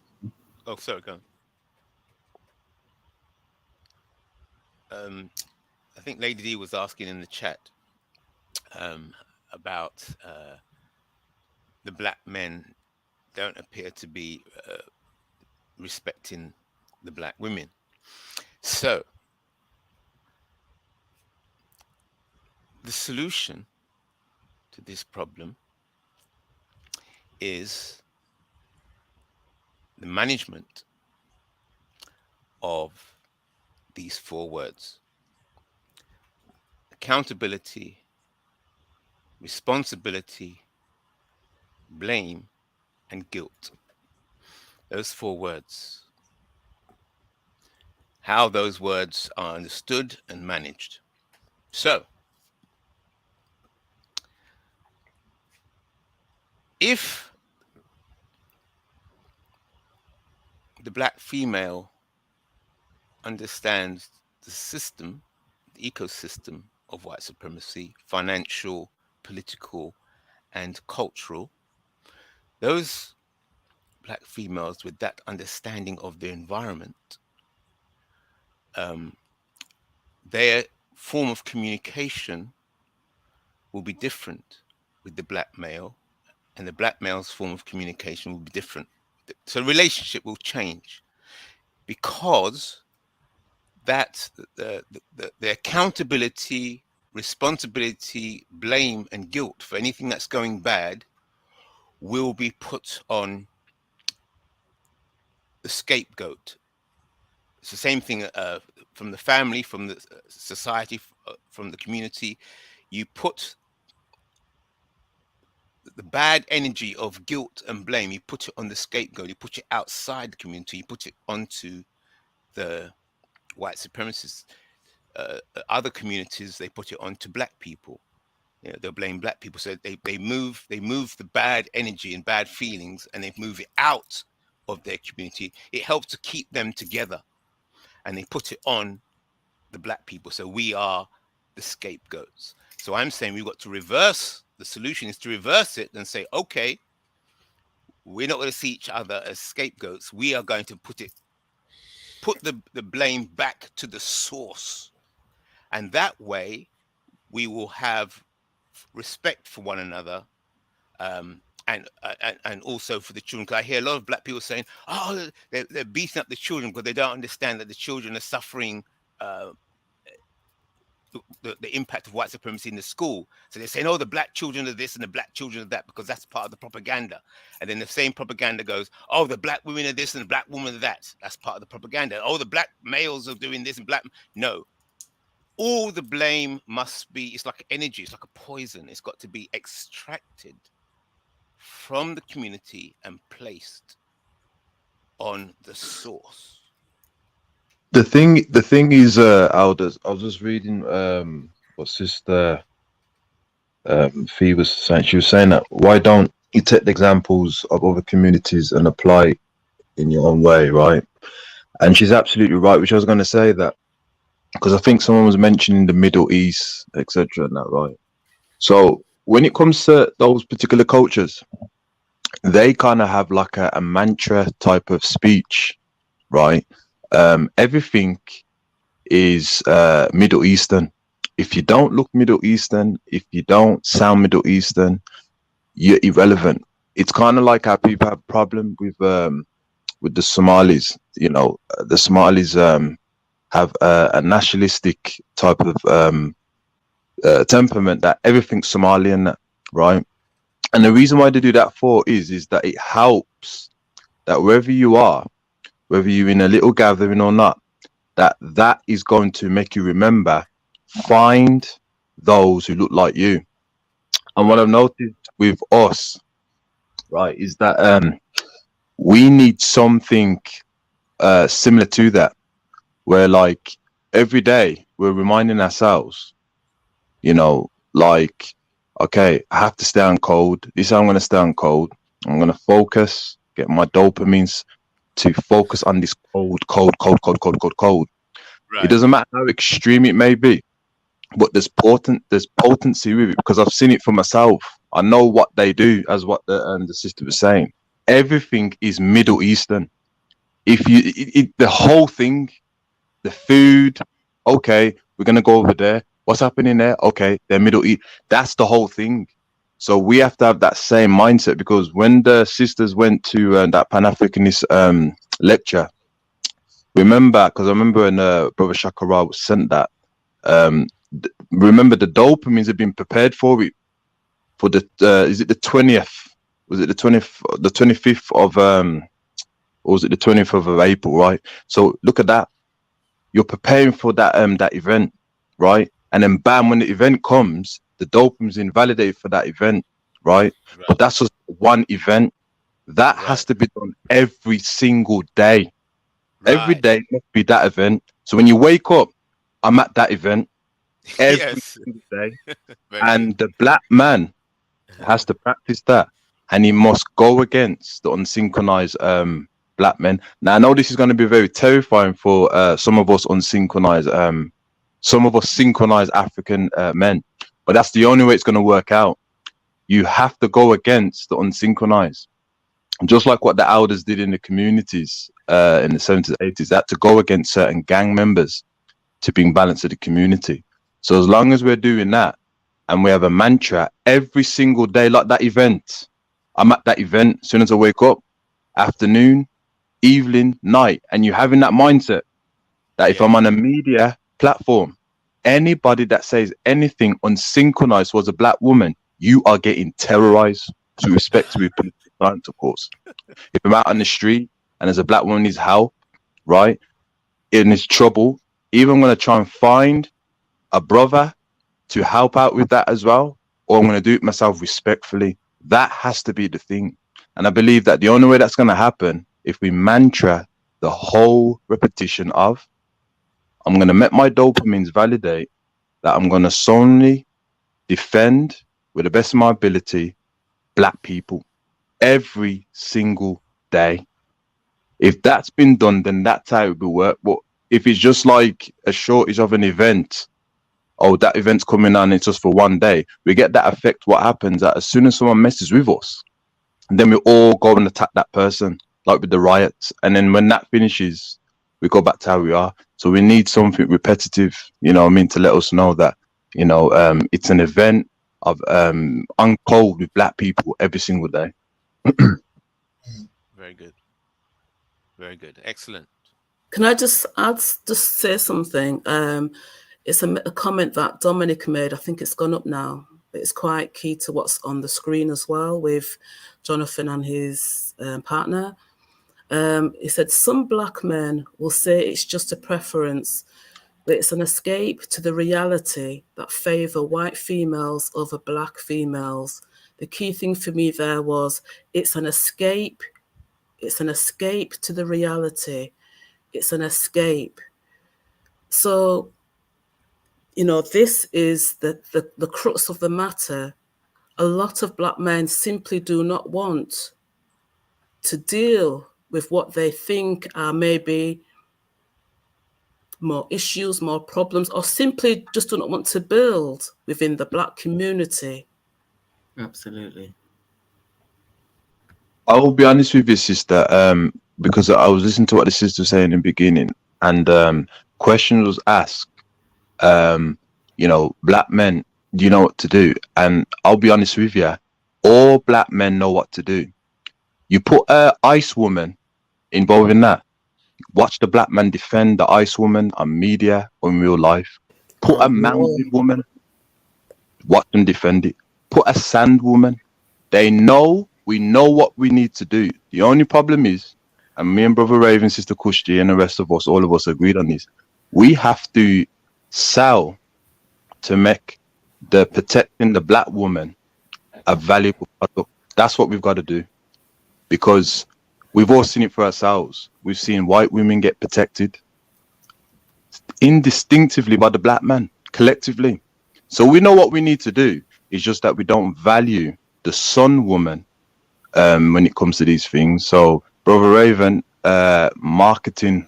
Oh, sorry, go on. I think Lady D was asking in the chat about the black men don't appear to be respecting the black women. So the solution to this problem is the management of these 4 words: accountability, responsibility, blame, and guilt. Those 4 words. How those words are understood and managed. So, if the black female understands the system, the ecosystem of white supremacy, financial, political, and cultural, those black females with that understanding of the environment, their form of communication will be different with the black male, and the black male's form of communication will be different. So the relationship will change, because that the accountability, responsibility, blame, and guilt for anything that's going bad will be put on the scapegoat. It's the same thing from the family, from the society, from the community. You put the bad energy of guilt and blame, you put it on the scapegoat, you put it outside the community, you put it onto the white supremacists. Other communities, they put it onto black people. You know, they'll blame black people. So they move the bad energy and bad feelings, and they move it out of their community. It helps to keep them together, and they put it on the black people. So we are the scapegoats. So I'm saying we've got to reverse. The solution is to reverse it and say, okay, we're not going to see each other as scapegoats. We are going to put the blame back to the source. And that way we will have respect for one another, and also for the children. Because I hear a lot of black people saying, oh, they're beating up the children because they don't understand that the children are suffering the impact of white supremacy in the school. So they're saying, oh, the black children are this and the black children are that, because that's part of the propaganda. And then the same propaganda goes, oh, the black women are this and the black women are that. That's part of the propaganda. Oh, the black males are doing this and black. No. All the blame must be, it's like energy, it's like a poison. It's got to be extracted from the community and placed on the source. The thing is, Aldous, I was just reading what Sister Fee was saying. She was saying that why don't you take the examples of other communities and apply it in your own way, right? And she's absolutely right, which I was going to say that because I think someone was mentioning the Middle East, etc., and that, right? So when it comes to those particular cultures, they kind of have like a mantra type of speech, right? Everything is Middle Eastern. If you don't look Middle Eastern, if you don't sound Middle Eastern, you're irrelevant. It's kind of like how people have a problem with the Somalis. You know, the Somalis have a nationalistic type of temperament that everything's Somalian, right? And the reason why they do that is that it helps that wherever you are, whether you're in a little gathering or not, that is going to make you remember, find those who look like you. And what I've noticed with us, right, is that we need something similar to that, where like every day we're reminding ourselves, you know, like, okay, I have to stay on code. This is how I'm going to stay on code. I'm going to focus, get my dopamines to focus on this code. Right. It doesn't matter how extreme it may be, but there's potency with it because I've seen it for myself. I know what they do, as what the sister was saying. Everything is Middle Eastern. If you, the whole thing, the food, okay, we're gonna go over there. What's happening there? Okay, they're Middle East. That's the whole thing. So we have to have that same mindset because when the sisters went to that Pan-Africanist lecture, remember, because I remember when Brother Shakara was sent that. Remember the dopamines have been prepared for it for the is it the 20th? Was it the 20th, the 25th of or was it the 20th of April, right? So look at that. You're preparing for that that event, right? And then bam, when the event comes, the dopamine's invalidated for that event, right? But that's just one event. That has to be done every single day. Every day must be that event. So when you wake up, I'm at that event every single day. And the black man has to practice that. And he must go against the unsynchronized black men. Now I know this is going to be very terrifying for some of us unsynchronized, some of us synchronized African men, but that's the only way it's going to work out. You have to go against the unsynchronized, just like what the elders did in the communities in the 70s, 80s. They had to go against certain gang members to bring balance to the community. So as long as we're doing that, and we have a mantra every single day, like that event, I'm at that event as soon as I wake up, afternoon, evening, night, and you having that mindset that if I'm on a media platform, anybody that says anything unsynchronized towards a black woman, you are getting terrorized, to respect to be science, of course. If I'm out on the street and there's a black woman needs help, right, in his trouble, either I'm going to try and find a brother to help out with that as well, or I'm going to do it myself respectfully. That has to be the thing. And I believe that the only way that's going to happen, if we mantra the whole repetition of, I'm going to make my dopamines validate that I'm going to solely defend, with the best of my ability, black people every single day. If that's been done, then that's how it will work. But if it's just like a shortage of an event, oh, that event's coming on, it's just for one day, we get that effect. What happens that as soon as someone messes with us, then we all go and attack that person, like with the riots. And then when that finishes, we go back to how we are. So we need something repetitive, you know what I mean, to let us know that, you know, it's an event of uncode with black people every single day. Very good. Very good. Excellent. Can I just say something? It's a comment that Dominic made. I think it's gone up now, but it's quite key to what's on the screen as well with Jonathan and his partner. He said, some black men will say it's just a preference, but it's an escape to the reality that favor white females over black females. The key thing for me there was it's an escape It's an escape to the reality. It's an escape. So, you know, this is the crux of the matter. A lot of black men simply do not want to deal with what they think are maybe more issues, more problems, or simply just do not want to build within the black community. Absolutely. I will be honest with you, sister, because I was listening to what the sister was saying in the beginning, and question was asked, you know, black men, do you know what to do? And I'll be honest with you, all black men know what to do. You put a ice woman involved in that. Watch the black man defend the ice woman on media or in real life. Put a mountain woman, watch them defend it. Put a sand woman. They know, we know what we need to do. The only problem is, and me and Brother Raven, Sister Kushti, and the rest of us, all of us agreed on this, we have to sell to make the protecting the black woman a valuable product. That's what we've got to do. Because we've all seen it for ourselves. We've seen white women get protected indistinctively by the black man, collectively. So we know what we need to do. It's just that we don't value the sun woman when it comes to these things. So, Brother Raven, marketing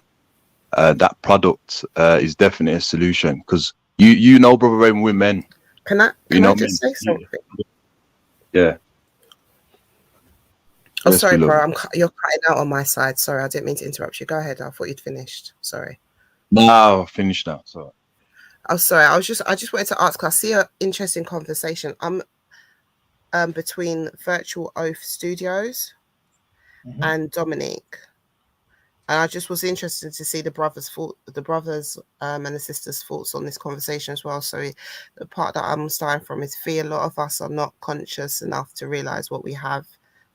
that product is definitely a solution. Because you know, Brother Raven, we're men. Can I just say something? Yeah. Oh, Yes, sorry, beloved. bro. You're cutting out on my side. Sorry, I didn't mean to interrupt you. Go ahead. I thought you'd finished. Sorry. No, finished now. So. Oh, sorry. I just wanted to ask. I see an interesting conversation. I'm between Virtual Oath Studios and Dominique, and I just was interested to see the brothers' and the sisters' thoughts on this conversation as well. So the part that I'm starting from is fear. A lot of us are not conscious enough to realize what we have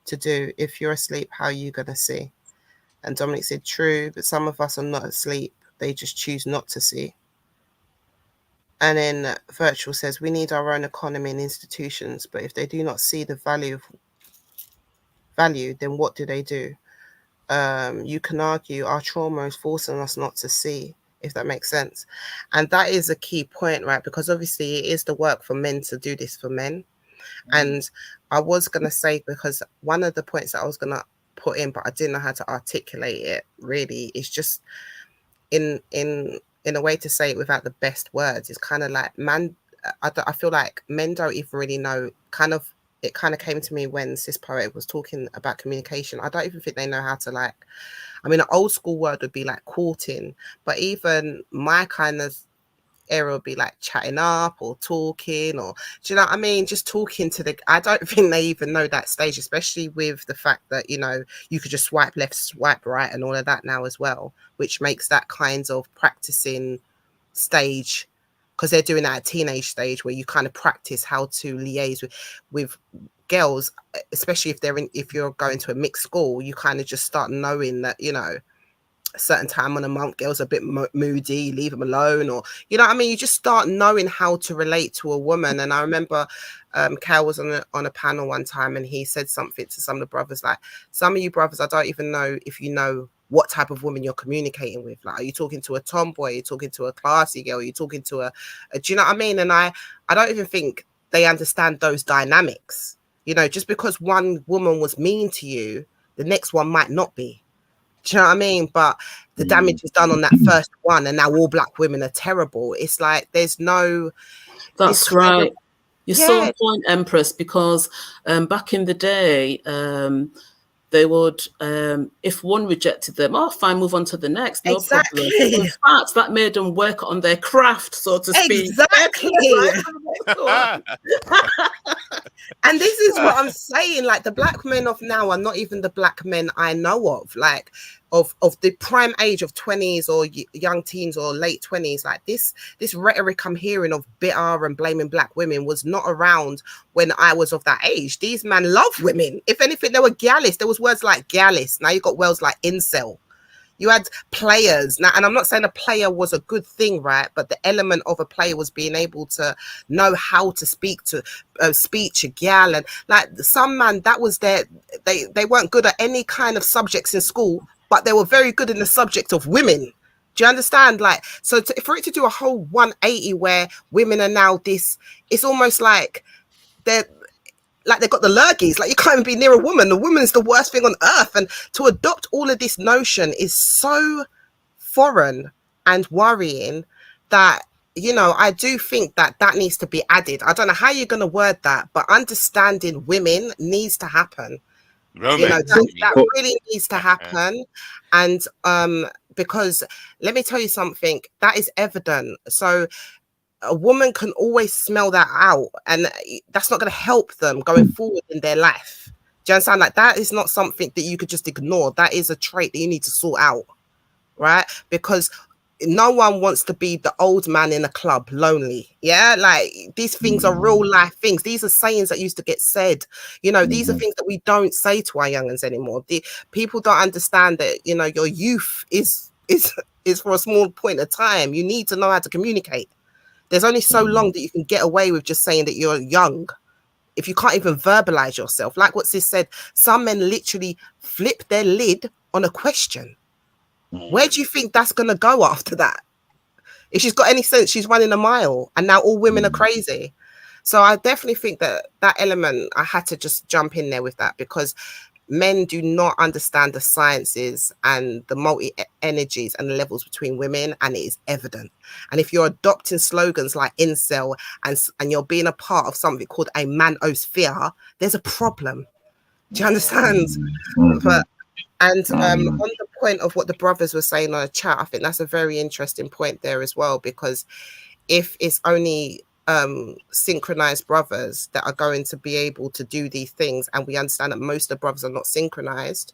to do. If you're asleep, how are you going to see? And Dominic said, true, but some of us are not asleep. They just choose not to see. And then Virtual says, we need our own economy and institutions, but if they do not see the value, then what do they do? You can argue our trauma is forcing us not to see, if that makes sense. And that is a key point, right? Because obviously it is the work for men to do this for men. And I was going to say, because one of the points that I was going to put in, but I didn't know how to articulate it really, is just in a way to say it without the best words. It's kind of like, I feel like men don't even really know, it kind of came to me when Sis Poet was talking about communication. I don't even think they know how to, like, I mean, an old school word would be like courting, but even my kind of era would be like chatting up or talking, or do you know what I mean? Just talking to I don't think they even know that stage, especially with the fact that, you know, you could just swipe left, swipe right and all of that now as well, which makes that kind of practicing stage, because they're doing that at teenage stage where you kind of practice how to liaise with girls, especially if you're going to a mixed school. You kind of just start knowing that, you know, a certain time on a month, girls are a bit moody, leave them alone, or, you know what I mean? You just start knowing how to relate to a woman. And I remember Cal was on a panel one time, and he said something to some of the brothers, like, some of you brothers, I don't even know if you know what type of woman you're communicating with. Like, are you talking to a tomboy? Are you talking to a classy girl? Are you talking to a do you know what I mean? And I don't even think they understand those dynamics. You know, just because one woman was mean to you, the next one might not be. Do you know what I mean? But the damage is done on that first one, and now all black women are terrible. It's like there's no. That's right. You're so on point, Empress, because back in the day, they would, if one rejected them, oh, fine, move on to the next, no problem. In fact, that made them work on their craft, so to speak. Exactly. And this is what I'm saying. Like, the black men of now are not even the black men I know of. Like, of the prime age of 20s or young teens or late 20s. Like, this rhetoric I'm hearing of bitter and blaming black women was not around when I was of that age. These men love women. If anything, they were gallus. There was words like gallus. Now you got words like incel. You had players now, and I'm not saying a player was a good thing, right? But the element of a player was being able to know how to speak to speech a gal, and like some man that was their, they weren't good at any kind of subjects in school, but they were very good in the subject of women. Do you understand? Like, so for it to do a whole 180 where women are now this, it's almost like they've got the lurgies, like you can't even be near a woman. The woman is the worst thing on earth. And to adopt all of this notion is so foreign and worrying that, you know, I do think that that needs to be added. I don't know how you're going to word that, but understanding women needs to happen. Romance. You know, that really needs to happen. And because let me tell you something, that is evident. So a woman can always smell that out, and that's not going to help them going forward in their life. Do you understand? Like, that is not something that you could just ignore. That is a trait that you need to sort out, right? Because no one wants to be the old man in a club lonely. Yeah, like these things are real life things. These are sayings that used to get said. You know, these are things that we don't say to our young'uns anymore. The people don't understand that, you know, your youth is for a small point of time. You need to know how to communicate. There's only so long that you can get away with just saying that you're young. If you can't even verbalize yourself, like what Sis said, some men literally flip their lid on a question. Where do you think that's going to go after that? If she's got any sense, she's running a mile, and now all women are crazy. So I definitely think that that element, I had to just jump in there with that, because men do not understand the sciences and the multi-energies and the levels between women, and it is evident. And if you're adopting slogans like incel and you're being a part of something called a manosphere, there's a problem. Do you understand? But on the point of what the brothers were saying on the chat, I think that's a very interesting point there as well, because if it's only synchronized brothers that are going to be able to do these things, and we understand that most of the brothers are not synchronized,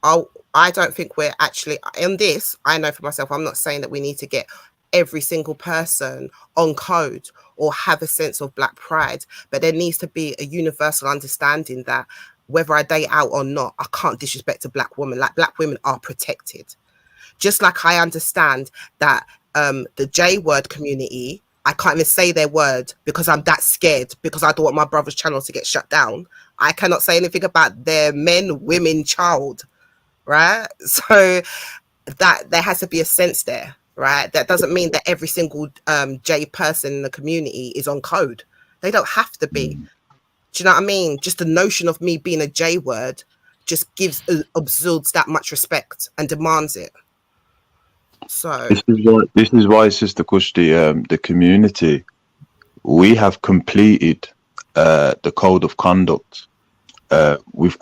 I don't think we're actually in this. I know for myself, I'm not saying that we need to get every single person on code or have a sense of black pride, but there needs to be a universal understanding that whether I date out or not, I can't disrespect a black woman. Like, black women are protected. Just like I understand that the J word community, I can't even say their word because I'm that scared, because I don't want my brother's channel to get shut down. I cannot say anything about their men, women, child, right? So that there has to be a sense there, right? That doesn't mean that every single J person in the community is on code. They don't have to be. Do you know what I mean? Just the notion of me being a J word just absorbs that much respect and demands it. So this is why Sister Kush, the community, we have completed the code of conduct. We've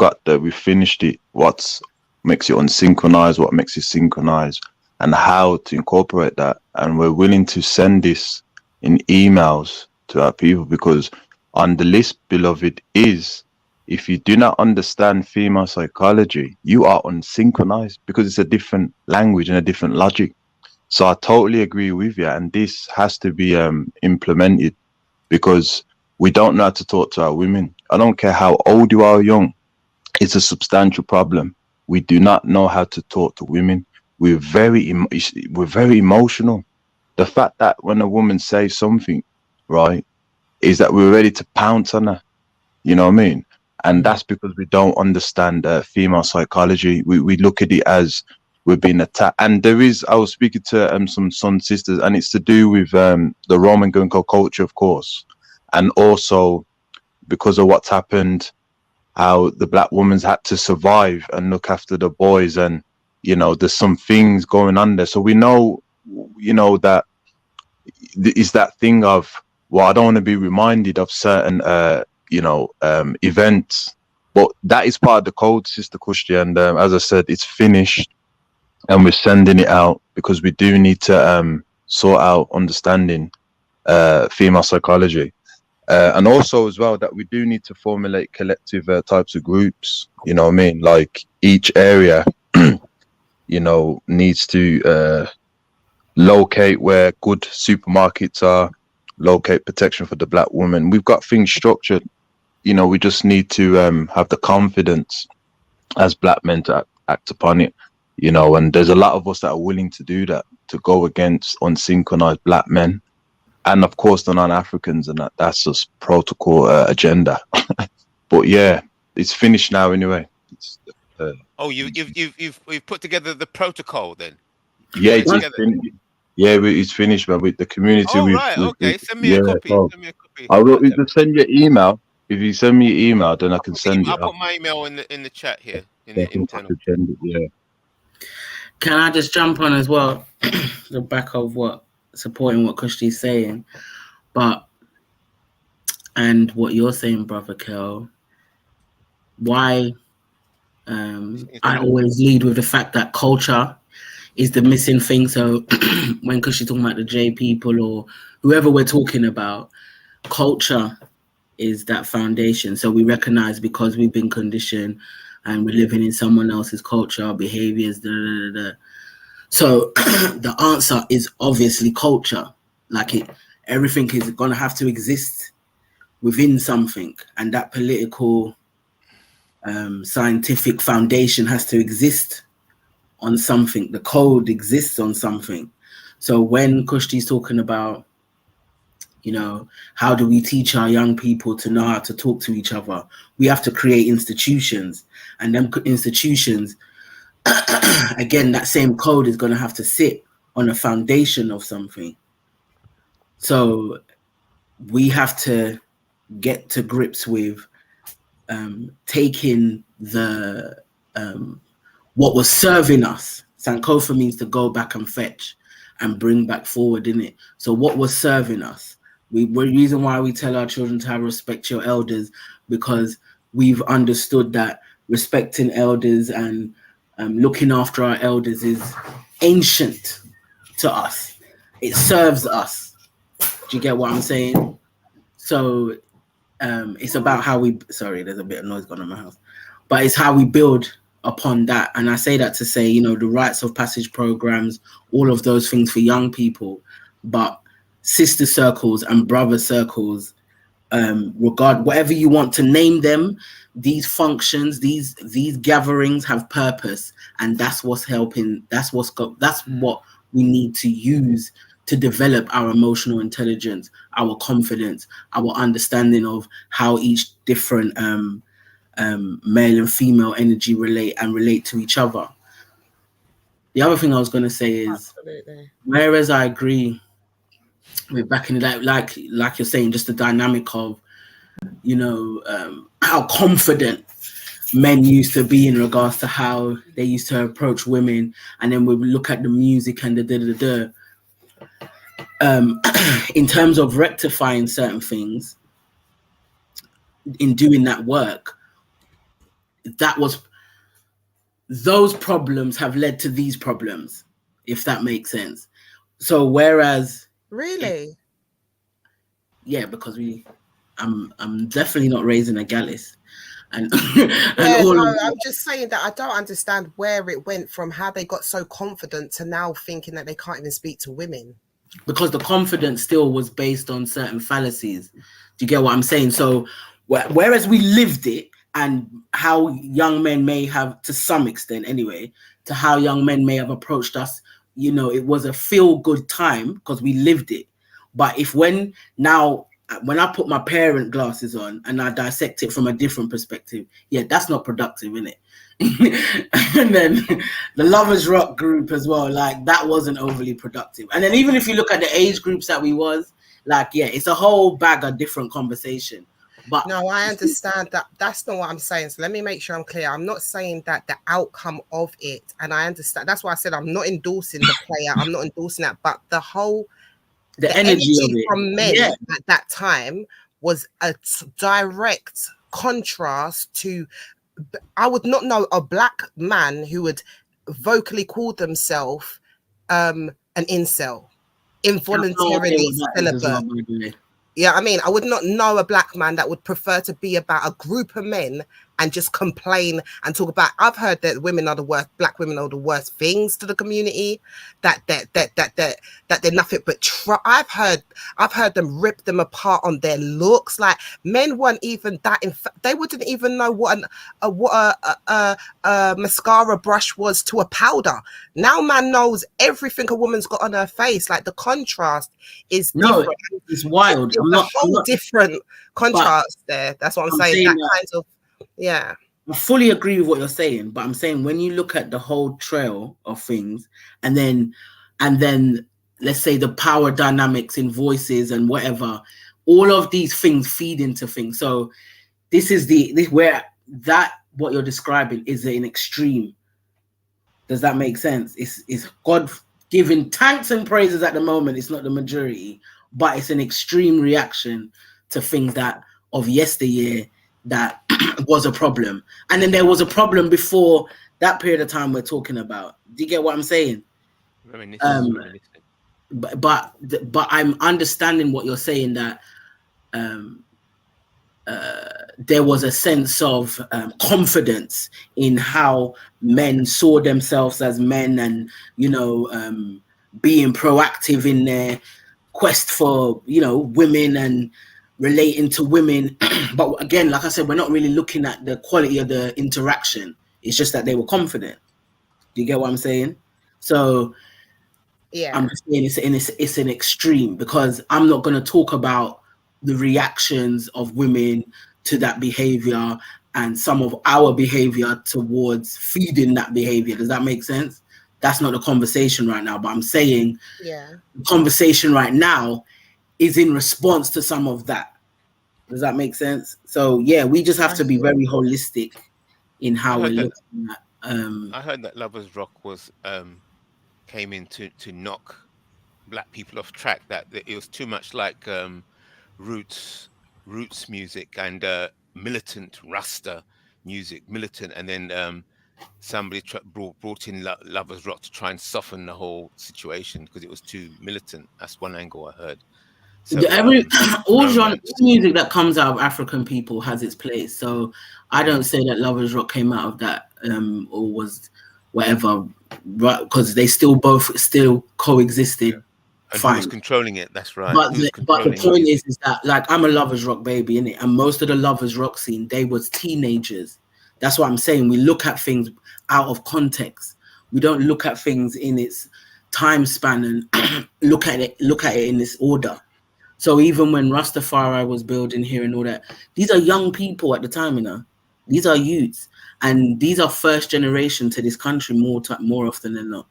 finished it. What makes it unsynchronized, what makes it synchronized, and how to incorporate that. And we're willing to send this in emails to our people, because on the list, beloved, is if you do not understand female psychology, you are unsynchronized, because it's a different language and a different logic. So I totally agree with you, and this has to be implemented, because we don't know how to talk to our women. I don't care how old you are or young, it's a substantial problem. We do not know how to talk to women. We're very emotional. The fact that when a woman says something, right, is that we're ready to pounce on her. You know what I mean? And that's because we don't understand female psychology. We look at it as we're being attacked. And there is, I was speaking to some Sun sisters, and it's to do with the Roman Gunko culture, of course. And also because of what's happened, how the black woman's had to survive and look after the boys. And, you know, there's some things going on there. So we know, you know, that is that thing of, well, I don't want to be reminded of certain, events, but that is part of the code, Sister Kushti. And as I said, it's finished, and we're sending it out because we do need to sort out understanding female psychology, and also as well that we do need to formulate collective types of groups. You know what I mean? Like each area, you know, needs to locate where good supermarkets are, locate protection for the black woman. We've got things structured. You know, we just need to have the confidence as black men to act upon it. you know, and there's a lot of us that are willing to do that, to go against unsynchronized black men, and of course the non-Africans, and that's just protocol agenda. But yeah, it's finished now anyway. It's, Oh, you've put together the protocol then? yeah, it's finished, but with the community. Oh, right, okay. Send me a copy. So Send me a copy. I will just send you an email. If you send me your email, then I can send I'll it. put my email in the chat here. In I the can internal. send it, yeah. Can I just jump on as well, the back of supporting what Kushti's saying, and what you're saying, Brother Kel, why I always lead with the fact that culture is the missing thing. So when Kushti's talking about the J people or whoever we're talking about, culture is that foundation. So we recognize, because we've been conditioned and we're living in someone else's culture, behaviors, So the answer is obviously culture. Everything is going to have to exist within something, and that political, scientific foundation has to exist on something. The code exists on something. So when Kushti's talking about, how do we teach our young people to know how to talk to each other? We have to create institutions, and them institutions, again, that same code is going to have to sit on a foundation of something. So we have to get to grips with taking the what was serving us. Sankofa means to go back and fetch and bring back forward, innit? So what was serving us? The reason why we tell our children to have respect your elders, because we've understood that respecting elders and looking after our elders is ancient to us. It serves us. Do you get what I'm saying? So it's about how we, sorry, there's a bit of noise going on in my house, but it's how we build upon that. And I say that to say, the rites of passage programs, all of those things for young people, but sister circles and brother circles, whatever you want to name them, these functions, these gatherings have purpose, and that's what's helping. That's what we need to use to develop our emotional intelligence, our confidence, our understanding of how each different male and female energy relate to each other. The other thing I was going to say is, whereas I agree with back in the day, like you're saying, just the dynamic of, how confident men used to be in regards to how they used to approach women, and then we look at the music and in terms of rectifying certain things, in doing that work, those problems have led to these problems, if that makes sense. So whereas really, yeah, because I'm definitely not raising a gallus, and I'm just saying that I don't understand where it went from how they got so confident to now thinking that they can't even speak to women. Because the confidence still was based on certain fallacies. Do you get what I'm saying? So whereas we lived it, and how young men may have, to some extent anyway, to how young men may have approached us, it was a feel-good time because we lived it. But when I put my parent glasses on and I dissect it from a different perspective, yeah, that's not productive, innit? And then the Lovers Rock group as well, that wasn't overly productive. And then even if you look at the age groups that we was, it's a whole bag of different conversation. But no, I understand that. That's not what I'm saying. So let me make sure I'm clear. I'm not saying that the outcome of it, and I understand. That's why I said I'm not endorsing the player. I'm not endorsing that. But the energy of it from men at that time was a direct contrast to. I would not know a black man who would vocally call themselves an incel, involuntarily celibate. Yeah, I mean, I would not know a black man that would prefer to be about a group of men and just complain and talk about. I've heard that women are the worst, black women are the worst things to the community, that they're nothing but I've heard them rip them apart on their looks. Like, men weren't even that they wouldn't even know what a mascara brush was to a powder. Now man knows everything a woman's got on her face. Like, the contrast is different. It's wild. It's a whole different contrast there. That's what I'm saying. That kind of, yeah. I fully agree with what you're saying, but I'm saying when you look at the whole trail of things, and then let's say the power dynamics in voices and whatever, all of these things feed into things. So this is where what you're describing is an extreme. Does that make sense? It's God giving thanks and praises at the moment. It's not the majority, but it's an extreme reaction to things that of yesteryear that was a problem. And then there was a problem before that period of time we're talking about. Do you get what I'm saying? But I'm understanding what you're saying, that there was a sense of confidence in how men saw themselves as men, and being proactive in their quest for women and relating to women. But again, like I said, we're not really looking at the quality of the interaction. It's just that they were confident. Do you get what I'm saying? So yeah, I'm just saying it's an extreme, because I'm not going to talk about the reactions of women to that behavior and some of our behavior towards feeding that behavior. Does that make sense? That's not the conversation right now, but I'm saying the conversation right now is in response to some of that. Does that make sense? So yeah, we just have to be very holistic in how we're looking at. I heard that Lovers Rock was came in to knock black people off track. That it was too much like roots music and militant Rasta music, militant, and then somebody brought in Lovers Rock to try and soften the whole situation because it was too militant. That's one angle I heard. So, all music that comes out of African people has its place. So I don't say that Lovers Rock came out of that or was whatever, right? Because they still coexisted. And fine. Who's controlling it? That's right. But the point is that, like, I'm a Lovers Rock baby, innit? And most of the Lovers Rock scene, they was teenagers. That's what I'm saying. We look at things out of context. We don't look at things in its time span and look at it in this order. So even when Rastafari was building here and all that, these are young people at the time, These are youths, and these are first generation to this country more often than not.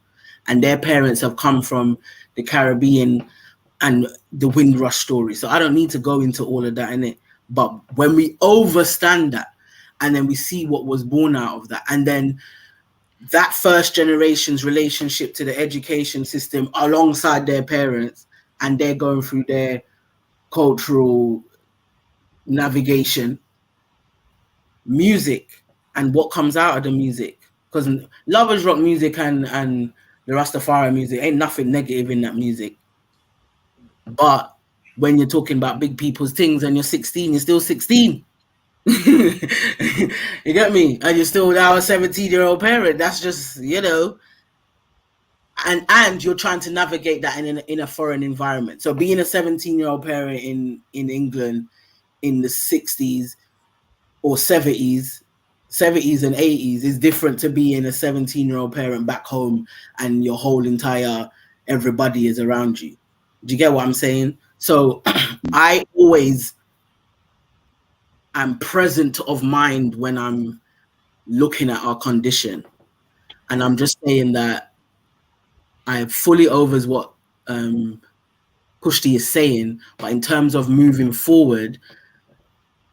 And their parents have come from the Caribbean and the Windrush story. So I don't need to go into all of that, innit? But when we overstand that, and then we see what was born out of that, and then that first generation's relationship to the education system alongside their parents, and they're going through their cultural navigation, music, and what comes out of the music. Because Lovers Rock music and the Rastafari music ain't nothing negative in that music. But when you're talking about big people's things and you're 16, you're still 16. You get me? And you're still now a 17-year-old parent. That's just, and you're trying to navigate that in a foreign environment. So being a 17-year-old parent in England in the 60s or 70s and 80s is different to being a 17-year-old parent back home and your whole entire everybody is around you. Do you get what I'm saying? So I always am present of mind when I'm looking at our condition. And I'm just saying that I fully overs what Kushti is saying, but in terms of moving forward,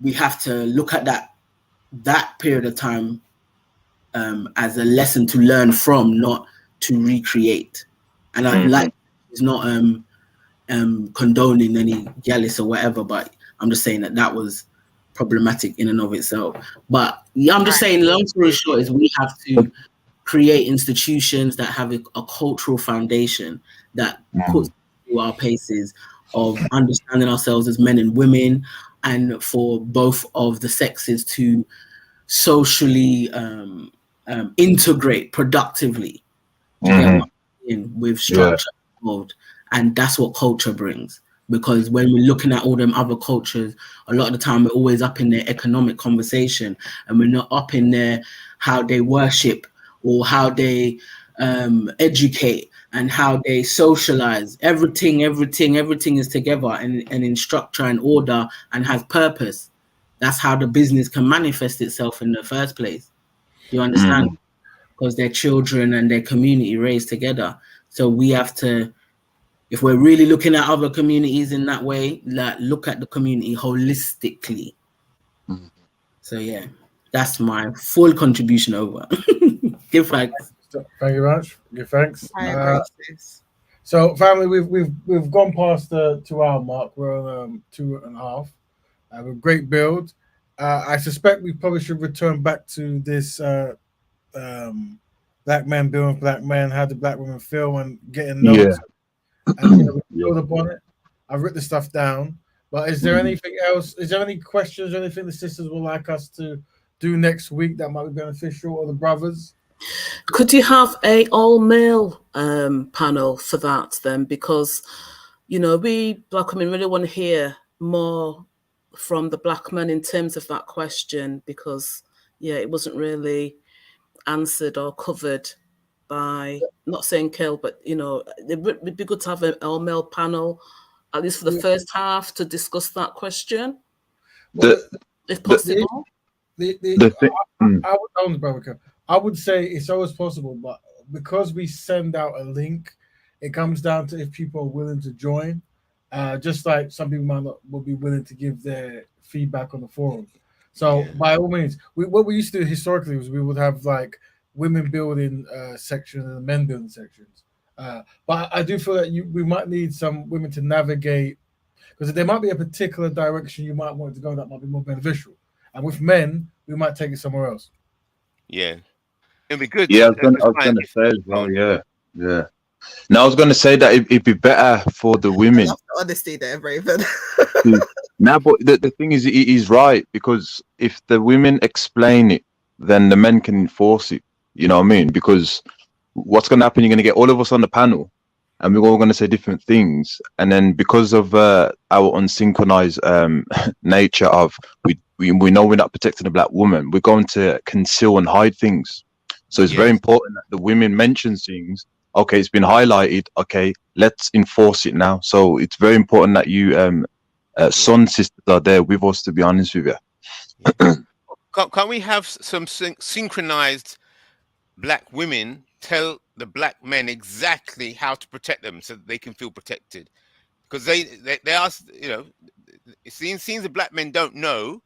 we have to look at that period of time as a lesson to learn from, not to recreate. And I like it's not condoning any jealous or whatever, but I'm just saying that was problematic in and of itself. But yeah, I'm just saying, long story short, is we have to create institutions that have a cultural foundation that puts through our paces of understanding ourselves as men and women, and for both of the sexes to socially integrate productively. Do you get what I'm saying? With structure involved, and that's what culture brings. Because when we're looking at all them other cultures, a lot of the time we're always up in their economic conversation, and we're not up in their how they worship or how they educate and how they socialize. Everything is together and in structure and order and has purpose. That's how the business can manifest itself in the first place. You understand? Because their children and their community raised together. So we have to, if we're really looking at other communities in that way, like look at the community holistically. So yeah, that's my full contribution over. Give thanks. Thank you very much. Give thanks. I agree, sis. So, family, we've gone past the 2 hour mark. We're on 2.5. A great build. I suspect we probably should return back to this black men building black men, how do black women feel, and getting notes. And we build upon it. I've written the stuff down. But is there anything else? Is there any questions or anything the sisters would like us to do next week that might be beneficial, or the brothers? Could you have a all-male panel for that then? Because, we black women really want to hear more from the black men in terms of that question, because, it wasn't really answered or covered by, not saying Kel, but, it would be good to have an all-male panel, at least for the first half, to discuss that question, if possible. I would say it's always possible, but because we send out a link, it comes down to if people are willing to join. Just like some people will be willing to give their feedback on the forum. So by all means, what we used to do historically was we would have like women building sections and men building sections. But I do feel that we might need some women to navigate, because there might be a particular direction you might want to go that might be more beneficial. And with men, we might take it somewhere else. Yeah. It'd be good. Yeah, I was gonna say as well. Yeah. Now I was gonna say that it'd be better for the women. Honesty there, Raven. Now, but the thing is, he's right, because if the women explain it, then the men can enforce it. You know what I mean? Because what's gonna happen? You're gonna get all of us on the panel, and we're all gonna say different things, and then because of our unsynchronized nature of we know we're not protecting a black woman, we're going to conceal and hide things. So it's very important that the women mention things. Okay, it's been highlighted. Okay, let's enforce it now. So it's very important that you, son sisters, are there with us. To be honest with you, can't we have some synchronized black women tell the black men exactly how to protect them so that they can feel protected? Because they are, it seems the black men don't know.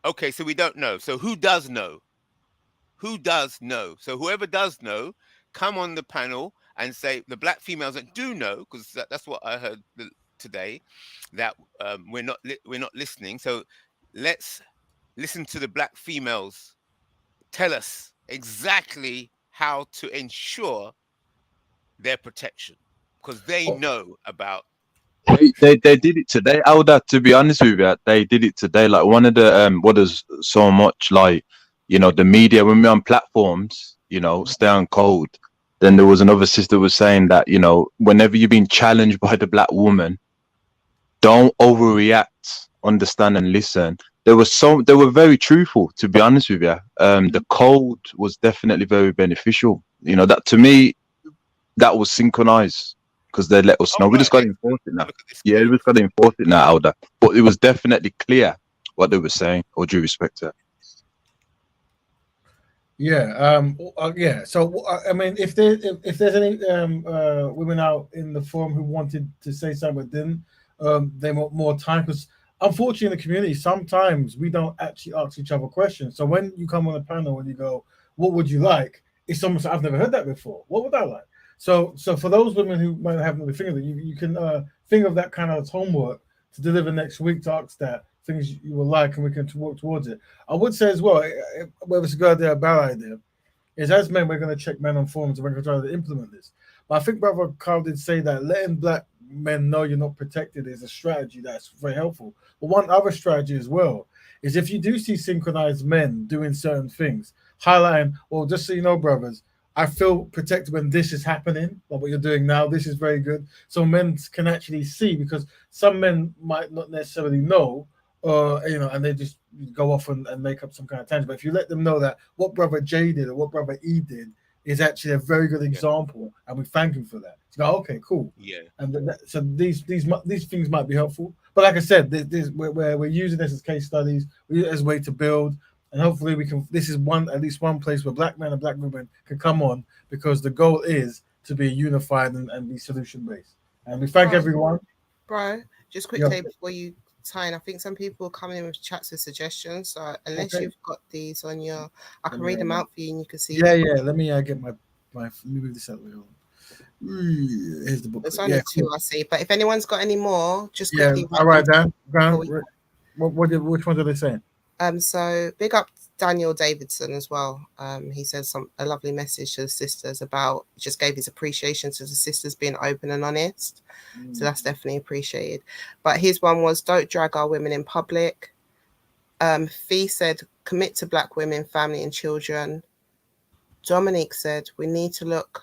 Okay, so we don't know. So who does know? Who does know? So whoever does know, come on the panel and say the black females that do know, because that's what I heard today, that we're not listening. So let's listen to the black females tell us exactly how to ensure their protection, because they know about. They did it today, Alda. To be honest with you, they did it today. Like one of the what is so much like, the media, when we're on platforms, stay on code. Then there was another sister was saying that, whenever you're being challenged by the black woman, don't overreact, understand and listen. They were very truthful, to be honest with you. The code was definitely very beneficial. That to me, that was synchronized, because they let us know. We just got to enforce it now. Yeah, we just got to enforce it now, Alda. But it was definitely clear what they were saying, all due respect to it. Yeah. So I mean, if there's any women out in the forum who wanted to say something but didn't, they want more time, because unfortunately in the community sometimes we don't actually ask each other questions. So when you come on a panel and you go, "What would you like?" It's almost, I've never heard that before. What would I like? So for those women who might have never think of it, you can think of that kind of homework to deliver next week, to ask that things you will like, and we can work towards it. I would say as well, whether it's a good idea or a bad idea, is as men, we're going to check men on forums and we're going to try to implement this. But I think Brother Carl did say that letting black men know you're not protected is a strategy that's very helpful. But one other strategy as well is if you do see synchronized men doing certain things, highlighting, well, just so you know, brothers, I feel protected when this is happening, like what you're doing now. This is very good. So men can actually see, because some men might not necessarily know, and they just go off and make up some kind of tangent. But if you let them know that what brother J did or what brother E did is actually a very good example, and we thank him for that. It's like, okay, cool. Yeah. And so these things might be helpful. But like I said, we're using this as case studies, as a way to build. And hopefully we can. This is at least one place where black men and black women can come on, because the goal is to be unified and be solution based. And we thank everyone. Bro, just quickly before you sign, I think some people are coming in with chats with suggestions. So unless you've got these on your, I can read them out for you and you can see. Yeah. Let me get my. Let me move this out of the way. Here's the book. There's only two I see, but if anyone's got any more, just quickly. All right, Dan. Which ones are they saying? So big up Daniel Davidson as well. He says a lovely message to the sisters about, just gave his appreciation to the sisters being open and honest. So that's definitely appreciated. But his one was, don't drag our women in public. Fee said, commit to black women, family and children. Dominique said, we need to look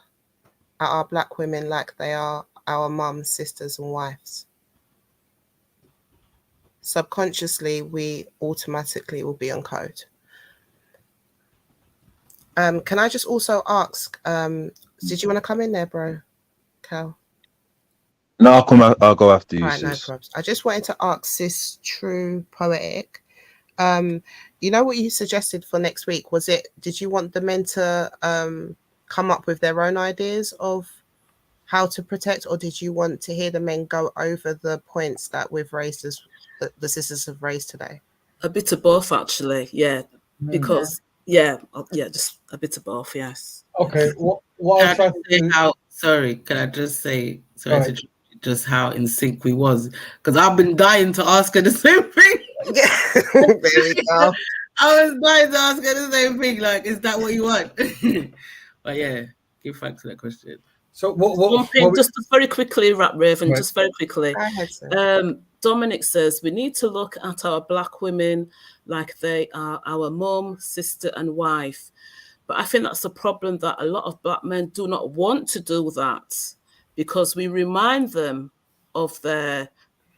at our black women like they are our mums, sisters and wives. Subconsciously, we automatically will be on code. Can I just also ask, did you want to come in there, bro, Cal? No, I'll go after you, All right, no sis. problems. I just wanted to ask Sis True Poetic, you know what you suggested for next week? Did you want the men to come up with their own ideas of how to protect, or did you want to hear the men go over the points that we've raised, as the sisters have raised today? A bit of both, actually, yeah. Because just a bit of both, yes. Okay, what I'll try to do. Can I just say just how in sync we was, because I've been dying to ask her the same thing. There we go. I was dying to ask her the same thing. Like, is that what you want? But yeah, give thanks to that question. So just very quickly, Rap Raven, just very quickly. Go ahead, sir. Dominic says we need to look at our black women like they are our mum, sister, and wife. But I think that's a problem, that a lot of black men do not want to do that, because we remind them of their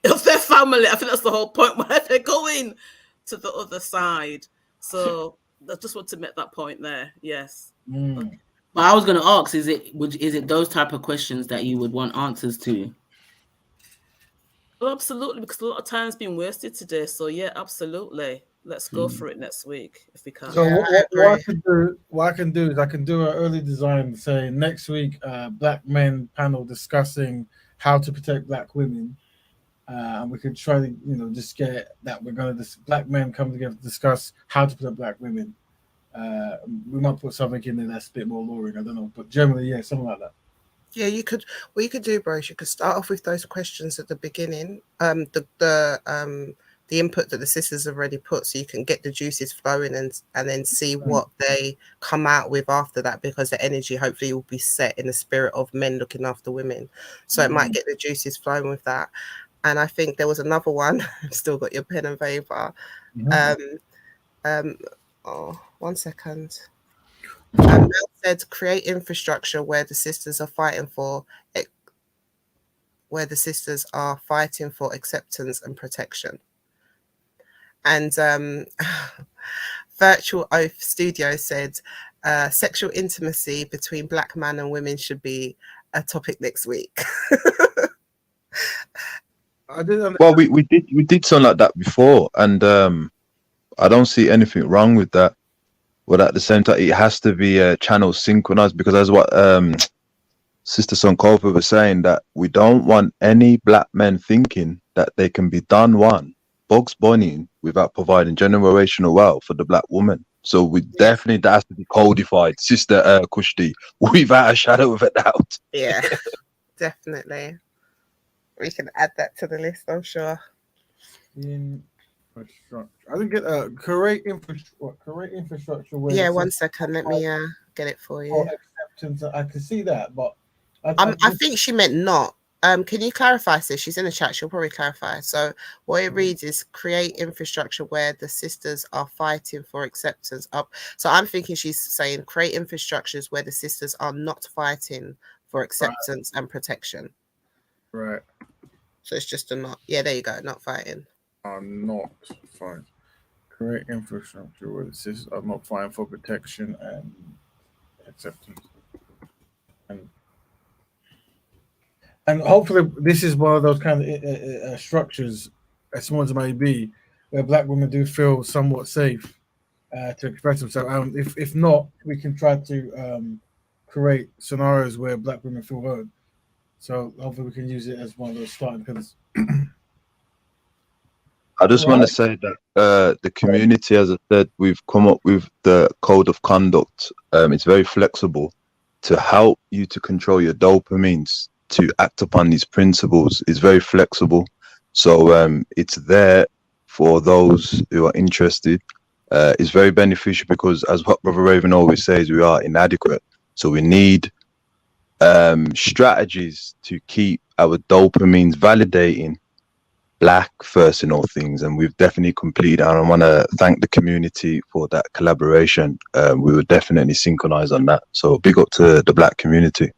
family. I think that's the whole point, where they're going to the other side. So I just want to make that point there. Yes. Okay. But I was going to ask, is it those type of questions that you would want answers to? Well, absolutely, because a lot of time's been wasted today. So yeah, absolutely. Let's go for it next week if we can. So what I can do is I can do an early design, say next week, black men panel discussing how to protect black women, and we could try to just get that we're going to black men come together to discuss how to protect black women. We might put something in there that's a bit more alluring. I don't know, but generally, yeah, something like that. Yeah, you could. What you could do, bro, is you could start off with those questions at the beginning. The input that the sisters have already put, so you can get the juices flowing and then see what they come out with after that, because the energy hopefully will be set in the spirit of men looking after women. So it might get the juices flowing with that. And I think there was another one. I've still got your pen and paper. 1 second. Mel said, create infrastructure where the sisters are fighting for acceptance and protection. And Virtual Oath Studio said, sexual intimacy between black men and women should be a topic next week. Well, we did something like that before, and I don't see anything wrong with that. But at the same time, it has to be channel synchronized, because that's what Sister Sonkova was saying, that we don't want any black men thinking that they can be done Bugs Bunny without providing generational wealth for the black woman. So that has to be codified, Sister Kushti, without a shadow of a doubt. Yeah, definitely. We can add that to the list, I'm sure. I didn't get create infrastructure. Yeah, 1 second. Let me get it for you. Acceptance. I can see that, but I think she meant not. Can you clarify, sis? She's in the chat. She'll probably clarify. So what it reads is create infrastructure where the sisters are fighting for acceptance up. So I'm thinking she's saying create infrastructures where the sisters are not fighting for acceptance and protection. Right. So it's just a not. Yeah, there you go. Not fighting. Are not fine. Create infrastructure where the sisters are not fighting for protection and acceptance. And hopefully this is one of those kind of structures, as small as it may be, where Black women do feel somewhat safe to express themselves. If not, we can try to create scenarios where Black women feel heard. So hopefully we can use it as one of those starting pillars. I just want to say that the community, as I said, we've come up with the code of conduct. It's very flexible to help you to control your dopamines, to act upon these principles. It's very flexible. So it's there for those who are interested. It's very beneficial because, as what Brother Raven always says, we are inadequate. So we need strategies to keep our dopamines validating Black first in all things, and we've definitely completed. And I want to thank the community for that collaboration. We were definitely synchronized on that. So big up to the Black community.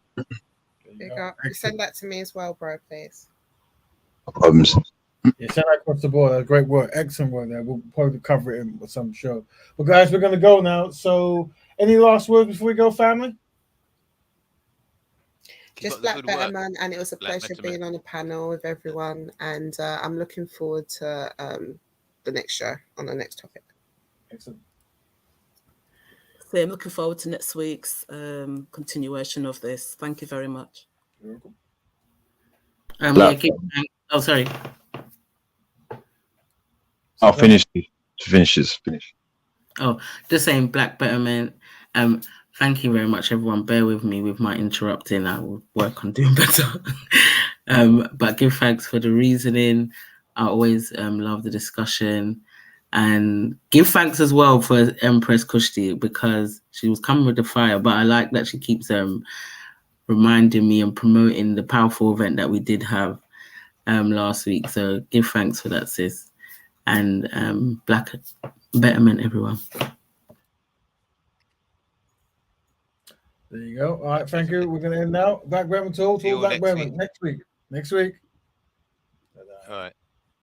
Big up. Send that to me as well, bro, please. No problems. Yeah, send that across the board. Great work, excellent work there. We'll probably cover it in some show. But guys, we're gonna go now. So, any last words before we go, family? Just Black Betterment, and it was a pleasure being on a panel with everyone. And I'm looking forward to the next show on the next topic. Excellent. So I'm looking forward to next week's continuation of this. Thank you very much. Sorry. I'll finish. Finish. Oh, just saying Black Betterment. Thank you very much, everyone. Bear with me with my interrupting. I will work on doing better. But give thanks for the reasoning. I always love the discussion. And give thanks as well for Empress Kushti, because she was coming with the fire, but I like that she keeps reminding me and promoting the powerful event that we did have last week. So give thanks for that, sis. And Black Betterment, everyone. There you go. All right, thank you. We're going to end now. Black Betterment to all Black Betterment next week. All right.